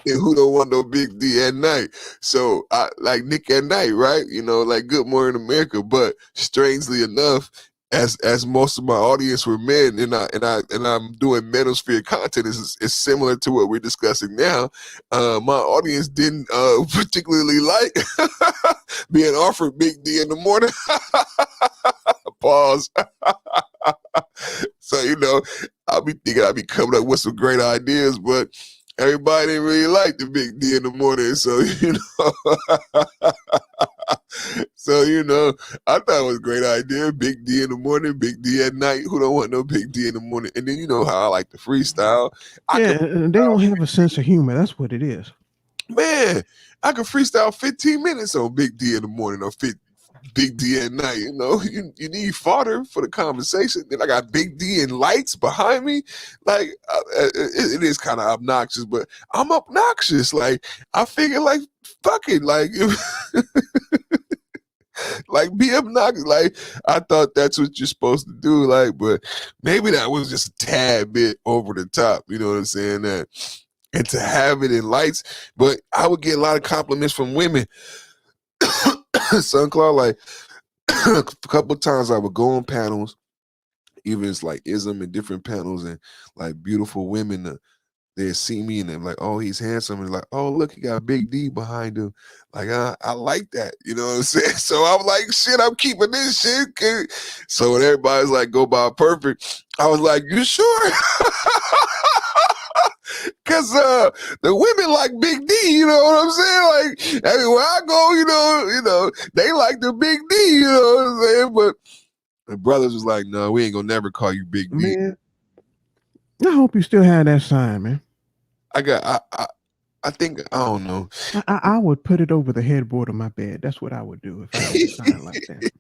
And who don't want no Big D at night? So I like Nick at Night, right? Like Good Morning America. But strangely enough, as most of my audience were men, and I'm doing manosphere content, is similar to what we're discussing now. My audience didn't particularly like being offered Big D in the morning. Pause. So I'll be thinking I'll be coming up with some great ideas, but everybody didn't really like the Big D in the morning, so I thought it was a great idea. Big D in the morning, Big D at night. Who don't want no Big D in the morning? And then you know how I like to freestyle. They don't have a sense of humor. That's what it is. Man, I could freestyle 15 minutes on Big D in the morning, or Big D at night, you know, you need fodder for the conversation. Then I got Big D and lights behind me. Like, it is kind of obnoxious, but I'm obnoxious. Like, I figure, like, fuck it. Like, like, be obnoxious. Like, I thought that's what you're supposed to do. Like, but maybe that was just a tad bit over the top. You know what I'm saying? That, and to have it in lights, but I would get a lot of compliments from women. Sunclaw, like, a couple of times I would go on panels, even it's like ism and different panels, and like beautiful women, they see me and they're like, oh, he's handsome, and like, oh, look, he got Big D behind him. Like, I like that, you know what I'm saying? So I'm like, shit, I'm keeping this shit. So when everybody's like, go by perfect, I was like, you sure? Cause the women like Big D, you know what I'm saying? Like everywhere I go, you know, they like the Big D, you know what I'm saying? But the brothers was like, no, we ain't gonna never call you Big D. Man, I hope you still have that sign, man. I think, I don't know. I would put it over the headboard of my bed. That's what I would do if I had a sign like that.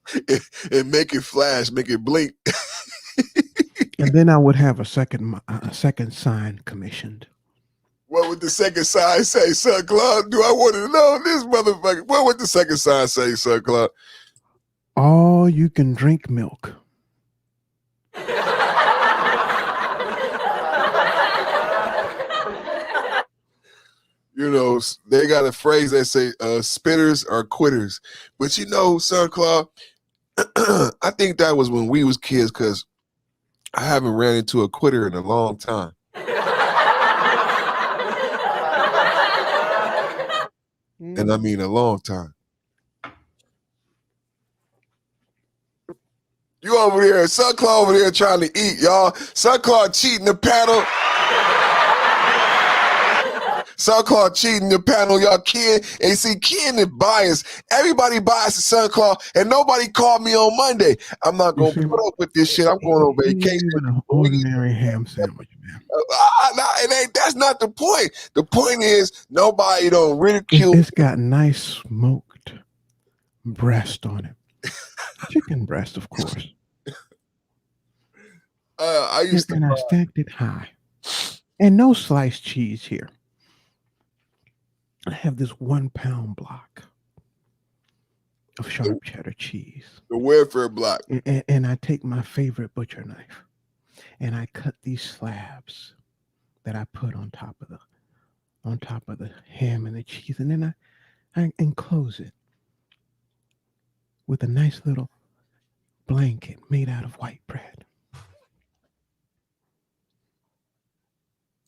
And make it flash, make it blink. And then I would have a second sign commissioned. What would the second sign say, Son Claude? Do I want to know this motherfucker? What would the second sign say, Son Claude? All you can drink milk. You know, they got a phrase that say, spitters are quitters. But you know, Son Claude, I think that was when we was kids, because I haven't ran into a quitter in a long time. And I mean a long time. You over there, Son Claude over there trying to eat, y'all. Son Claude cheating the panel. Son Claude cheating the panel, y'all. Ken, and see, Ken is biased. Everybody biased to Son Claude, and nobody called me on Monday. I'm not going to put up with this shit. I'm going on vacation. Even an ordinary ham sandwich, man. That's not the point. The point is nobody don't ridicule. It's got nice smoked breast on it. Chicken breast, of course. I stacked it high. And no sliced cheese here. I have this 1 pound block of sharp cheddar cheese. The welfare block. And I take my favorite butcher knife and I cut these slabs that I put on top of the ham and the cheese, and then I enclose it with a nice little blanket made out of white bread.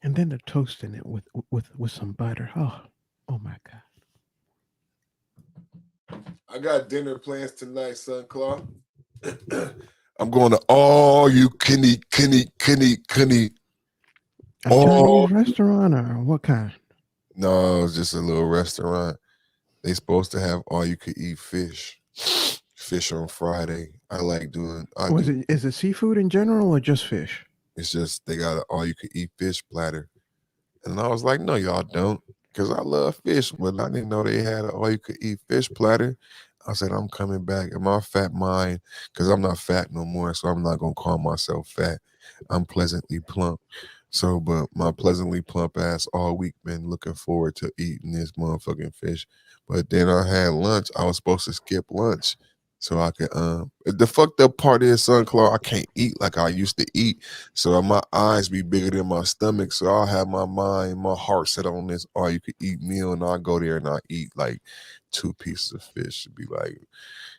And then the toasting it with some butter. Oh my God. I got dinner plans tonight, Son Claude. I'm going to all you can eat. A Chinese restaurant or what kind? No, it's just a little restaurant. They supposed to have all you could eat fish on Friday. I like doing. Is it seafood in general or just fish? It's just they got an all you could eat fish platter, and I was like, no, y'all don't, because I love fish, but I didn't know they had an all you could eat fish platter. I said, I'm coming back in my fat mind, because I'm not fat no more, so I'm not gonna call myself fat. I'm pleasantly plump. So, but my pleasantly plump ass all week been looking forward to eating this motherfucking fish. But then I had lunch. I was supposed to skip lunch so I could the fucked up part is, Son Claude, I can't eat like I used to eat. So my eyes be bigger than my stomach. So I'll have my mind, my heart set on this all you could eat meal, and I'll go there and I eat like 2 pieces of fish. It'd be like,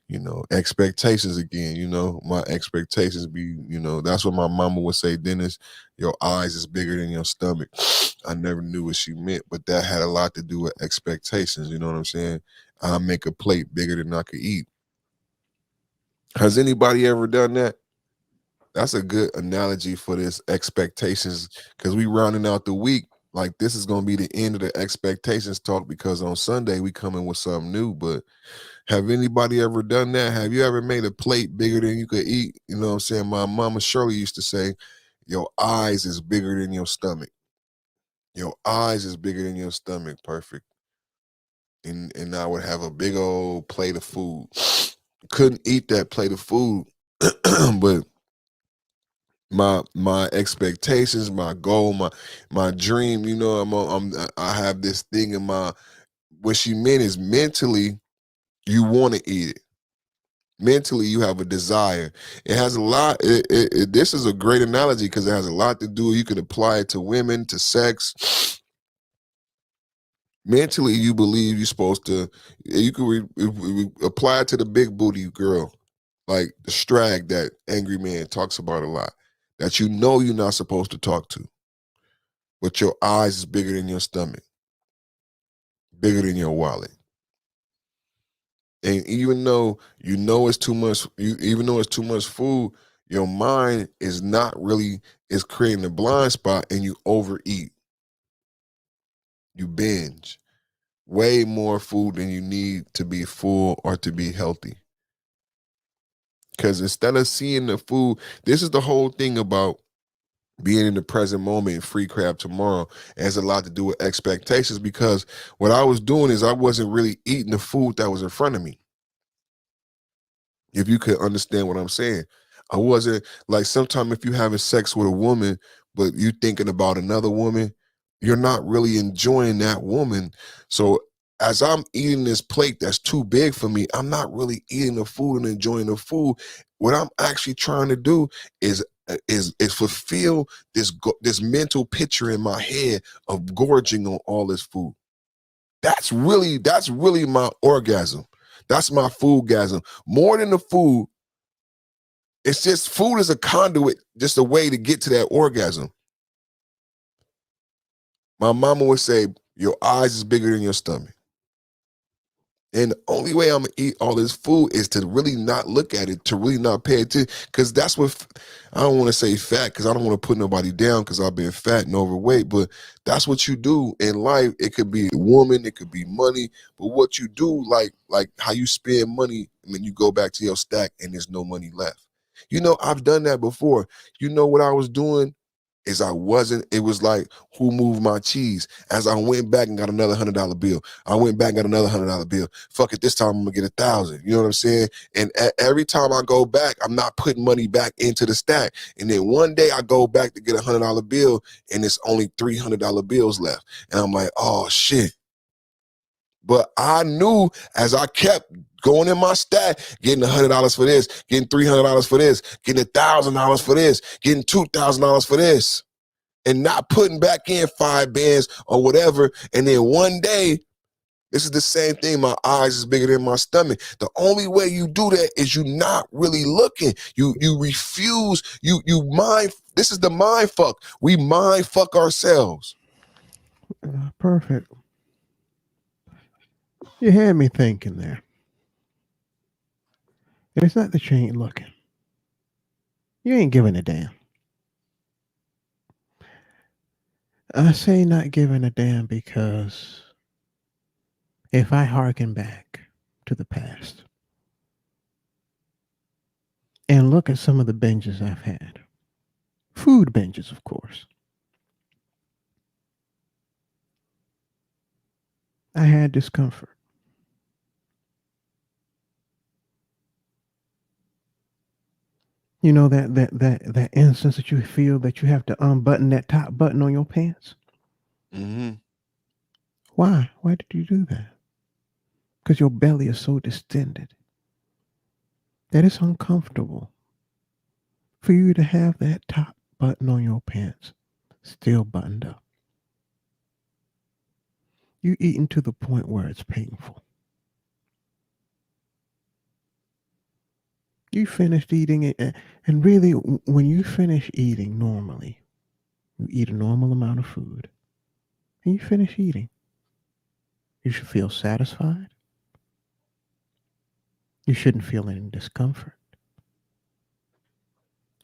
you know, expectations again, you know, my expectations be, you know, that's what my mama would say, Dennis, your eyes is bigger than your stomach. I never knew what she meant, but that had a lot to do with expectations, you know what I'm saying? I make a plate bigger than I could eat. Has anybody ever done that? That's a good analogy for this expectations, because we rounding out the week. Like, this is going to be the end of the expectations talk, because on Sunday we coming with something new. But have anybody ever done that? Have you ever made a plate bigger than you could eat? You know what I'm saying? My mama Shirley used to say, your eyes is bigger than your stomach. Your eyes is bigger than your stomach. Perfect. And I would have a big old plate of food, couldn't eat that plate of food, but my expectations, my goal, my dream, you know, I have this thing in my, what she meant is mentally you want to eat it. Mentally, you have a desire. It has a lot. This is a great analogy because it has a lot to do. You can apply it to women, to sex. Mentally, you believe you're supposed to. You can apply it to the big booty girl, like the strag that Angry Man talks about a lot. That you know you're not supposed to talk to, but your eyes is bigger than your stomach, bigger than your wallet. And even though you know it's too much, even though it's too much food, your mind is not really, is creating a blind spot, and you overeat. You binge way more food than you need to be full or to be healthy. Because instead of seeing the food, this is the whole thing about being in the present moment and free crab tomorrow. It has a lot to do with expectations, because what I was doing is I wasn't really eating the food that was in front of me. If you could understand what I'm saying. I wasn't, like, sometimes if you're having sex with a woman, but you thinking about another woman, you're not really enjoying that woman. So as I'm eating this plate that's too big for me, I'm not really eating the food and enjoying the food. What I'm actually trying to do is fulfill this mental picture in my head of gorging on all this food. That's really my orgasm. That's my foodgasm. More than the food, it's just food is a conduit, just a way to get to that orgasm. My mama would say, your eyes is bigger than your stomach. And the only way I'm gonna eat all this food is to really not look at it, to really not pay attention. Because that's what, I don't want to say fat, because I don't want to put nobody down because I've been fat and overweight, but that's what you do in life. It could be a woman, it could be money, but what you do, like how you spend money, and then you go back to your stack and there's no money left. You know, I've done that before. You know what I was doing? Is it was like, who moved my cheese? As I went back and got another $100 bill. I went back and got another $100 bill. Fuck it, this time I'm gonna get 1,000. You know what I'm saying? And every time I go back, I'm not putting money back into the stack. And then one day I go back to get $100 bill and it's only $300 bills left. And I'm like, oh shit. But I knew as I kept going in my stack, getting $100 for this, getting $300 for this, getting $1,000 for this, getting $2,000 for this, and not putting back in 5 bands or whatever. And then one day, this is the same thing. My eyes is bigger than my stomach. The only way you do that is you not really looking. You refuse. You mind. This is the mind fuck. We mind fuck ourselves. Perfect. You had me thinking there. It's not that you ain't looking. You ain't giving a damn. I say not giving a damn because if I hearken back to the past and look at some of the binges I've had, food binges, of course, I had discomfort. You know that instance that you feel that you have to unbutton that top button on your pants? Mm-hmm. Why? Why did you do that? Because your belly is so distended that it's uncomfortable for you to have that top button on your pants still buttoned up. You eating to the point where it's painful. You finished eating it, and really, when you finish eating normally, you eat a normal amount of food, and you finish eating, you should feel satisfied. You shouldn't feel any discomfort.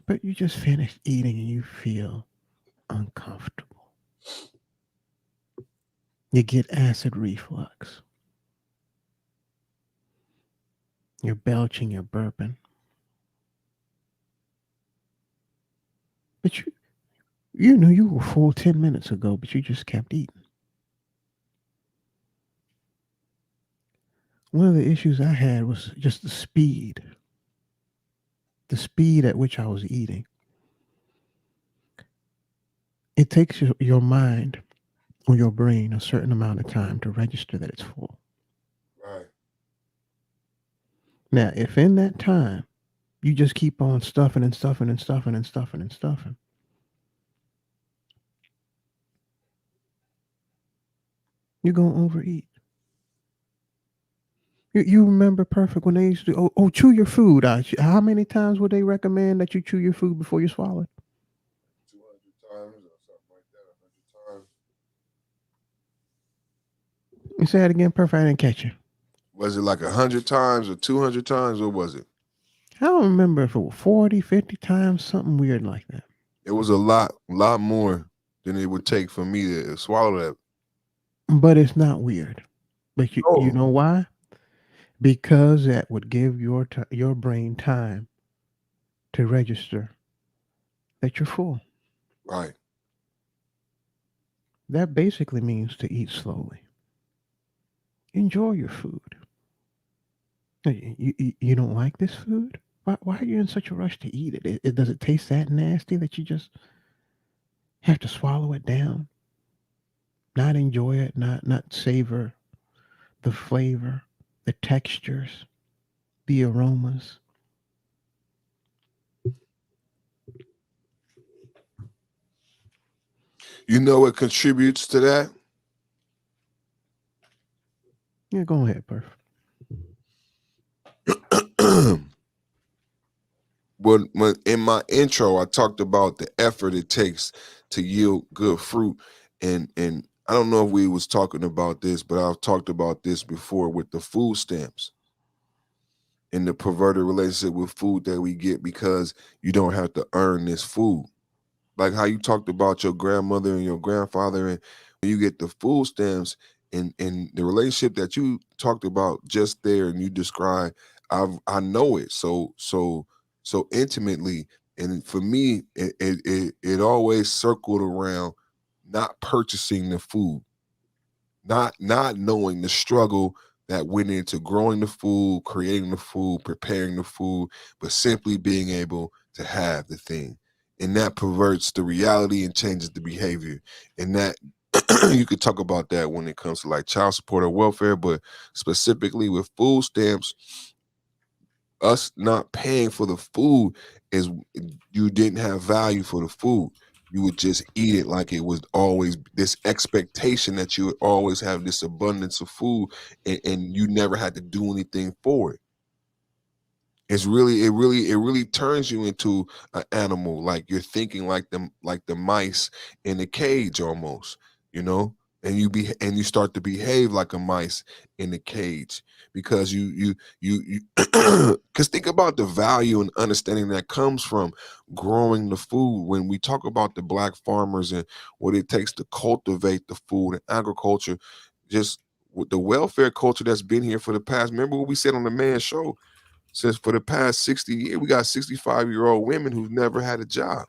But you just finished eating and you feel uncomfortable. You get acid reflux. You're belching, you're burping. But you knew you were full 10 minutes ago, but you just kept eating. One of the issues I had was just the speed at which I was eating. It takes your mind or your brain a certain amount of time to register that it's full. Right. Now, if in that time you just keep on stuffing and stuffing and stuffing and stuffing and stuffing, you're going to overeat. You remember perfect when they used to, chew your food. How many times would they recommend that you chew your food before you swallow it? 200 times or something like that. 100 times. You say it again, perfect. I didn't catch you. Was it like 100 times or 200 times? What was it? I don't remember if it was 40, 50 times, something weird like that. It was a lot more than it would take for me to swallow that. But it's not weird. But you know why? Because that would give your brain time to register that you're full. Right. That basically means to eat slowly. Enjoy your food. You don't like this food? Why are you in such a rush to eat it? Does it taste that nasty that you just have to swallow it down? Not enjoy it, not savor the flavor, the textures, the aromas. You know what contributes to that? Yeah, go ahead, Perf. When in my intro, I talked about the effort it takes to yield good fruit, and I don't know if we was talking about this, but I've talked about this before with the food stamps and the perverted relationship with food that we get because you don't have to earn this food. Like how you talked about your grandmother and your grandfather, and when you get the food stamps and the relationship that you talked about just there and you described, I know it so intimately. And for me, it always circled around not purchasing the food, not knowing the struggle that went into growing the food, creating the food, preparing the food, but simply being able to have the thing. And that perverts the reality and changes the behavior. And that you could talk about that when it comes to like child support or welfare, but specifically with food stamps, us not paying for the food is you didn't have value for the food. You would just eat it like it was always this expectation that you would always have this abundance of food, and you never had to do anything for it. It really turns you into an animal. Like you're thinking like the mice in the cage almost, you know, and you start to behave like a mice in the cage because you because think about the value and understanding that comes from growing the food. When we talk about the black farmers and what it takes to cultivate the food and agriculture, just with the welfare culture that's been here for the past, remember what we said on the Man Show, since for the past 60 years, we got 65-year-old women who've never had a job.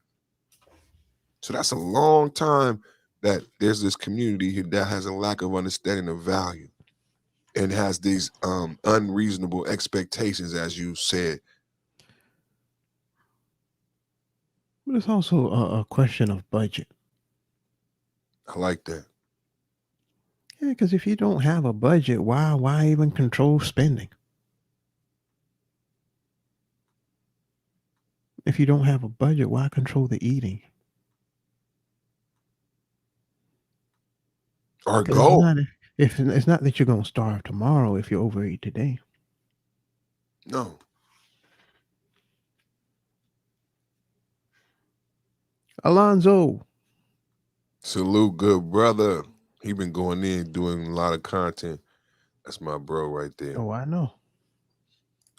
So that's a long time that there's this community here that has a lack of understanding of value and has these unreasonable expectations, as you said. But it's also a question of budget. I like that. Yeah, because if you don't have a budget, why even control spending? If you don't have a budget, why control the eating? Our 'Cause goal. it's not that you're going to starve tomorrow if you overeat today. No. Alonzo. Salute, good brother. He been going in doing a lot of content. That's my bro right there. Oh, I know.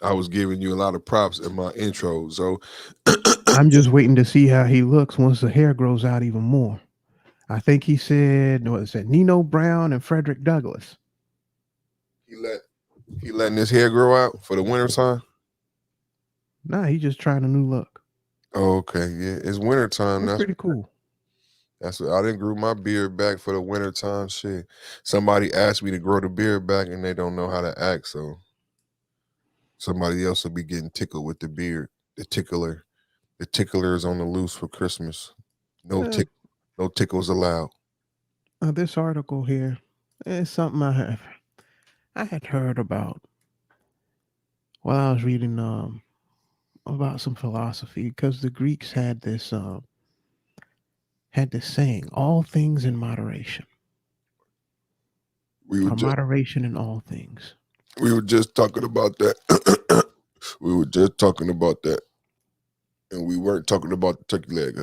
I was giving you a lot of props in my intro, so I'm just waiting to see how he looks once the hair grows out even more. I think he said, what is it, Nino Brown and Frederick Douglass. he letting his hair grow out for the winter time. Nah, he's just trying a new look. Oh, okay, yeah, it's winter time. That's pretty cool. That's what I didn't grew my beard back for the winter time. Shit, somebody asked me to grow the beard back, and they don't know how to act, so somebody else will be getting tickled with the beard. The tickler, the tickler is on the loose for Christmas. No Uh, no tickles allowed. this article here is something I had heard about while I was reading about some philosophy, because the Greeks had this saying, all things in moderation, We were or just moderation in all things. we were just talking about that. We were just talking about that, and we weren't talking about the turkey leg.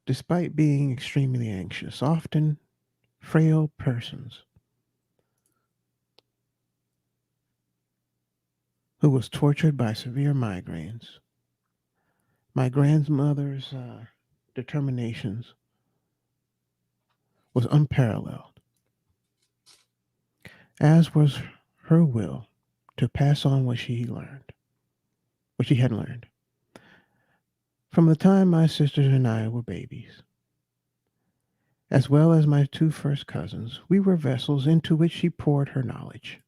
Despite being extremely anxious, often frail persons who was tortured by severe migraines, my grandmother's determinations was unparalleled, as was her will to pass on what she had learned. From the time my sisters and I were babies, as well as my two first cousins, we were vessels into which she poured her knowledge,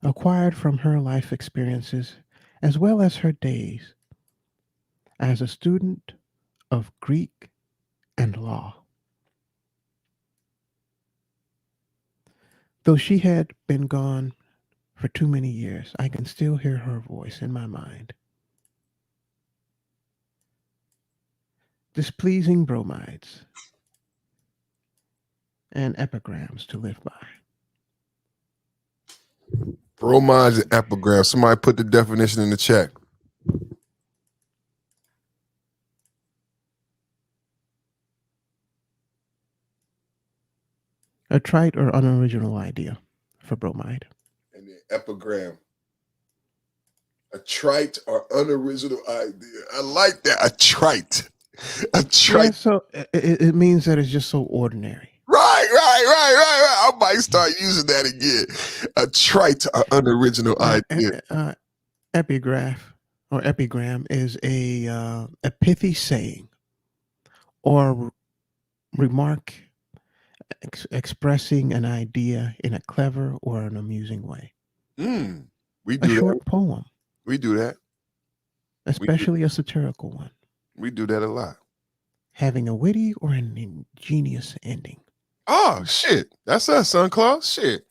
acquired from her life experiences, as well as her days as a student of Greek and law. Though she had been gone for too many years, I can still hear her voice in my mind. Displeasing bromides and epigrams to live by. Bromides and epigrams. Somebody put the definition in the chat. A trite or unoriginal idea for bromide. And the epigram. A trite or unoriginal idea. I like that. A trite. A trite. Yeah, so it means that it's just so ordinary. Right. I might start using that again. A trite or unoriginal idea. Epigraph or epigram is a pithy saying or remark expressing an idea in a clever or an amusing way. We A do short that. poem, We do that. especially a satirical one, We do that a lot. having a witty or an ingenious ending. Oh shit. That's us, Son Claus. Shit.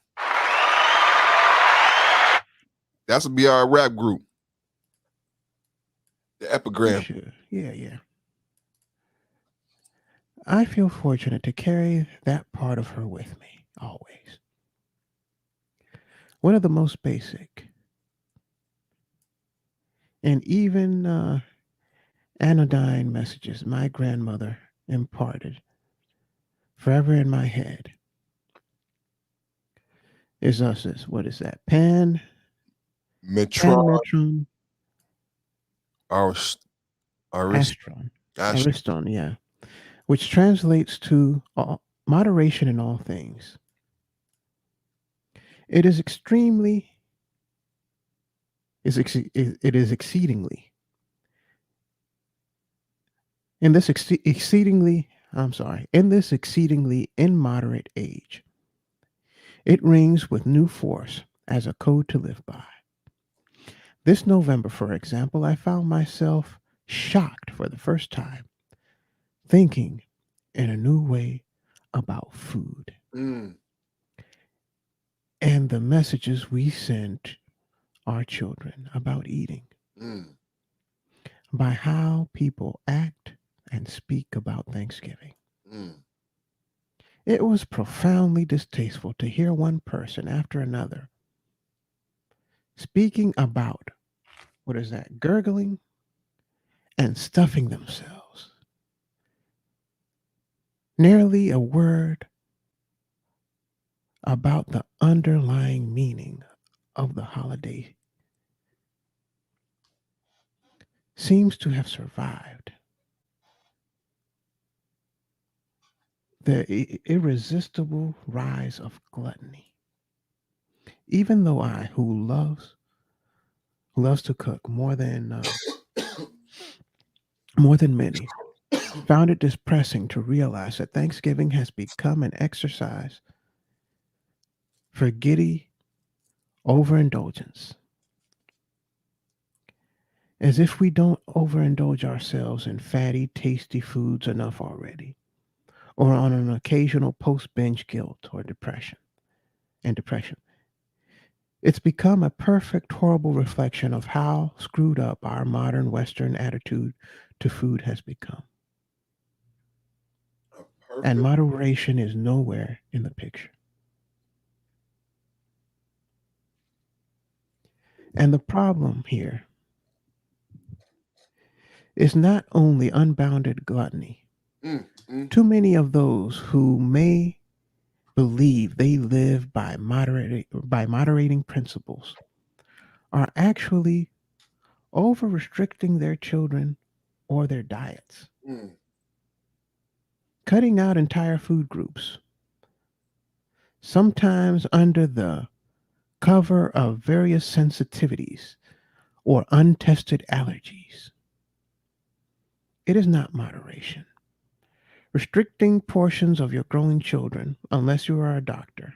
That's will be our rap group. The epigram. Sure. Yeah. I feel fortunate to carry that part of her with me always. One of the most basic and even anodyne messages my grandmother imparted forever in my head is us. What is that? Metron. Metron Ariston. Ariston, yeah, which translates to moderation in all things. It is extremely, it is exceedingly, in this exceedingly immoderate age, it rings with new force as a code to live by. This November, for example, I found myself shocked for the first time, thinking in a new way about food and the messages we send our children about eating, by how people act and speak about Thanksgiving. It was profoundly distasteful to hear one person after another speaking about, what is that, gurgling and stuffing themselves. Nearly a word about the underlying meaning of the holiday seems to have survived the irresistible rise of gluttony. Even though I, who loves to cook more than more than many, found it depressing to realize that Thanksgiving has become an exercise for giddy overindulgence. As if we don't overindulge ourselves in fatty, tasty foods enough already, or on an occasional post binge guilt or depression. It's become a perfect, horrible reflection of how screwed up our modern Western attitude to food has become. And moderation is nowhere in the picture. And the problem here is not only unbounded gluttony. Too many of those who may believe they live by moderating principles are actually over restricting their children or their diets, cutting out entire food groups, sometimes under the cover of various sensitivities or untested allergies. It is not moderation. Restricting portions of your growing children, unless you are a doctor,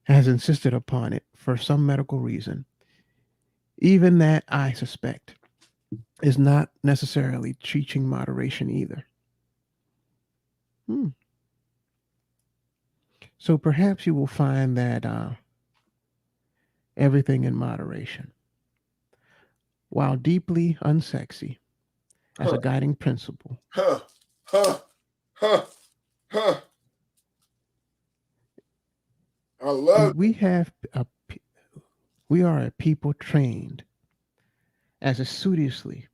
has insisted upon it for some medical reason. Even that, I suspect, is not necessarily teaching moderation either. So perhaps you will find that everything in moderation, while deeply unsexy as a guiding principle, I love. We are a people trained as assiduously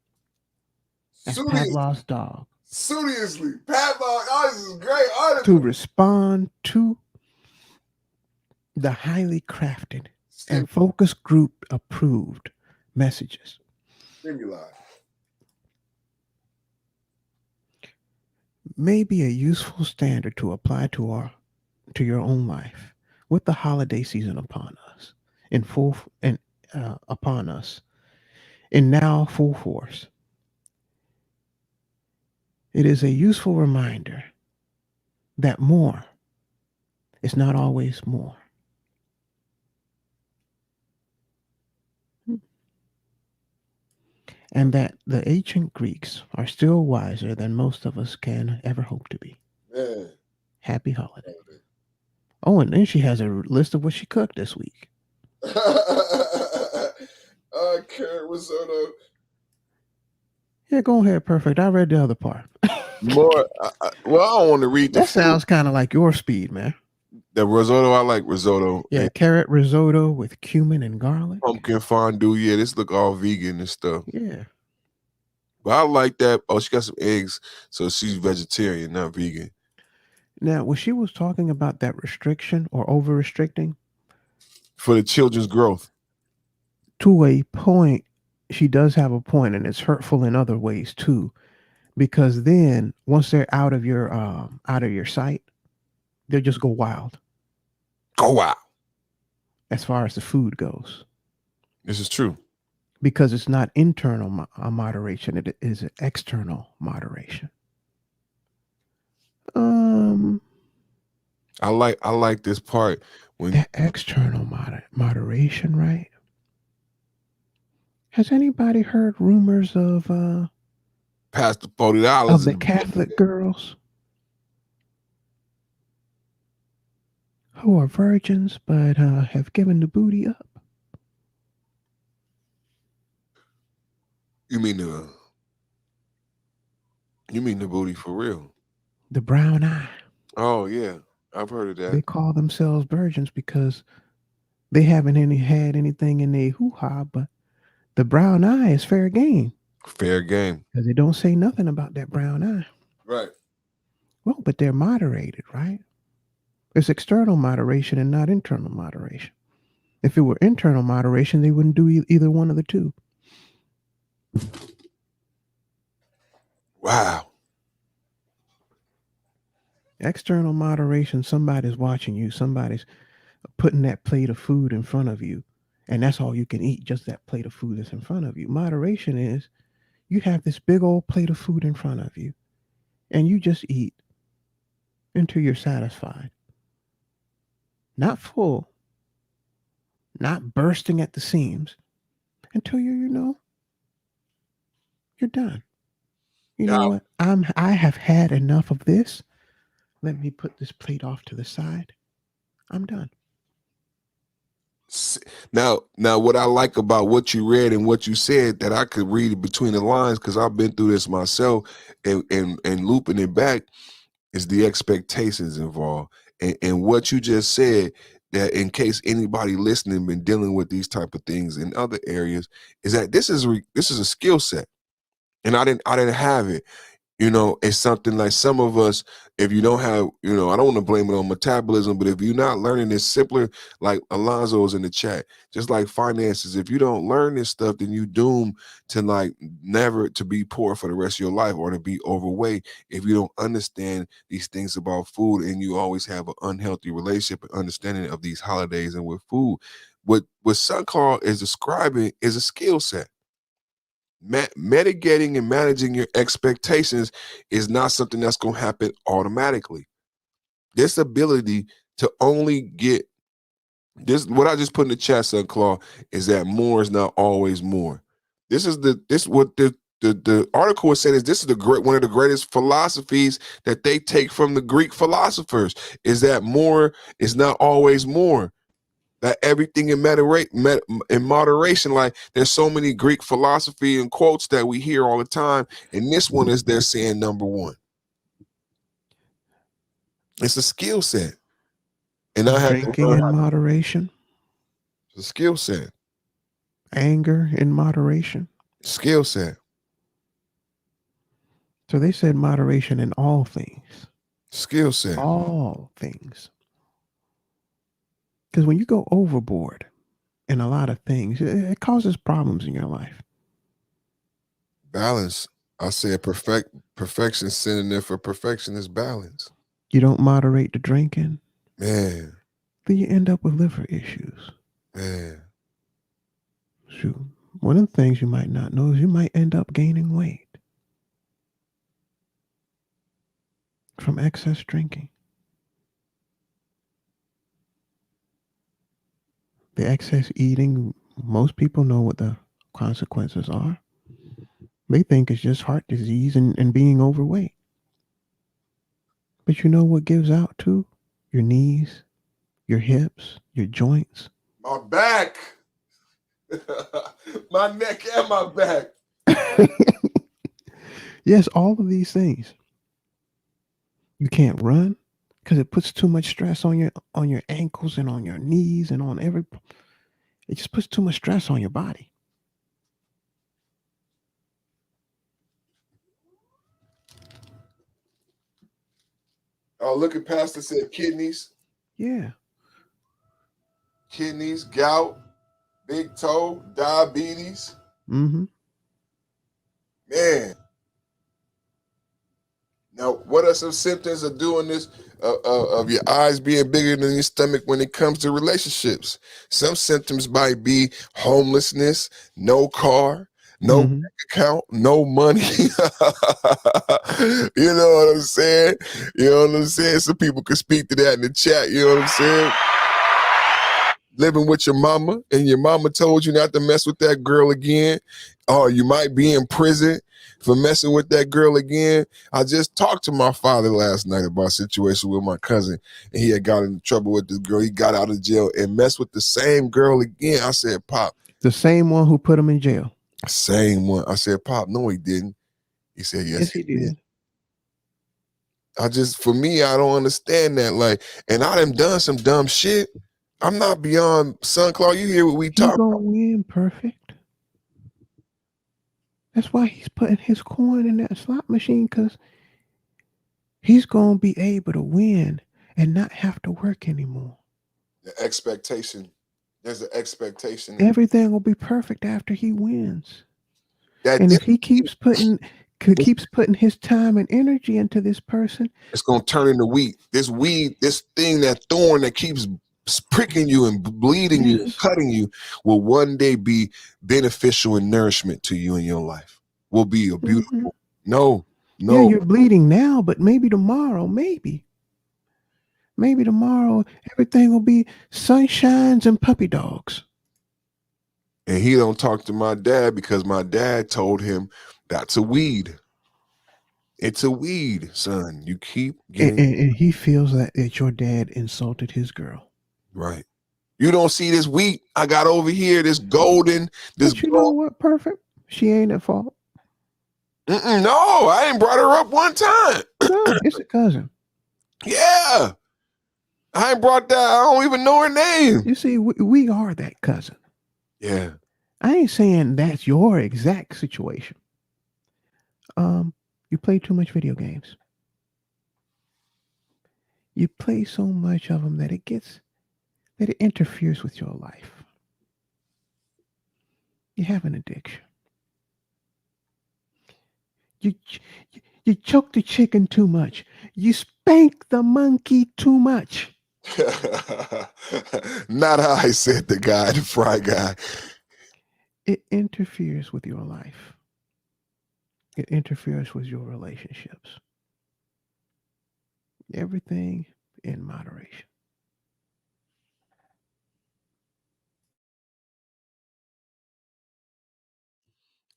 as Pavlov's dog. Seriously, Pavlov. Oh, this is great article. To respond to the highly crafted and focus group approved messages. Stimuli. May be a useful standard to apply to your own life with the holiday season upon us in full force. It is a useful reminder that more is not always more. And that the ancient Greeks are still wiser than most of us can ever hope to be. Man. Happy holiday. Oh, and then she has a list of what she cooked this week. Carrot risotto. Yeah, go ahead. Perfect. I read the other part. More. Well, I don't want to read that. Sounds kind of like your speed, man. The risotto, I like risotto. Yeah, carrot risotto with cumin and garlic. Pumpkin fondue. Yeah, this look all vegan and stuff. Yeah. But I like that. Oh, she got some eggs, so she's vegetarian, not vegan. Now, when she was talking about that restriction or over restricting for the children's growth, to a point, she does have a point, and it's hurtful in other ways too, because then once they're out of your sight, they'll just go wild. Go wild. As far as the food goes, this is true. Because it's not internal moderation; it is an external moderation. I like this part when that external moderation, right? Has anybody heard rumors of past the $40 of the Catholic girls who are virgins but have given the booty up? You mean the booty for real? The brown eye. Oh yeah, I've heard of that. They call themselves virgins because they haven't had anything in their hoo-ha, but the brown eye is fair game. Fair game. Because they don't say nothing about that brown eye. Right. Well, but they're moderated, right? It's external moderation and not internal moderation. If it were internal moderation, they wouldn't do either one of the two. Wow. External moderation, somebody's watching you, somebody's putting that plate of food in front of you, And that's all you can eat, just that plate of food that's in front of you. Moderation is you have this big old plate of food in front of you and you just eat until you're satisfied. Not full, not bursting at the seams, until you're done. You know Now, what? I have had enough of this. Let me put this plate off to the side. I'm done. now, what I like about what you read and what you said that I could read between the lines because I've been through this myself and looping it back is the expectations involved and what you just said that in case anybody listening been dealing with these type of things in other areas is that this is a skill set and I didn't have it. It's something like some of us, if you don't have, I don't want to blame it on metabolism, but if you're not learning this simpler, like Alonzo's in the chat, just like finances, if you don't learn this stuff, then you doom to like never to be poor for the rest of your life or to be overweight if you don't understand these things about food and you always have an unhealthy relationship and understanding of these holidays and with food. What Sunclaw is describing is a skill set. Mitigating and managing your expectations is not something that's going to happen automatically. This ability to only get this, what I just put in the chat, Sunclaw, is that more is not always more. What the article is saying is this is one of the greatest philosophies that they take from the Greek philosophers is that more is not always more. That everything in moderation, like there's so many Greek philosophy and quotes that we hear all the time, and this one is they're saying number one. It's a skill set, and I have Drinking in moderation, it's a skill set. Anger in moderation, Skill set. So they said moderation in all things. Skill set. All things. Because when you go overboard in a lot of things, it causes problems in your life. Balance. I said perfection synonym for perfection is balance. You don't moderate the drinking, man, then you end up with liver issues. Man. Shoot. One of the things you might not know is you might end up gaining weight from excess drinking. The excess eating, most people know what the consequences are. They think it's just heart disease and being overweight. But you know what gives out too? Your knees, your hips, your joints. My back. My neck and my back. Yes, all of these things. You can't run because it puts too much stress on your ankles and on your knees and on it just puts too much stress on your body. Oh, look at Pastor said kidneys. Yeah. Kidneys, gout, big toe, diabetes. Mm-hmm. Man. Now, what are some symptoms of doing this, of your eyes being bigger than your stomach when it comes to relationships? Some symptoms might be homelessness, no car, no bank account, no money. You know what I'm saying? You know what I'm saying? Some people could speak to that in the chat. You know what I'm saying? Living with your mama and your mama told you not to mess with that girl again. Or you might be in prison for messing with that girl again. I just talked to my father last night about a situation with my cousin, and he had got into trouble with this girl. He got out of jail and messed with the same girl again. I said, Pop. The same one who put him in jail. Same one. I said, Pop, no, he didn't. He said, yes, he did. For me, I don't understand that. Like, and I done some dumb shit. I'm not beyond Sunclaw. You hear what we talk about? He gonna win perfect. That's why he's putting his coin in that slot machine, because he's gonna be able to win and not have to work anymore. The expectation. There's an expectation. Everything will be perfect after he wins. And if he keeps putting his time and energy into this person, it's gonna turn into wheat. This thing, that thorn that keeps pricking you and bleeding you and cutting you will one day be beneficial and nourishment to you in your life. Will be a beautiful. No. Yeah, you're bleeding now, but maybe tomorrow, maybe tomorrow, everything will be sunshines and puppy dogs. And he don't talk to my dad because my dad told him that's a weed. It's a weed, son. You keep getting. And he feels that your dad insulted his girl. Right. You don't see this wheat I got over here, this golden, this But you know what, Perfect? She ain't at fault. No, I ain't brought her up one time. No, it's a cousin. Yeah. I ain't brought that. I don't even know her name. You see, we are that cousin. Yeah. I ain't saying that's your exact situation. You play too much video games. You play so much of them that it interferes with your life. You have an addiction. You choke the chicken too much. You spank the monkey too much. Not how I said the guy, the fry guy. It interferes with your life. It interferes with your relationships. Everything in moderation.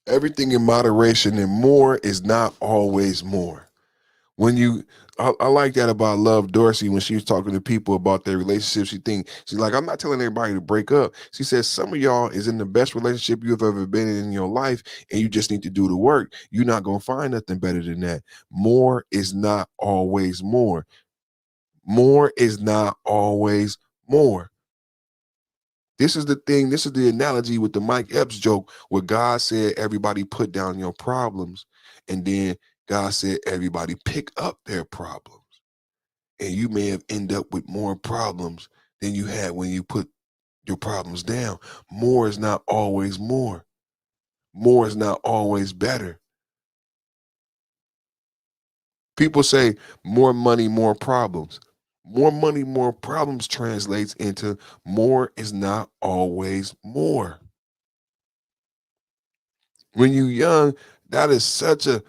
Everything in moderation, and more is not always more. When I like that about Love Dorsey when she was talking to people about their relationships. She's like, I'm not telling everybody to break up. She says some of y'all is in the best relationship you've ever been in your life, and you just need to do the work. You're not gonna find nothing better than that. More is not always more. More is not always more. This is the thing. This is the analogy with the Mike Epps joke where God said everybody put down your problems, and then God said everybody pick up their problems. And you may have ended up with more problems than you had when you put your problems down. More is not always more. More is not always better. People say more money, more problems. More money, more problems translates into more is not always more. When you're young, that is such a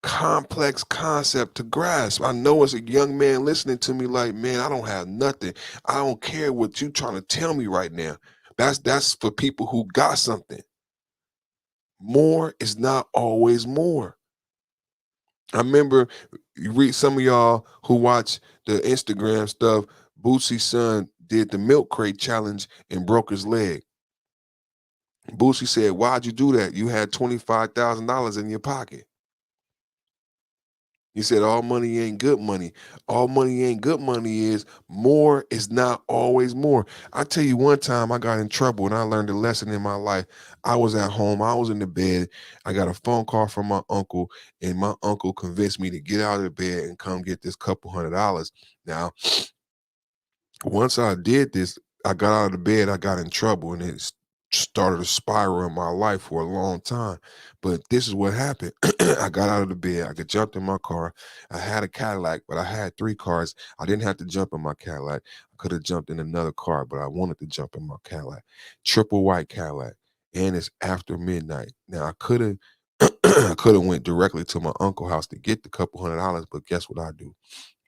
complex concept to grasp. I know as a young man listening to me like, man, I don't have nothing. I don't care what you trying to tell me right now. That's for people who got something. More is not always more. I remember you read some of y'all who watch the Instagram stuff. Boosie's son did the milk crate challenge and broke his leg. Boosie said, why'd you do that? You had $25,000 in your pocket. He said, all money ain't good money. All money ain't good money is more is not always more. I tell you, one time I got in trouble and I learned a lesson in my life. I was at home. I was in the bed. I got a phone call from my uncle, and my uncle convinced me to get out of the bed and come get this couple $100. Now, once I did this, I got out of the bed, I got in trouble, and it started a spiral in my life for a long time. But this is what happened. I got out of the bed. I jumped in my car. I had a Cadillac, but I had 3 cars. I didn't have to jump in my Cadillac. I could have jumped in another car, but I wanted to jump in my Cadillac. Triple white Cadillac. And it's after midnight. Now I could have I could have went directly to my uncle's house to get the couple $100, but guess what I do?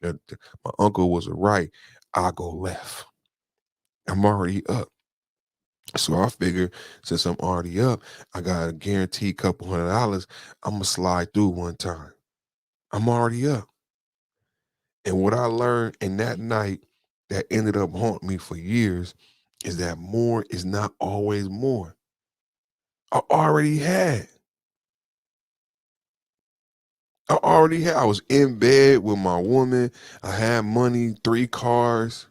My uncle was right. I go left. I'm already up. So I figure since I'm already up, I got a guaranteed couple $100. I'm going to slide through one time. I'm already up. And what I learned in that night that ended up haunting me for years is that more is not always more. I already had. I was in bed with my woman. I had money, 3 cars.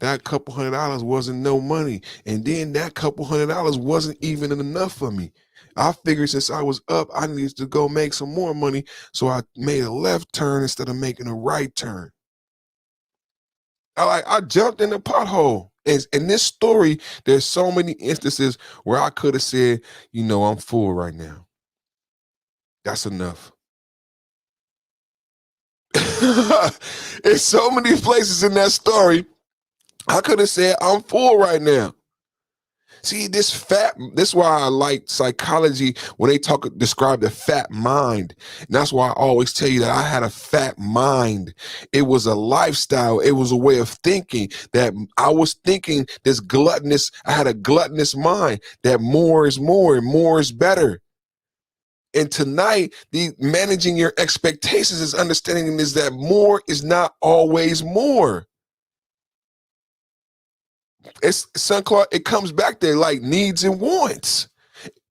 That couple $100 wasn't no money. And then that couple $100 wasn't even enough for me. I figured since I was up, I needed to go make some more money. So I made a left turn instead of making a right turn. I jumped in the pothole. And in this story, there's so many instances where I could have said, I'm full right now. That's enough. There's so many places in that story I could have said, I'm full right now. See, this why I like psychology when they describe the fat mind. And that's why I always tell you that I had a fat mind. It was a lifestyle. It was a way of thinking that I was thinking I had a gluttonous mind that more is more and more is better. And tonight, the managing your expectations is understanding is that more is not always more. It's it comes back there like needs and wants.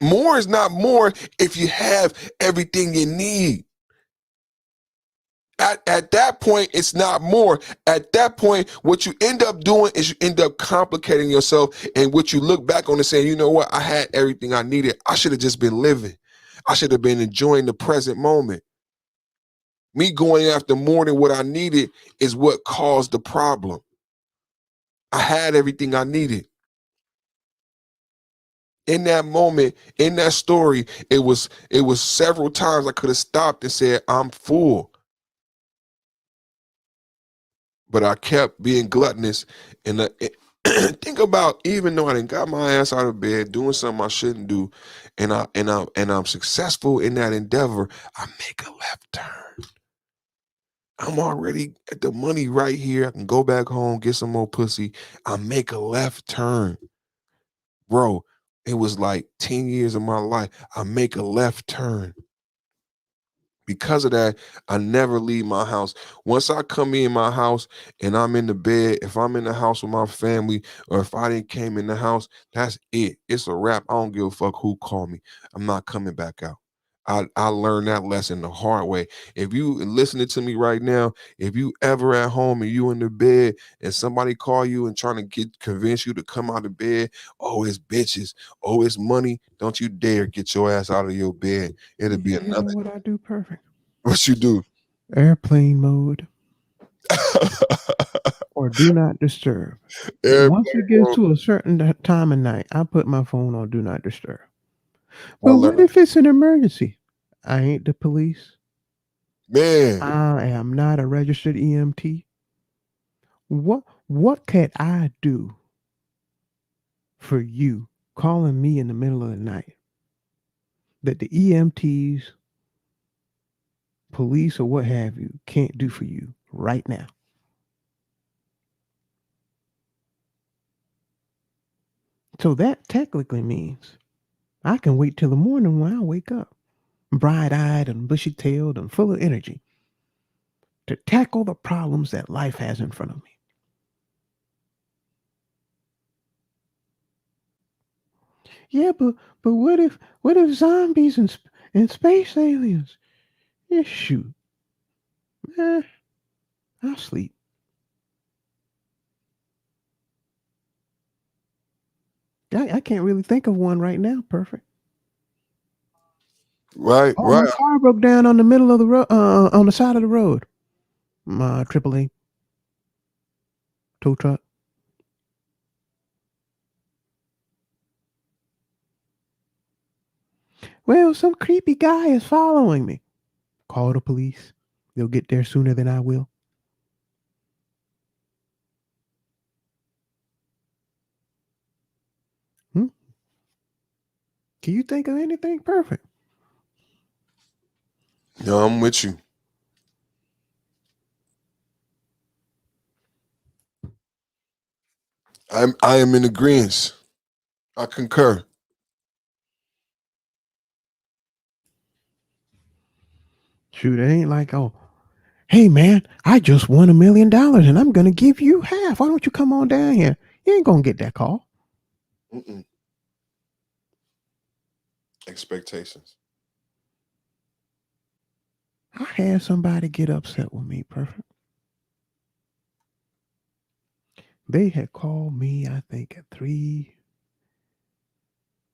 More is not more if you have everything you need. At that point, it's not more. At that point, what you end up doing is you end up complicating yourself. And what you look back on and saying, you know what? I had everything I needed. I should have just been living. I should have been enjoying the present moment. Me going after more than what I needed is what caused the problem. I had everything I needed. In that moment, in that story, it was several times I could have stopped and said, I'm full. But I kept being gluttonous. And think about, even though I didn't got my ass out of bed doing something I shouldn't do, and I'm successful in that endeavor, I make a left turn. I'm already at the money right here. I can go back home, get some more pussy. I make a left turn. Bro, it was like 10 years of my life. I make a left turn. Because of that, I never leave my house. Once I come in my house and I'm in the bed, if I'm in the house with my family, or if I didn't came in the house, that's it. It's a wrap. I don't give a fuck who called me. I'm not coming back out. I learned that lesson the hard way. If you listening to me right now, if you ever at home and you in the bed and somebody call you and trying to convince you to come out of bed, oh, it's bitches, oh, it's money, don't you dare get your ass out of your bed. It'll be You know another. what I do perfect? What you do? Airplane mode or do not disturb. Once it gets Airplane, to a certain time of night, I put my phone on do not disturb. I But what learned, if it's an emergency? I ain't the police. man. I am not a registered EMT. What can I do for you calling me in the middle of the night that the EMTs, police, or what have you can't do for you right now? So that technically means I can wait till the morning when I wake up, bright-eyed and bushy-tailed and full of energy to tackle the problems that life has in front of me. Yeah, but what if zombies and space aliens? Yeah, shoot. Eh, I'll sleep. I can't really think of one right now. Perfect. Right, Oh, my right. car broke down on the middle of the road, on the side of the road. My AAA tow truck. Well, some creepy guy is following me. Call the police. They'll get there sooner than I will. Hmm? Can you think of anything perfect? No, I'm with you. I am in agreement. I concur. Shoot, it ain't like, oh, hey man, I just won $1 million and I'm gonna give you half. Why don't you come on down here? You ain't gonna get that call. Mm-mm. Expectations. I had somebody get upset with me, perfect. They had called me, I think, at 3.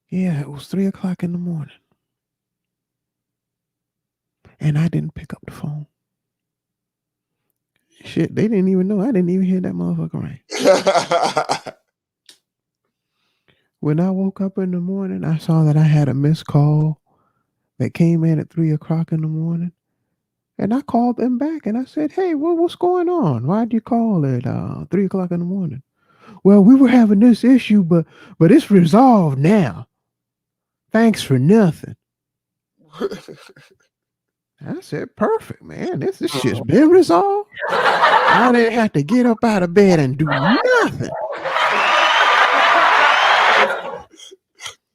Yeah, it was 3 o'clock in the morning. And I didn't pick up the phone. Shit, they didn't even know. I didn't even hear that motherfucker ring. When I woke up in the morning, I saw that I had a missed call that came in at 3 o'clock in the morning. And I called them back and I said, hey, what's going on? Why'd you call at 3 o'clock in the morning? Well, we were having this issue, but it's resolved now. Thanks for nothing. I said, perfect, man. This shit's been resolved. I didn't have to get up out of bed and do nothing.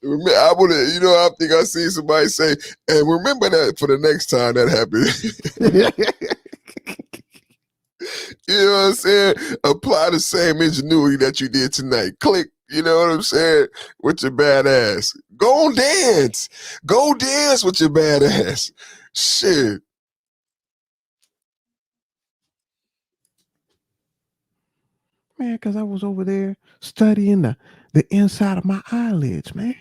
I would have, I think I see somebody say, and remember that for the next time that happens. You know what I'm saying? Apply the same ingenuity that you did tonight. Click, you know what I'm saying? With your bad ass. Go on dance. Go dance with your bad ass. Shit. Man, because I was over there studying the inside of my eyelids, man.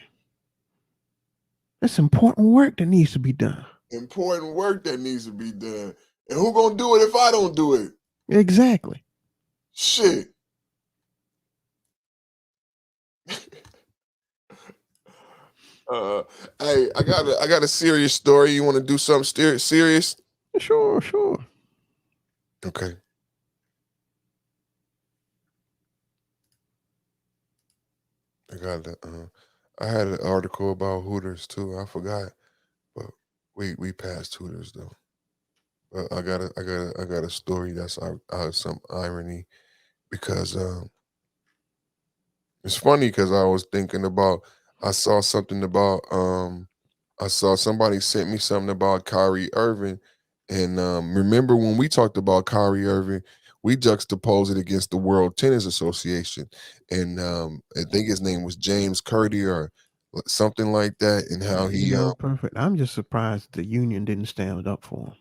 That's important work that needs to be done. Important work that needs to be done. And who gonna do it if I don't do it? Exactly. Shit. Hey, I got a serious story. You want to do something serious? Sure. Okay. I had an article about Hooters too. I forgot, but we passed Hooters though. But I got a story that's some irony because it's funny because I was thinking about I saw somebody sent me something about Kyrie Irving, and remember when we talked about Kyrie Irving, we juxtaposed it against the World Tennis Association, and I think his name was James Curdy or something like that, and how he perfect. I'm just surprised the union didn't stand up for him.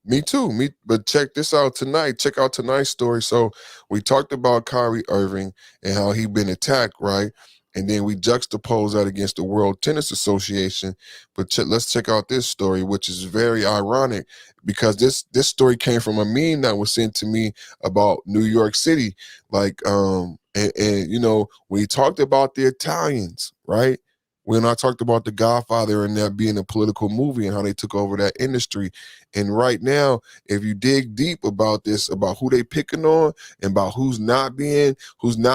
Me too. But check this out tonight. Check out tonight's story. So we talked about Kyrie Irving and how he been attacked, right? And then we juxtapose that against the World Tennis Association. But let's check out this story, which is very ironic because this story came from a meme that was sent to me about New York City. Like, we talked about the Italians, right? When I talked about The Godfather and that being a political movie and how they took over that industry. And right now, if you dig deep about this, about who they picking on and about who's not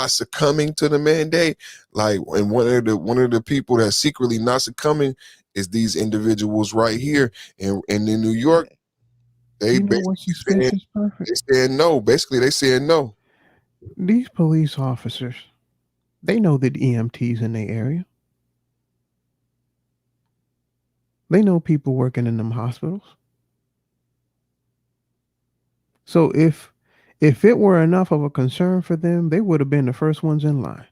succumbing to the mandate, like, and one of the people that's secretly not succumbing is these individuals right here. And in New York, they basically saying no. Basically, they saying no. These police officers, they know the EMTs in their area. They know people working in them hospitals. So if it were enough of a concern for them, they would have been the first ones in line.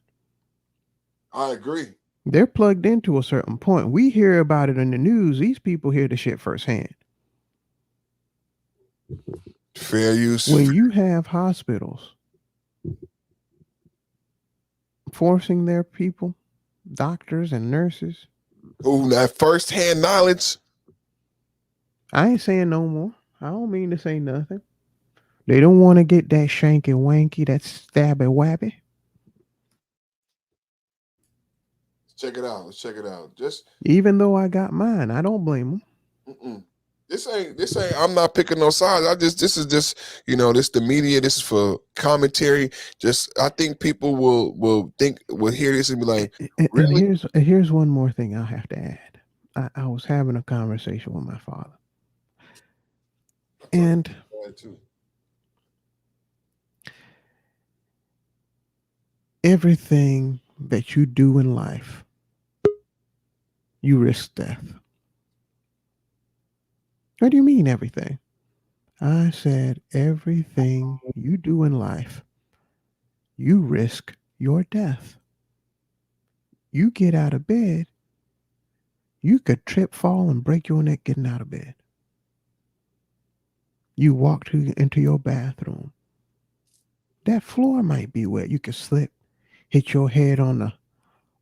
I agree. They're plugged into a certain point. We hear about it in the news. These people hear the shit firsthand. Fair use. When you have hospitals forcing their people, doctors and nurses, that first-hand knowledge. I ain't saying no more. I don't mean to say nothing. They don't want to get that shanky wanky, that stabby wabby. Check it out. Let's check it out. Just even though I got mine, I don't blame them. This ain't. I'm not picking no sides. This is just, this the media. This is for commentary. I think people will hear this and be like, really? And here's one more thing I have to add. I was having a conversation with my father, and everything that you do in life, you risk death. What do you mean everything? I said everything you do in life, you risk your death. You get out of bed, you could trip, fall, and break your neck getting out of bed. You walk into your bathroom. That floor might be wet. You could slip, hit your head on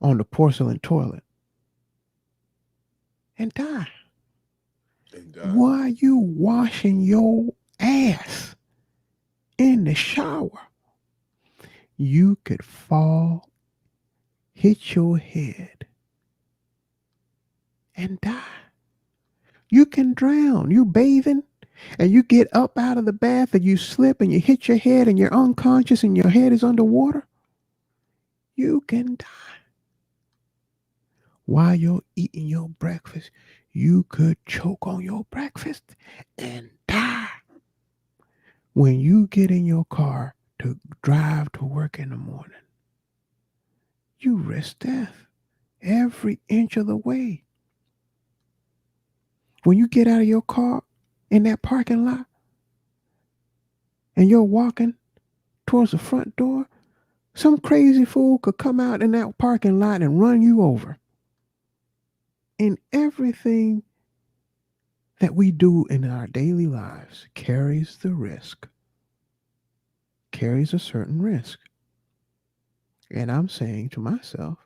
the porcelain toilet, and die. Why are you washing your ass in the shower? You could fall, hit your head, and die. You can drown. You bathing, and you get up out of the bath and you slip and you hit your head and you're unconscious and your head is underwater. You can die. While you're eating your breakfast, you could choke on your breakfast and die. When you get in your car to drive to work in the morning, you risk death every inch of the way. When you get out of your car in that parking lot and you're walking towards the front door, some crazy fool could come out in that parking lot and run you over. And everything that we do in our daily lives carries the risk, carries a certain risk. And I'm saying to myself,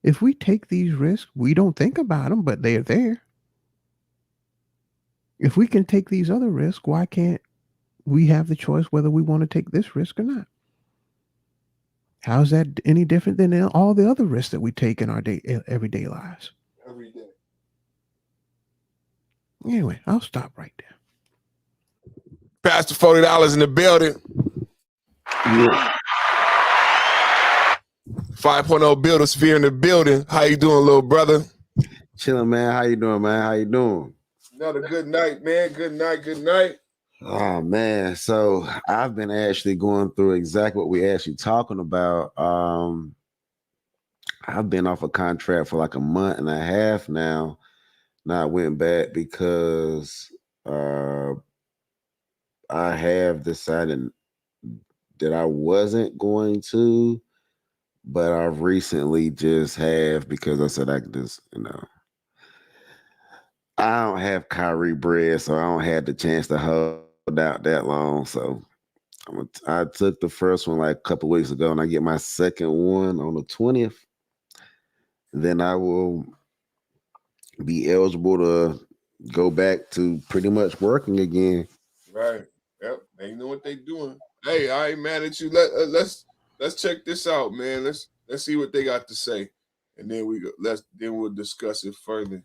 if we take these risks, we don't think about them, but they're there. If we can take these other risks, why can't we have the choice whether we want to take this risk or not? How is that any different than all the other risks that we take in our everyday lives? Every day. Anyway, I'll stop right there. Pastor $40 in the building. 5.0 Builder Sphere in the building. How you doing, little brother? Chilling, man. How you doing, man? How you doing? Another good night, man. Good night, good night. Oh, man. So I've been actually going through exactly what we're actually talking about. I've been off a contract for like a month and a half now. Now I went back because I have decided that I wasn't going to, but I recently just have because I said I could just, I don't have Kyrie bread, so I don't have the chance to hold out that long. So I took the first one like a couple weeks ago, and I get my second one on the 20th. Then I will be eligible to go back to pretty much working again. Right. Yep. They know what they doing. Hey, I ain't mad at you. Let's check this out, man. Let's see what they got to say, and then we'll discuss it further.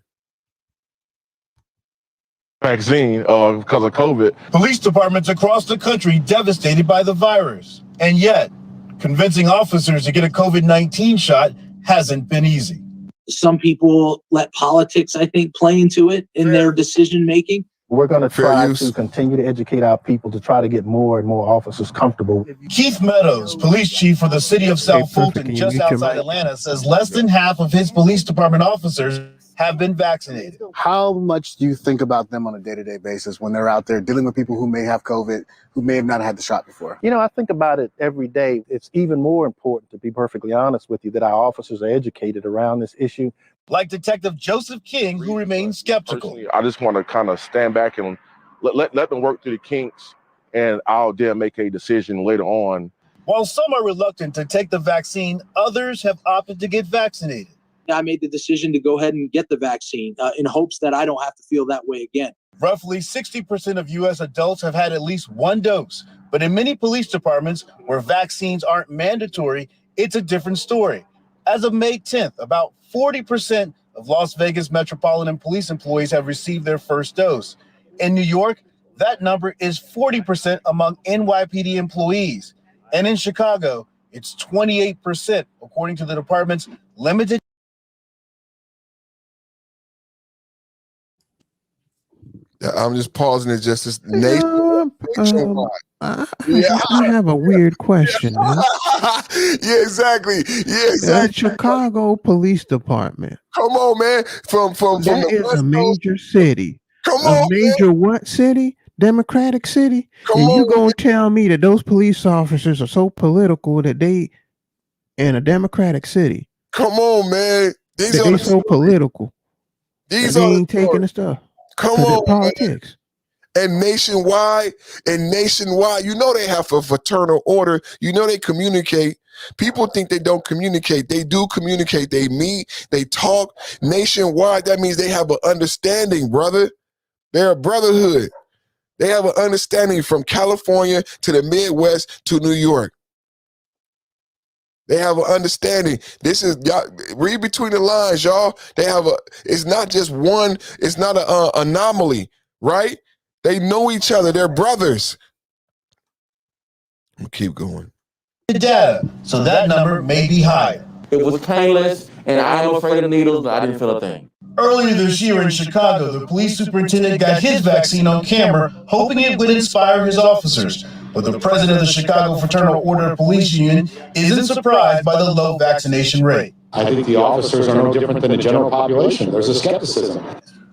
Vaccine because of COVID. Police departments across the country devastated by the virus. And yet, convincing officers to get a COVID-19 shot hasn't been easy. Some people let politics, I think, play into it in their decision making. We're going to try to continue to educate our people to try to get more and more officers comfortable. Keith Meadows, police chief for the city of South Fulton, just outside Atlanta, says less than half of his police department officers have been vaccinated. How much do you think about them on a day-to-day basis when they're out there dealing with people who may have COVID, who may have not had the shot before? I think about it every day. It's even more important, to be perfectly honest with you, that our officers are educated around this issue. Like Detective Joseph King, who remains skeptical. Personally, I just want to kind of stand back and let them work through the kinks, and I'll then make a decision later on. While some are reluctant to take the vaccine, others have opted to get vaccinated. I made the decision to go ahead and get the vaccine in hopes that I don't have to feel that way again. Roughly 60% of U.S. adults have had at least one dose. But in many police departments where vaccines aren't mandatory, it's a different story. As of May 10th, about 40% of Las Vegas Metropolitan Police employees have received their first dose. In New York, that number is 40% among NYPD employees. And in Chicago, it's 28%, according to the department's limited. I'm just pausing it just as nationwide. I have a weird question. Yeah, exactly. Yeah, exactly. Chicago Police Department. Come on, man. From that is a major city. Come on, a major man. What city? Democratic city. Come and on, you gonna tell me that those police officers are so political that they in a democratic city? Come on, man. They so political. These are ain't taking the stuff. Come on, politics. Man. And nationwide, they have a fraternal order. They communicate. People think they don't communicate. They do communicate. They meet, they talk. Nationwide, that means they have an understanding, brother. They're a brotherhood. They have an understanding from California to the Midwest to New York. They have an understanding. This is, y'all, read between the lines, y'all. It's not just one, it's not an anomaly, right? They know each other. They're brothers. I'm gonna keep going. data, so that number may be higher. It was painless, and I am afraid of needles, but I didn't feel a thing. Earlier this year in Chicago, the police superintendent got his vaccine on camera, hoping it would inspire his officers. But the president of the Chicago Fraternal Order of Police Union isn't surprised by the low vaccination rate. I think the officers are no different than the general population. There's a skepticism.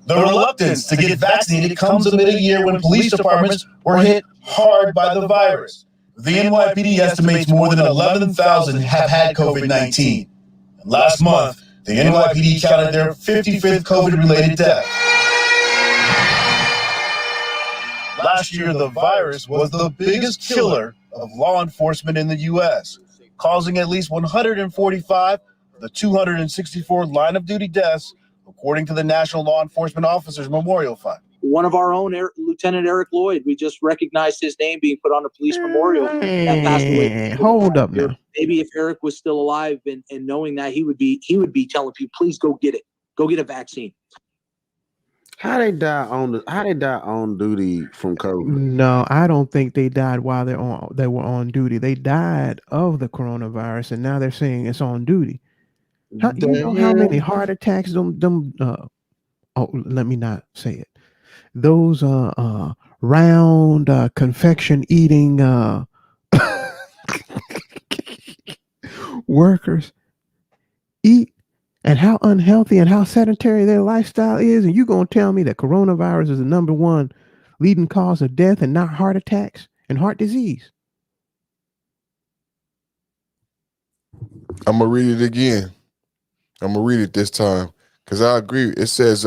The reluctance to get vaccinated comes amid a year when police departments were hit hard by the virus. The NYPD estimates more than 11,000 have had COVID-19. Last month, the NYPD counted their 55th COVID-related death. Last year, the virus was the biggest killer of law enforcement in the U.S., causing at least 145 of the 264 line-of-duty deaths, according to the National Law Enforcement Officers Memorial Fund. One of our own, Lieutenant Eric Lloyd, we just recognized his name being put on a police memorial that passed away. Hold up now. Maybe if Eric was still alive and knowing that, he would be telling people, please go get it. Go get a vaccine. How they die on duty from COVID? No, I don't think they died while they were on duty. They died of the coronavirus, and now they're saying it's on duty. You know how many heart attacks let me not say it. Those round confection eating workers eat, and how unhealthy and how sedentary their lifestyle is, and you gonna tell me that coronavirus is the number one leading cause of death and not heart attacks and heart disease? I'm gonna read it again. I'm gonna read it this time because I agree. It says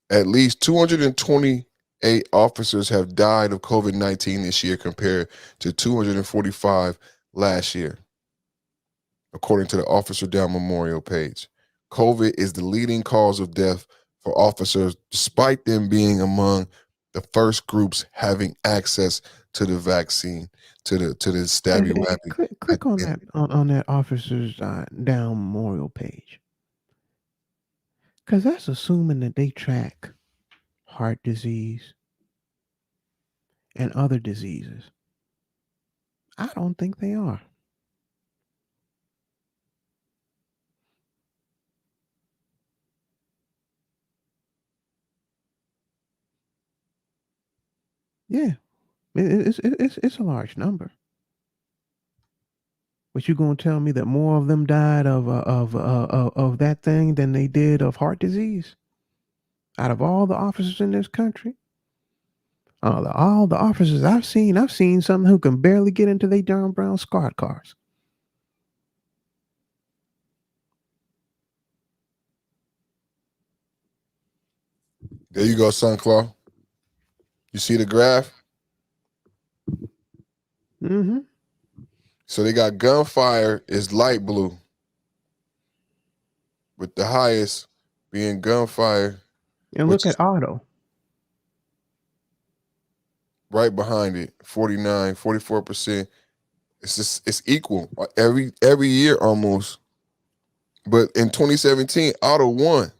at least 228 officers have died of COVID-19 this year compared to 245 last year, according to the Officer Down Memorial page. COVID is the leading cause of death for officers, despite them being among the first groups having access to the vaccine, to the stabby wappy. Click on that Officers Down Memorial page, because that's assuming that they track heart disease and other diseases. I don't think they are. Yeah, it's a large number. But you're gonna tell me that more of them died of that thing than they did of heart disease? Out of all the officers in this country, all the officers I've seen some who can barely get into their John Brown squad cars. There you go, Sunclaw. You see the graph? Mm-hmm. So they got gunfire is light blue, with the highest being gunfire. And look at auto. Right behind it, 44%. It's equal every year almost. But in 2017, auto won.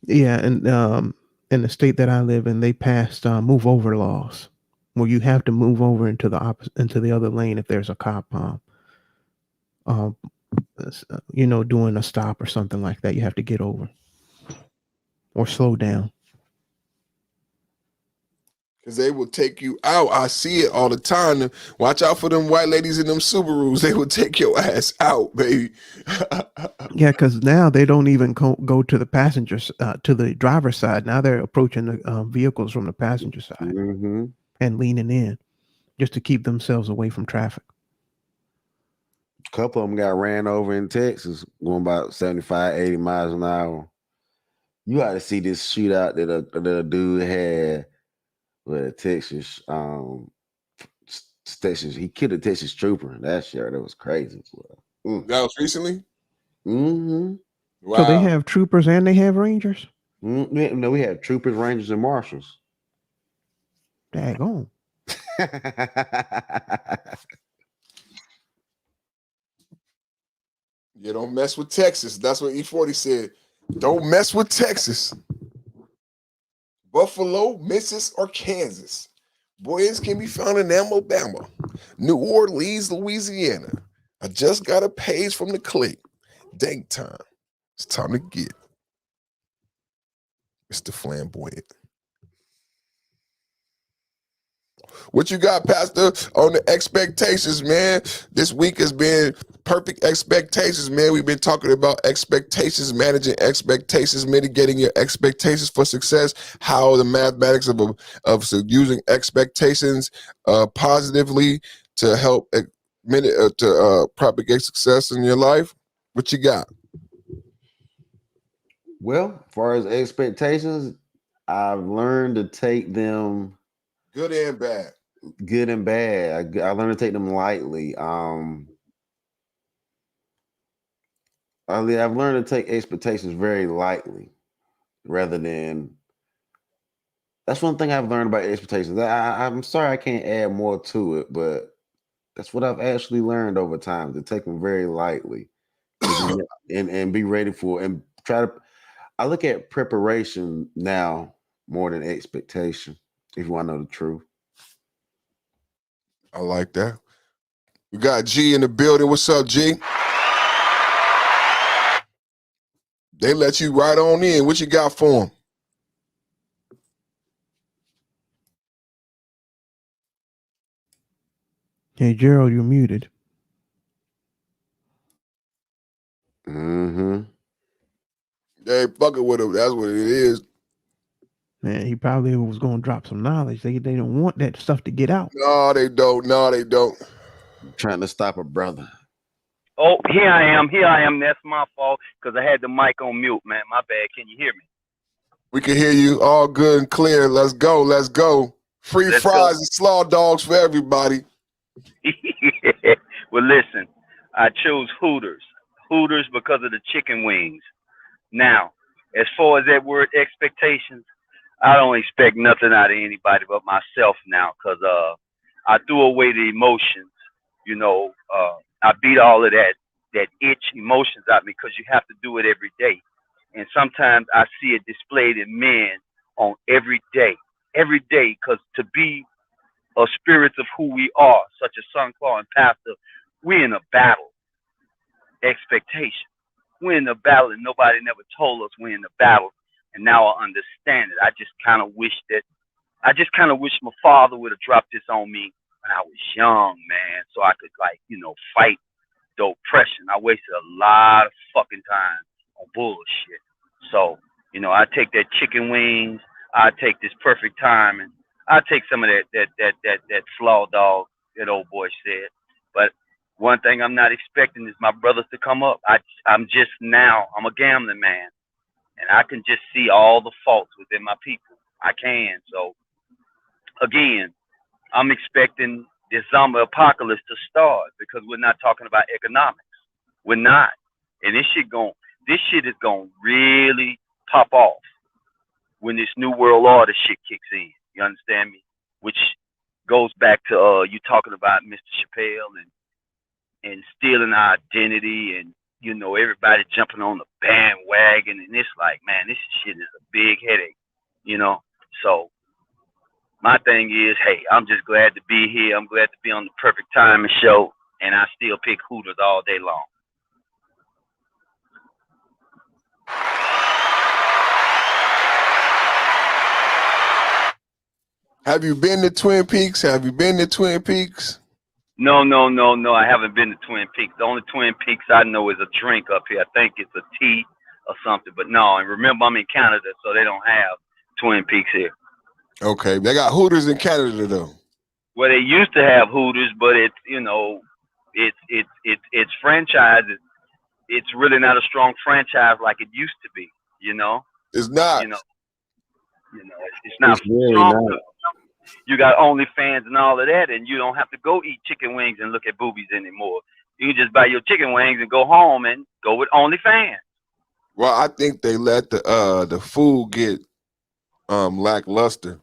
Yeah, and in the state that I live in, they passed move over laws where you have to move over into the other lane if there's a cop doing a stop or something like that. You have to get over or slow down. Because they will take you out. I see it all the time. Watch out for them white ladies in them Subarus. They will take your ass out, baby. Yeah, because now they don't even go to the passengers, to the driver's side. Now they're approaching the vehicles from the passenger side and leaning in just to keep themselves away from traffic. A couple of them got ran over in Texas, going about 75, 80 miles an hour. You ought to see this shootout that a dude had with a Texas he killed a Texas trooper. That was crazy. That was recently? Mm-hmm. Wow. So they have troopers and they have rangers? No, we have troopers, rangers, and marshals. Daggone. You don't mess with Texas. That's what E40 said. Don't mess with Texas. Buffalo, Memphis, or Kansas. Boys can be found in Alabama, New Orleans, Louisiana. I just got a page from the click. Date time. It's time to get Mr. Flamboyant. What you got, Pastor, on the expectations, man? This week has been perfect expectations, man. We've been talking about expectations, managing expectations, mitigating your expectations for success, how the mathematics of using expectations positively to help propagate success in your life. What you got? Well, as far as expectations, I've learned to take them good and bad. Good and bad. I learned to take them lightly. I've learned to take expectations very lightly, rather than. That's one thing I've learned about expectations. I'm sorry I can't add more to it, but that's what I've actually learned over time, to take them very lightly, and be ready for it, and try to. I look at preparation now more than expectation, if you want to know the truth. I like that. We got G in the building. What's up, G? They let you right on in. What you got for them? Hey, Gerald, you're muted. Mm-hmm. They fucking with him. That's what it is. Man, he probably was going to drop some knowledge. They don't want that stuff to get out. No, they don't. No, they don't. Trying to stop a brother. Oh, here I am. That's my fault because I had the mic on mute, man. My bad. Can you hear me? We can hear you all good and clear. Let's go. Let's go. Free Let's fries go. and slaw dogs for everybody. Well, listen, I chose Hooters. Hooters because of the chicken wings. Now, as far as that word expectations, I don't expect nothing out of anybody but myself now because I threw away the emotions. You know, I beat all of that itch emotions out of me because you have to do it every day. And sometimes I see it displayed in men on every day, because to be a spirit of who we are, such as Son, Claw, and Pastor, we're in a battle. Expectation. We're in a battle, and nobody never told us we're in a battle. And now I understand it. I just kind of wish my father would have dropped this on me when I was young, man, so I could fight the oppression. I wasted a lot of fucking time on bullshit. So, I take that chicken wings, I take this perfect time, and I take some of that slaw dog that old boy said. But one thing I'm not expecting is my brothers to come up. I'm a gambling man, and I can just see all the faults within my people. I can. So, again, I'm expecting this zombie apocalypse to start because we're not talking about economics. We're not. And this shit is going to really pop off when this new world order shit kicks in. You understand me? Which goes back to you talking about Mr. Chappelle and stealing our identity, and everybody jumping on the bandwagon, and it's like, man, this shit is a big headache, So my thing is, hey, I'm just glad to be here. I'm glad to be on the Perfect Timing show, and I still pick Hooters all day long. Have you been to Twin Peaks? No. I haven't been to Twin Peaks. The only Twin Peaks I know is a drink up here. I think it's a tea or something. But no, and remember, I'm in Canada, so they don't have Twin Peaks here. Okay, they got Hooters in Canada though. Well, they used to have Hooters, but it's franchises. It's really not a strong franchise like it used to be. It's not. It's not really strong. not. You got OnlyFans and all of that, and you don't have to go eat chicken wings and look at boobies anymore. You can just buy your chicken wings and go home and go with OnlyFans. Well, I think they let the food get lackluster,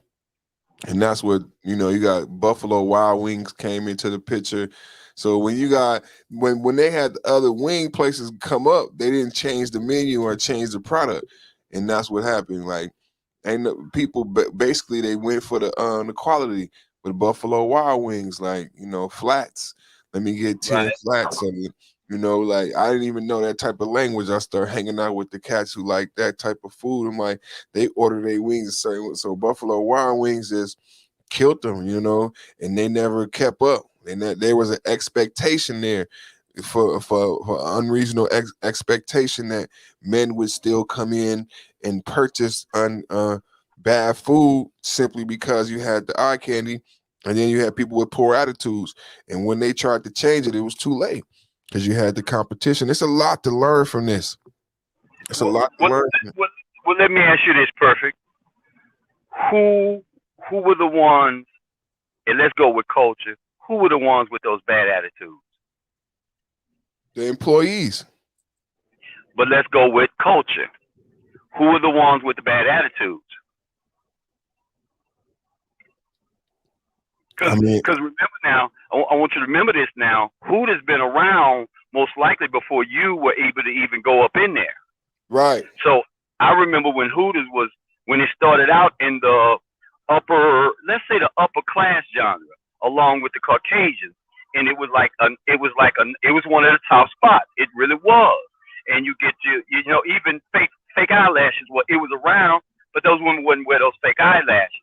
and that's what you got. Buffalo Wild Wings came into the picture. So when you got when they had the other wing places come up, they didn't change the menu or change the product, and that's what happened. Like And people basically they went for the quality with Buffalo Wild Wings, like, you know, flats. Let me get 10 Right. flats of it. You know, like I didn't even know that type of language. I started hanging out with the cats who like that type of food. I'm like, they order their wings a certain way. So Buffalo Wild Wings is killed them, you know, and they never kept up. And that there was an expectation there for unreasonable expectation that men would still come in and purchase bad food simply because you had the eye candy, and then you had people with poor attitudes. And when they tried to change it, it was too late because you had the competition. It's a lot to learn from this. It's a lot to learn. Well, let me ask you this, Perfect. Who were the ones? And let's go with culture. Who were the ones with those bad attitudes? The employees. But let's go with culture. Who are the ones with the bad attitudes? Because remember now, I want you to remember this now. Hooters been around most likely before you were able to even go up in there. Right. So I remember when Hooters when it started out in the upper, let's say the upper class genre, along with the Caucasians, and it was one of the top spots. It really was. And you get you know, even fake eyelashes. Well, it was around, but those women wouldn't wear those fake eyelashes.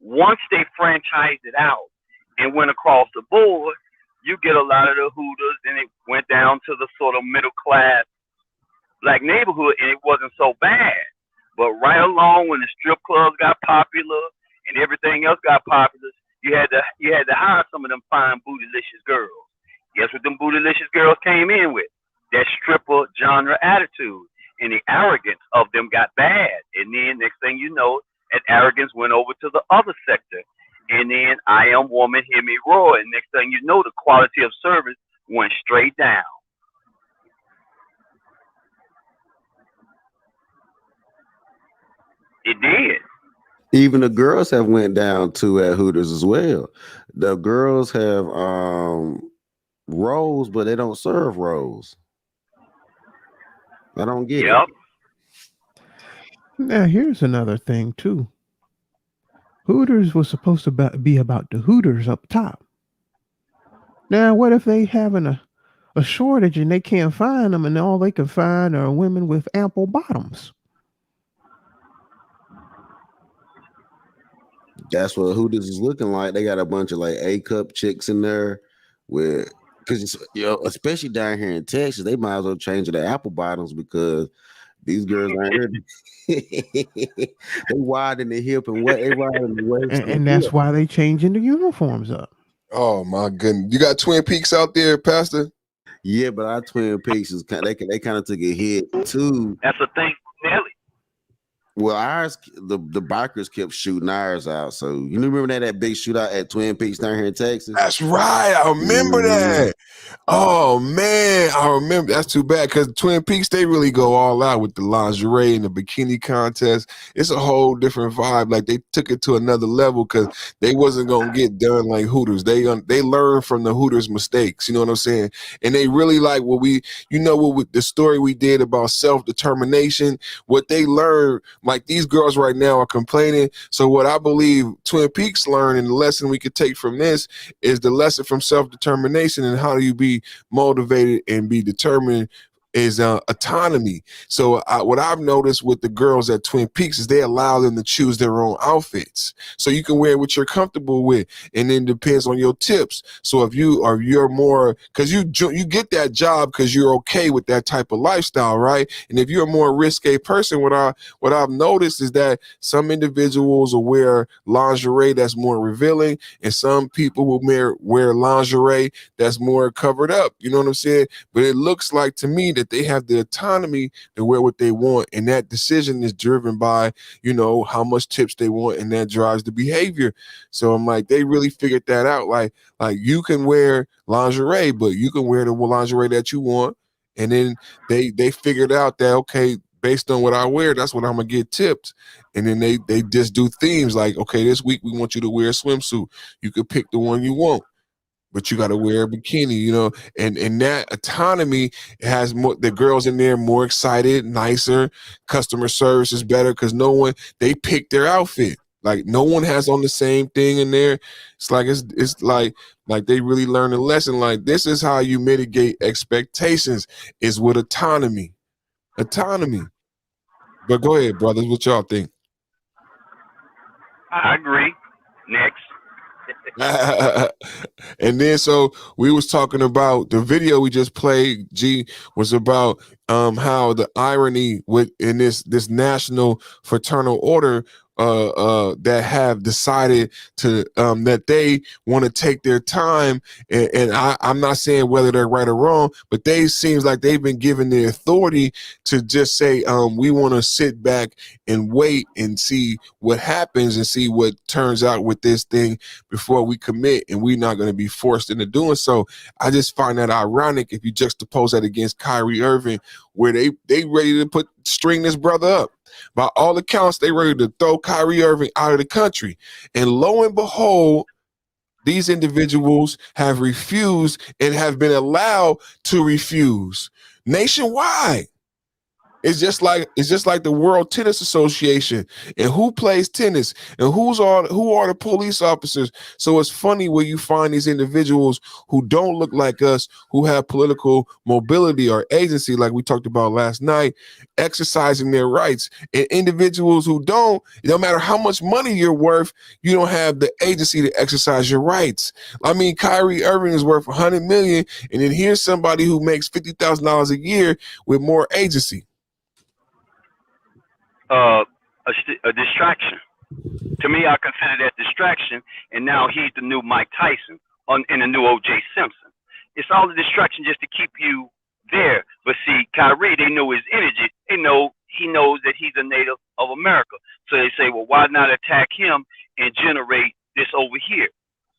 Once they franchised it out and went across the board, you get a lot of the Hooters, and it went down to the sort of middle class black neighborhood, and it wasn't so bad. But right along when the strip clubs got popular and everything else got popular, you had to hire some of them fine bootylicious girls. Guess what them bootylicious girls came in with? That stripper genre attitude, and the arrogance of them got bad. And then next thing you know, that arrogance went over to the other sector. And then I am woman, hear me roar. And next thing you know, the quality of service went straight down. It did. Even the girls have went down too at Hooters as well. The girls have rolls, but they don't serve rolls. I don't get it. Now here's another thing too. Hooters was supposed to be about the Hooters up top. Now what if they having a shortage and they can't find them, and all they can find are women with ample bottoms? That's what Hooters is looking like. They got a bunch of like A-cup chicks in there because you know, especially down here in Texas, they might as well change to the apple bottoms because these girls aren't here. They wide in the hip and what they wide in the waist. And that's why they changing the uniforms up. Oh my goodness. You got Twin Peaks out there, Pastor? Yeah, but our Twin Peaks is they kind of took a hit too. That's a thing, Nelly. Well, ours, the bikers kept shooting ours out. So you remember that big shootout at Twin Peaks down here in Texas? That's right. I remember that. Oh man, I remember. That's too bad because Twin Peaks, they really go all out with the lingerie and the bikini contest. It's a whole different vibe. Like they took it to another level because they wasn't gonna get done like Hooters. They learned from the Hooters mistakes. You know what I'm saying? And they really like what the story we did about self-determination. What they learned. Like these girls right now are complaining. So what I believe Twin Peaks learned, and the lesson we could take from this is the lesson from self-determination and how do you be motivated and be determined is autonomy. So what I've noticed with the girls at Twin Peaks is they allow them to choose their own outfits. So you can wear what you're comfortable with, and then depends on your tips. So if you're more, because you get that job because you're okay with that type of lifestyle, right? And if you're a more risque person, what I've noticed is that some individuals will wear lingerie that's more revealing, and some people will wear lingerie that's more covered up. You know what I'm saying? But it looks like to me that they have the autonomy to wear what they want, and that decision is driven by, you know, how much tips they want, and that drives the behavior. So I'm like, they really figured that out. Like you can wear lingerie, but you can wear the lingerie that you want, and then they figured out that, okay, based on what I wear, that's what I'm gonna get tipped. And then they just do themes like, okay, this week we want you to wear a swimsuit. You could pick the one you want. but you got to wear a bikini, you know, and that autonomy has more, the girls in there more excited, nicer, customer service is better because they pick their outfit. Like no one has on the same thing in there. It's like they really learn a lesson. Like this is how you mitigate expectations is with autonomy. But go ahead, brothers, what y'all think? I agree. Next. And then so we was talking about the video we just played, G, was about how the irony in this national fraternal order that have decided to that they want to take their time, and I'm not saying whether they're right or wrong, but they seems like they've been given the authority to just say we want to sit back and wait and see what happens and see what turns out with this thing before we commit, and we're not going to be forced into doing so. I just find that ironic if you juxtapose that against Kyrie Irving, where they ready to string this brother up. By all accounts, they ready to throw Kyrie Irving out of the country. And lo and behold, these individuals have refused and have been allowed to refuse nationwide. It's just like the World Tennis Association, and who plays tennis and who are the police officers. So it's funny where you find these individuals who don't look like us, who have political mobility or agency, like we talked about last night, exercising their rights, and individuals who don't, no matter how much money you're worth, you don't have the agency to exercise your rights. I mean, Kyrie Irving is worth $100 million, and then here's somebody who makes $50,000 a year with more agency. A distraction. To me, I consider that distraction, and now he's the new Mike Tyson and the new O.J. Simpson. It's all a distraction just to keep you there. But see, Kyrie, they know his energy. They know he knows that he's a native of America. So they say, well, why not attack him and generate this over here?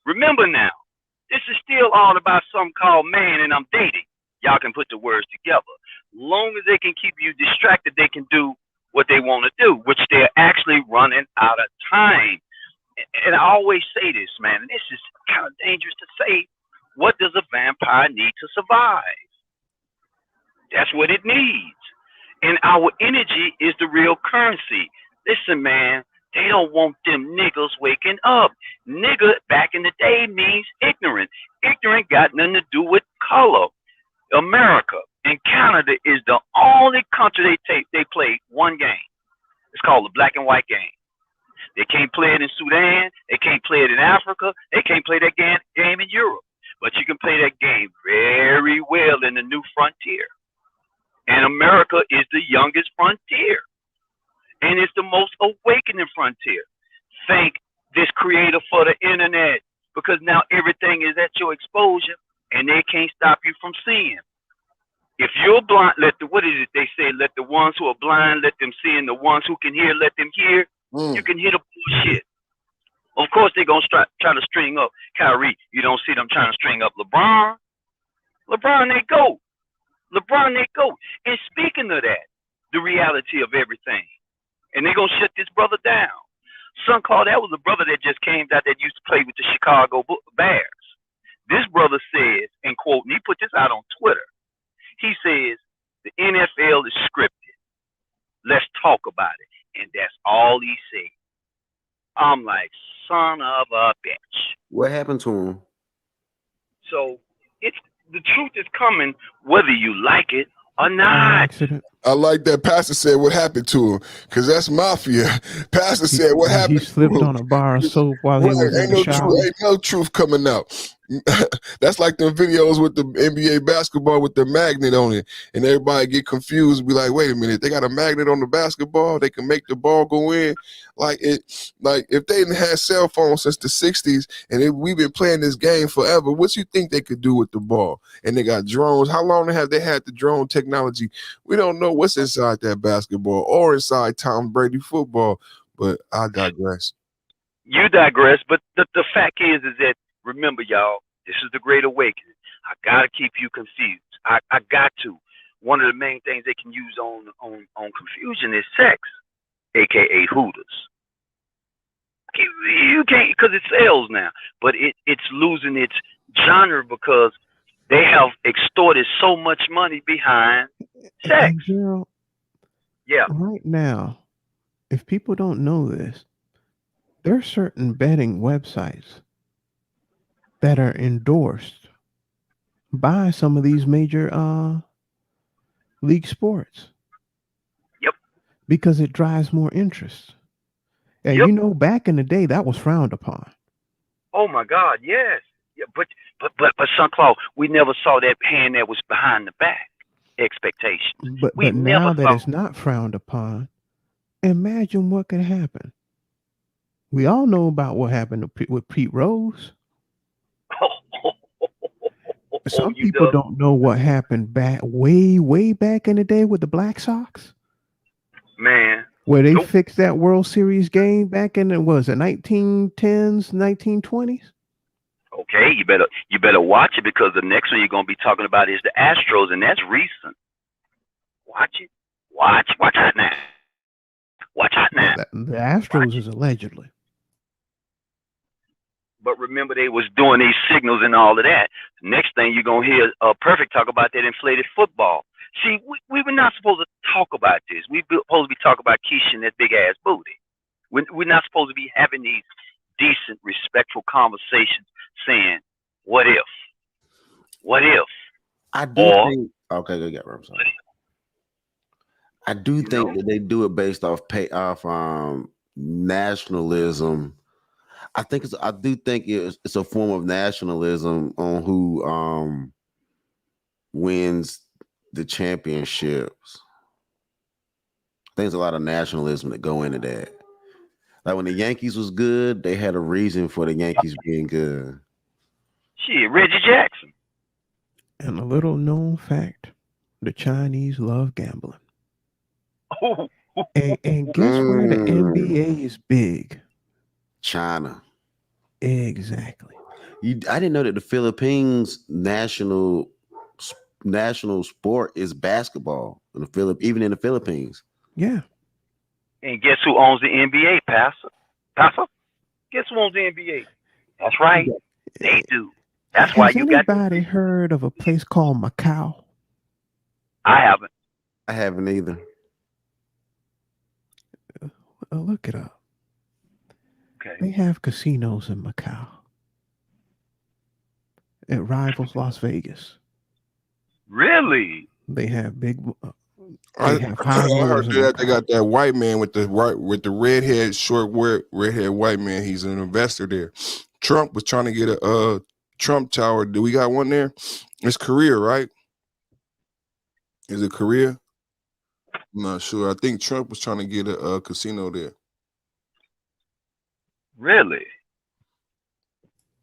Remember now, this is still all about something called man, and I'm dating. Y'all can put the words together. Long as they can keep you distracted, they can do what they want to do, which they're actually running out of time. And I always say this, man, and this is kind of dangerous to say. What does a vampire need to survive? That's what it needs. And our energy is the real currency. Listen, man, they don't want them niggas waking up. Nigga back in the day means ignorant. Ignorant got nothing to do with color. America and Canada is the only country they play one game. It's called the black and white game. They can't play it in Sudan. They can't play it in Africa. They can't play that game in Europe. But you can play that game very well in the new frontier. And America is the youngest frontier. And it's the most awakening frontier. Thank this creator for the internet, because now everything is at your exposure and they can't stop you from seeing. If you're blind, let the ones who are blind, let them see, and the ones who can hear, let them hear. You can hear the bullshit. Of course, they're going to try to string up Kyrie. You don't see them trying to string up LeBron. LeBron, they go. And speaking of that, the reality of everything, and they're going to shut this brother down. Son called, that was a brother that just came out that used to play with the Chicago Bears. This brother says, and quote, and he put this out on Twitter. He says, the NFL is scripted. Let's talk about it. And that's all he said. I'm like, son of a bitch. What happened to him? So the truth is coming whether you like it or not. Accident. I like that Pastor said what happened to him, because that's mafia. Pastor said what happened. He slipped on a bar of soap while he was in the shower. Ain't no truth coming out. That's like the videos with the NBA basketball with the magnet on it, and everybody get confused and be like, wait a minute, they got a magnet on the basketball, they can make the ball go in. Like if they didn't have cell phones since the 60s and we've been playing this game forever, what you think they could do with the ball? And they got drones. How long have they had the drone technology? We don't know what's inside that basketball or inside Tom Brady football, but I digress. You digress, but the fact is that, remember, y'all, this is the Great Awakening. I got to keep you confused. I got to. One of the main things they can use on confusion is sex, a.k.a. Hooters. You can't, because it sells now, but it's losing its genre because they have extorted so much money behind sex. And Gerald, Yeah. right now, if people don't know this, there are certain betting websites that are endorsed by some of these major league sports. Yep. Because it drives more interest. And Yep. you know, back in the day, that was frowned upon. Oh my God, yes. Yeah, but Sunclaw, we never saw that hand that was behind the back expectation. But now that it's not frowned upon, imagine what could happen. We all know about what happened with Pete Rose. Some people don't know what happened back way back in the day with the Black Sox. Man. Where they fixed that World Series game back in the 1910s, 1920s. Okay, you better watch it because the next one you're gonna be talking about is the Astros, and that's recent. Watch it. Watch out now. Watch out now. The Astros is allegedly. But remember, they was doing these signals and all of that. Next thing you're gonna hear Perfect talk about that inflated football. See, we were not supposed to talk about this. We were supposed to be talking about Keisha and that big ass booty. We're not supposed to be having these decent, respectful conversations saying, "What if? What if?" I do think. Okay, go get it. I'm sorry. I do think that they do it based off nationalism. I do think it's a form of nationalism on who wins the championships. I think there's a lot of nationalism that go into that. Like when the Yankees was good, they had a reason for the Yankees being good. Shit, Reggie Jackson. And a little known fact, the Chinese love gambling. And guess where the NBA is big? China. Exactly. I didn't know that the Philippines national sport is basketball even in the Philippines. Yeah. And guess who owns the NBA, Pastor? Guess who owns the NBA? That's right. They do. That's why you got. Has anybody heard of a place called Macau? I haven't. I haven't either. Look it up. Okay. They have casinos in Macau. It rivals Las Vegas. Really? They have big. I heard that they got that white man with the redhead, redhead white man. He's an investor there. Trump was trying to get a Trump Tower. Do we got one there? It's Korea, right? Is it Korea? I'm not sure. I think Trump was trying to get a casino there. Really?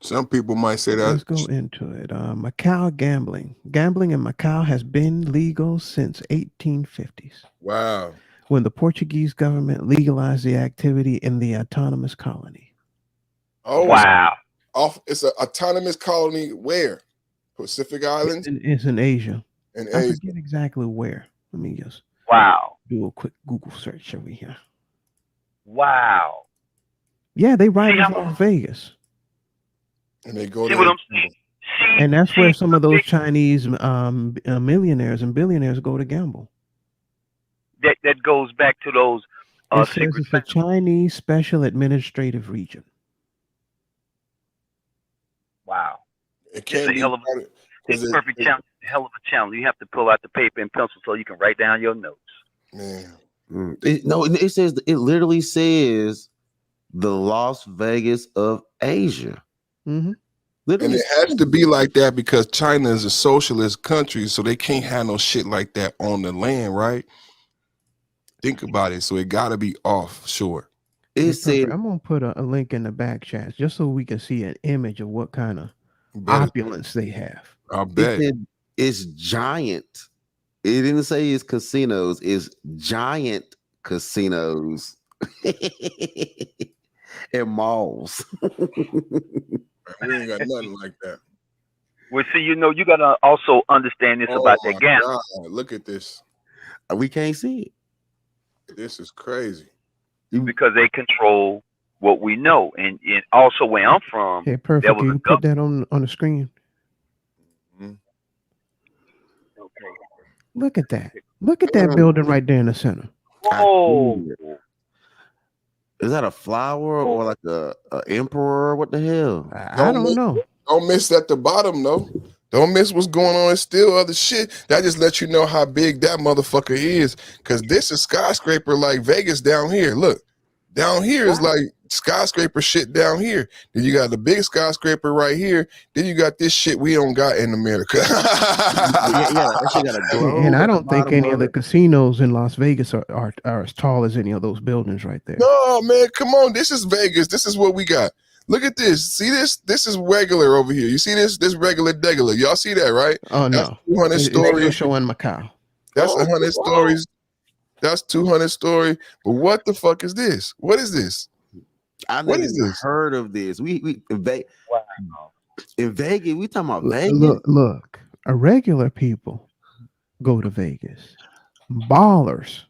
Some people might say that. Let's go into it. Macau gambling. Gambling in Macau has been legal since 1850s. Wow. When the Portuguese government legalized the activity in the autonomous colony. Oh, wow. It's an autonomous colony where? Pacific Islands? It's in Asia. I forget exactly where. Let me just do a quick Google search over here. Wow. Yeah, they rival Las Vegas. And they go See what I'm saying? And that's where some of those Chinese millionaires and billionaires go to gamble. That goes back to those. It says it's a Chinese special administrative region. Wow. It's a hell of perfect challenge. Hell of a challenge. You have to pull out the paper and pencil so you can write down your notes. Man. It says, it literally says the Las Vegas of Asia. Mm-hmm. And it has to be like that because China is a socialist country, so they can't have no shit like that on the land, right? Think about it. So it got to be offshore. I'm going to put a link in the back chat just so we can see an image of what kind of opulence they have. I bet. It's giant. It didn't say it's casinos. It's giant casinos and malls. We ain't got nothing like that. Well, see, you got to also understand this about that gambling. Look at this. We can't see it. This is crazy. Because they control what we know. And also where I'm from. Hey, perfect. Can you put that on the screen? Look at that. Look at that building right there in the center. Whoa. Is that a flower or like a emperor? What the hell? I don't know. Don't miss at the bottom though. Don't miss what's going on. It's still other shit. That just lets you know how big that motherfucker is. Cause this is skyscraper like Vegas down here. Look, down here is like skyscraper shit down here. Then you got the big skyscraper right here. Then you got this shit we don't got in America. That shit got a globe. And I don't think any of the casinos in Las Vegas are as tall as any of those buildings right there. No, man, come on. This is Vegas. This is what we got. Look at this. See this? This is regular over here. You see this? This regular degular. Y'all see that, right? Oh no. 200 stories. Showing Macau. That's 100 stories. That's 200 story. But what the fuck is this? What is this? I never heard of this. We in Vegas, we talking about Vegas. Look, regular people go to Vegas. Ballers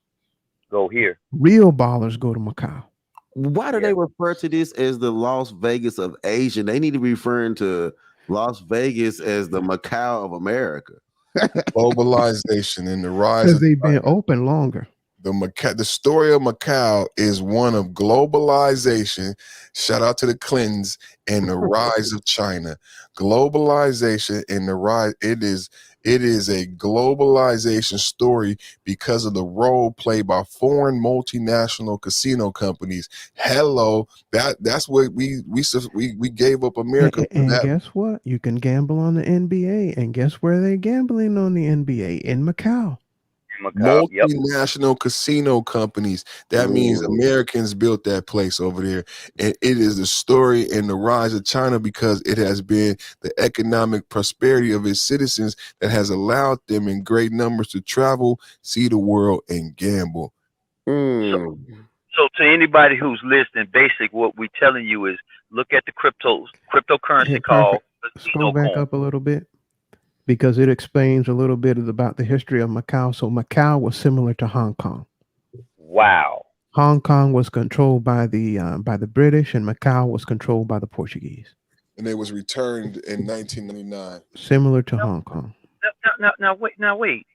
go here. Real ballers go to Macau. Why do they refer to this as the Las Vegas of Asia? They need to be referring to Las Vegas as the Macau of America. Globalization and the rise Because of they've been open longer. The story of Macau is one of globalization. Shout out to the Clintons and the rise of China. Globalization and the rise. It is a globalization story because of the role played by foreign multinational casino companies. Hello, that's what we gave up America. And guess what? You can gamble on the NBA. And guess where they're gambling on the NBA? In Macau. Multinational casino companies. That means Americans built that place over there. And it is the story and the rise of China because it has been the economic prosperity of its citizens that has allowed them in great numbers to travel, see the world, and gamble. So to anybody who's listening, basic what we're telling you is look at the cryptocurrency called Scroll back up a little bit, because it explains a little bit about the history of Macau. So Macau was similar to Hong Kong. Wow. Hong Kong was controlled by the British, and Macau was controlled by the Portuguese. And it was returned in 1999. Similar to Hong Kong. Now wait.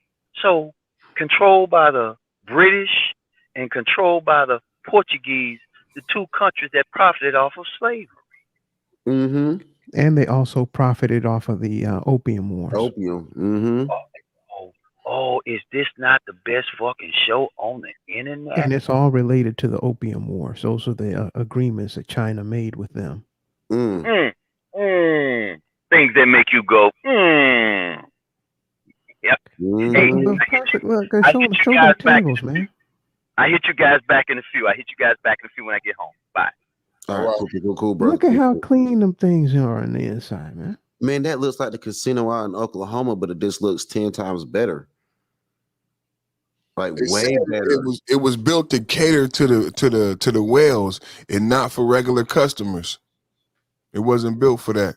So controlled by the British and controlled by the Portuguese, the two countries that profited off of slavery. Mm-hmm. And they also profited off of the Opium Wars. Mm-hmm. Oh, is this not the best fucking show on the internet? And it's all related to the Opium Wars. Those are the agreements that China made with them. Things that make you go, Yep. Hey, show the tables, man. I hit you guys back in a few. When I get home. Bye. All right, cool, bro. Look at how clean them things are on the inside, man. Man, that looks like the casino out in Oklahoma, but it just looks 10 times better. Like way better. It was built to cater to the whales and not for regular customers. It wasn't built for that.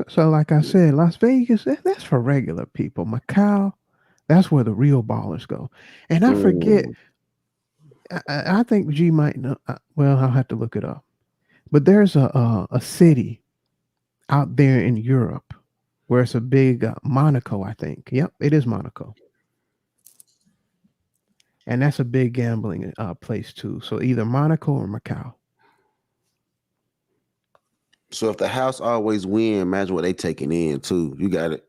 So like I said, Las Vegas, that's for regular people. Macau, that's where the real ballers go. And I forget, I think G might know. Well, I'll have to look it up. But there's a city out there in Europe where it's a big Monaco, I think. Yep, it is Monaco. And that's a big gambling place too. So either Monaco or Macau. So if the house always win, imagine what they taking in too. You got it.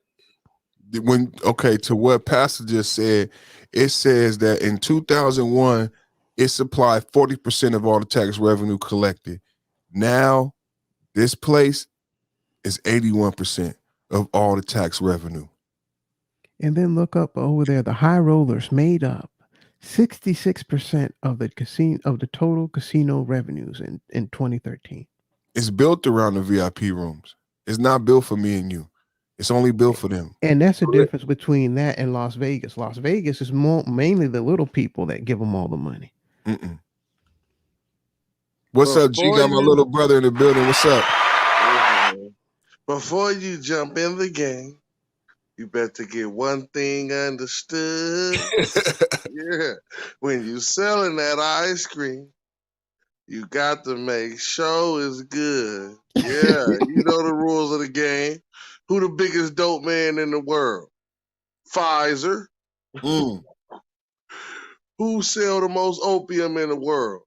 To what Pastor just said, it says that in 2001, it supplied 40% of all the tax revenue collected. Now, this place is 81% of all the tax revenue. And then look up over there, the high rollers made up 66% of the total casino revenues in 2013. It's built around the VIP rooms. It's not built for me and you. It's only built for them. And that's the difference between that and Las Vegas. Las Vegas is mainly the little people that give them all the money. What's up, G? Got my little brother in the building. What's up? Before you jump in the game, you better get one thing understood. Yeah. When you selling that ice cream, you got to make sure it's good. Yeah. You know the rules of the game. Who the biggest dope man in the world? Pfizer. Who sell the most opium in the world?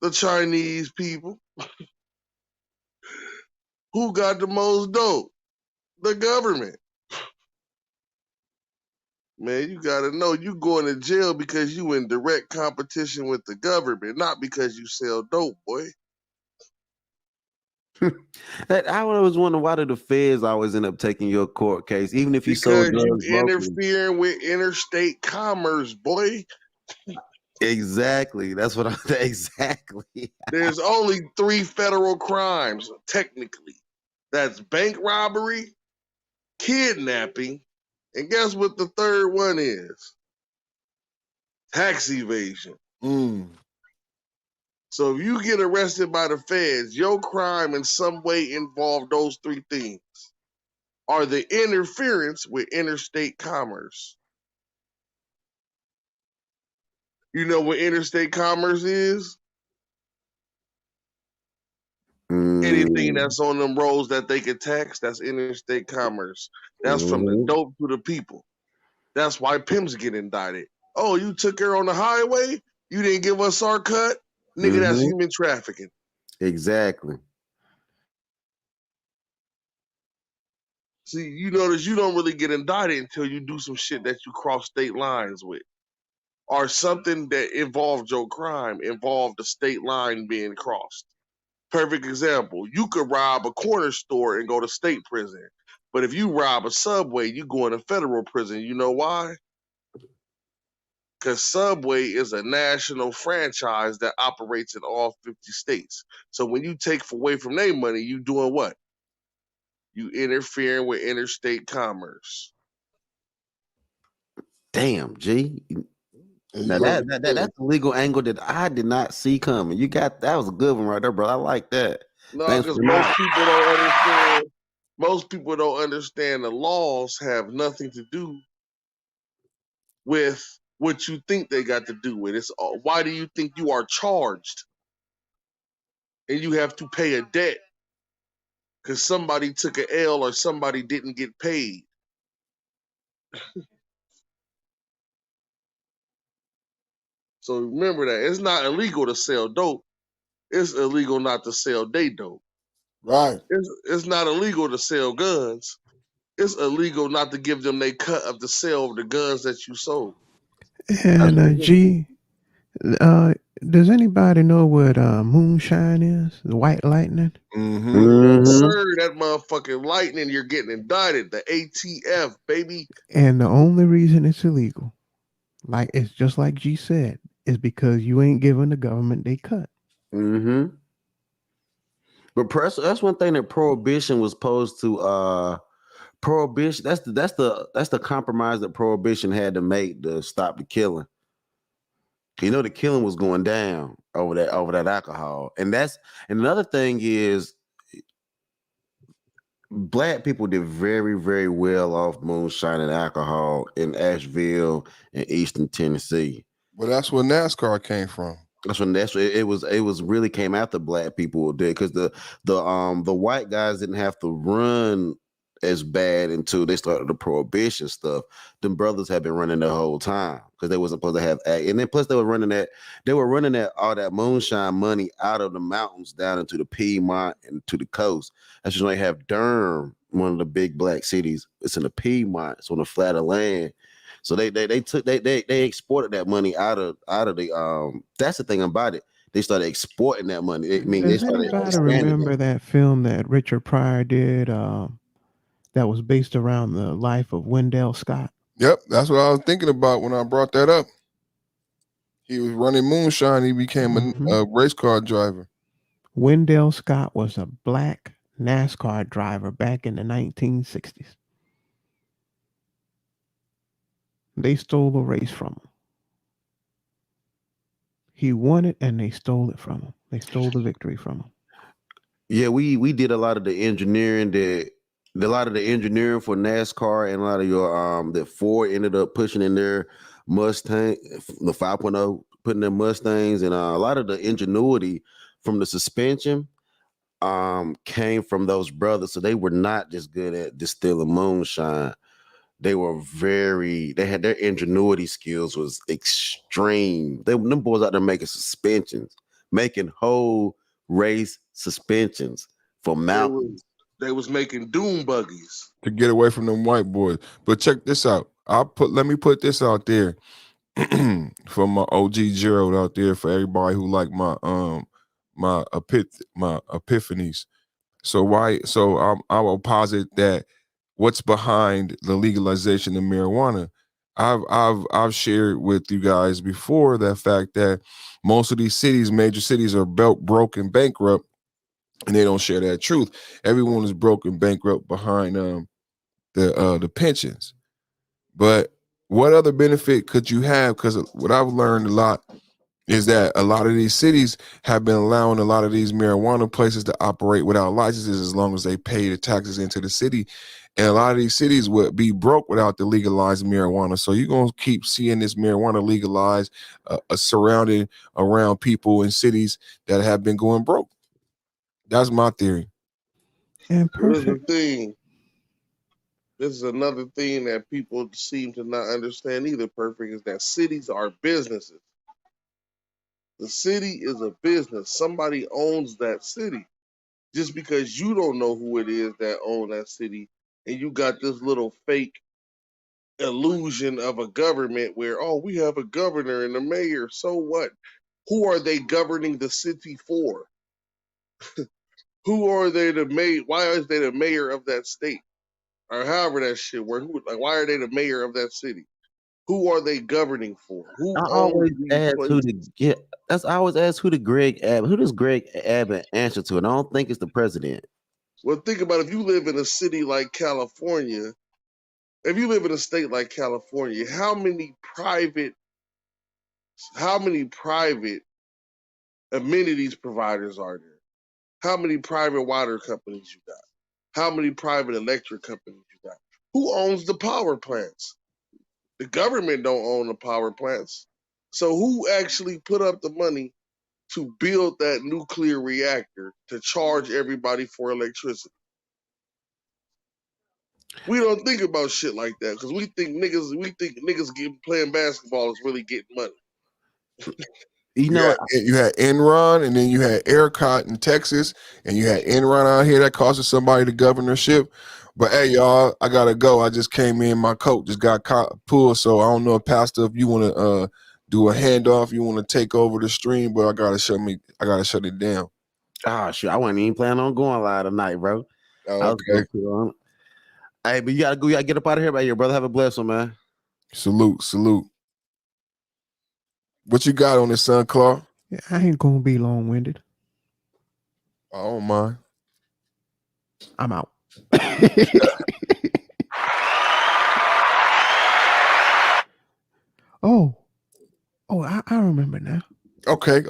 The Chinese people. Who got the most dope? The government. Man, you gotta know you going to jail because you in direct competition with the government, not because you sell dope, boy. I always wonder why do the feds always end up taking your court case, even if you sold Because you drugs locally. interfering with interstate commerce, boy. Exactly. That's what I'm exactly. There's only 3 federal crimes, technically. That's bank robbery, kidnapping, and guess what the third one is? Tax evasion. So if you get arrested by the feds, your crime in some way involved those 3 things. Are the interference with interstate commerce. You know what interstate commerce is? Anything that's on them roads that they can tax, that's interstate commerce. That's from the dope to the people. That's why pimps get indicted. Oh, you took her on the highway? You didn't give us our cut? Nigga, that's human trafficking. Exactly. See, you notice you don't really get indicted until you do some shit that you cross state lines with. Or something that involved your crime involved the state line being crossed. Perfect example. You could rob a corner store and go to state prison. But if you rob a Subway, you go into federal prison. You know why? Because Subway is a national franchise that operates in all 50 states. So when you take away from their money, you doing what? You interfering with interstate commerce. Damn, G. Now that's a legal angle that I did not see coming. You got that was a good one right there, bro. I like that. No, Thanks because for most people don't understand. Most people don't understand the laws have nothing to do with what you think they got to do with. It's why do you think you are charged and you have to pay a debt because somebody took an L or somebody didn't get paid? So remember that it's not illegal to sell dope. It's illegal not to sell day dope. Right. It's not illegal to sell guns. It's illegal not to give them their cut of the sale of the guns that you sold. And G, does anybody know what moonshine is? The white lightning? Sir, that motherfucking lightning, you're getting indicted. The ATF, baby. And the only reason it's illegal, like it's just like G said, is because you ain't giving the government they cut. But that's one thing that prohibition was supposed to prohibition. That's the compromise that prohibition had to make to stop the killing. You know, the killing was going down over that alcohol, and another thing is black people did very, very well off moonshine and alcohol in Asheville and Eastern Tennessee. Well, that's where NASCAR came from. It was really came after black people did because the white guys didn't have to run as bad until they started the prohibition stuff. Them brothers had been running the whole time because they wasn't supposed to have and then plus they were running that all that moonshine money out of the mountains down into the Piedmont and to the coast. That's just why they have Durham, one of the big black cities. It's in the Piedmont, it's on the flatter land. So they exported that money out of the that's the thing about it. They started exporting that money. Does anybody remember that film that Richard Pryor did that was based around the life of Wendell Scott? Yep, that's what I was thinking about when I brought that up. He was running moonshine. He became a race car driver. Wendell Scott was a black NASCAR driver back in the 1960s. They stole the race from him. He won it and they stole it from him. They stole the victory from him. Yeah, we did a lot of the engineering for NASCAR, and a lot of your that Ford ended up pushing in their Mustang, the 5.0, putting their Mustangs, and a lot of the ingenuity from the suspension came from those brothers. So they were not just good at distilling moonshine. they had their ingenuity skills was extreme. Them boys out there making suspensions, making whole race suspensions for mountains. They was making doom buggies to get away from them white boys. But check this out. Let me put this out there for my OG Gerald out there, for everybody who like my epiphanies. So I will posit that what's behind the legalization of marijuana. I've shared with you guys before the fact that most of these cities, major cities, are broke and bankrupt, and they don't share that truth. Everyone is broke and bankrupt behind the pensions. But what other benefit could you have? Because what I've learned a lot is that a lot of these cities have been allowing a lot of these marijuana places to operate without licenses as long as they pay the taxes into the city. And a lot of these cities would be broke without the legalized marijuana. So you're going to keep seeing this marijuana legalized surrounded around people in cities that have been going broke. That's my theory. And Here's the perfect. thing. This is another thing that people seem to not understand either, Perfect, is that cities are businesses. The city is a business. Somebody owns that city. Just because you don't know who it is that owns that city, and you got this little fake illusion of a government where, oh, we have a governor and a mayor, so what? Who are they governing the city for? Who are they the mayor? Why is they the mayor of that state? Or however that shit works. Why are they the mayor of that city? Who are they governing for? Who I owns always these ask who places? to get. I always ask who does Greg Abbott answer to? And I don't think it's the president. Well, think about if you live in a city like California, if you live in a state like California, how many private amenities providers are there? How many private water companies you got? How many private electric companies you got? Who owns the power plants? The government don't own the power plants. So who actually put up the money to build that nuclear reactor to charge everybody for electricity? We don't think about shit like that because we think niggas playing basketball is really getting money. You know, you had Enron, and then you had ERCOT in Texas, and you had Enron out here that costed somebody the governorship. But hey, y'all, I gotta go. I just came in, my coat just got pulled, so I don't know, Pastor, if you want to do a handoff, you want to take over the stream, but I gotta shut it down. Oh shit, I wasn't even planning on going live tonight, bro. Oh, okay. Hey, but you gotta go. You gotta get up out of here, brother. Have a blessed one, man. Salute. What you got on this, son, Claw? Yeah, I ain't gonna be long-winded. I don't mind. I'm out. I remember now. Okay.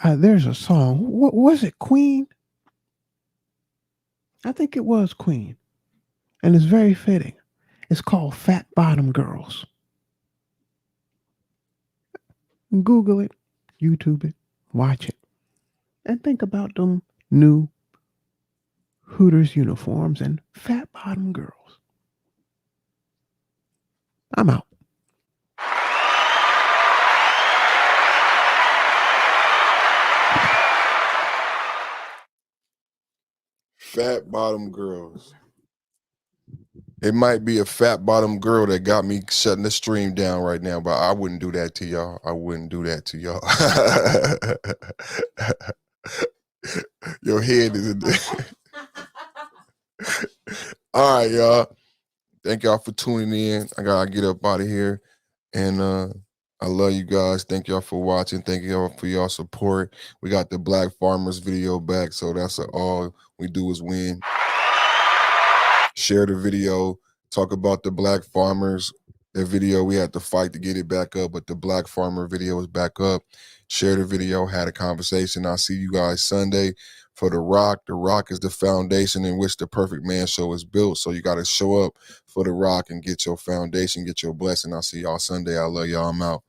There's a song. What was it, Queen? I think it was Queen. And it's very fitting. It's called Fat Bottom Girls. Google it, YouTube it, watch it, and think about them new Hooters uniforms and fat bottom girls. I'm out. Fat bottom girls. It might be a fat bottom girl that got me shutting the stream down right now, but I wouldn't do that to y'all. Your head is in there. All right, y'all. Thank y'all for tuning in. I gotta get up out of here. And I love you guys. Thank y'all for watching. Thank y'all for y'all support. We got the Black Farmers video back, so that's all we do is win. Share the video. Talk about the Black Farmers. The video, we had to fight to get it back up, but the Black Farmer video is back up. Share the video. Had a conversation. I'll see you guys Sunday for The Rock. The Rock is the foundation in which the Perfect Man Show is built. So you got to show up for The Rock and get your foundation, get your blessing. I'll see y'all Sunday. I love y'all. I'm out.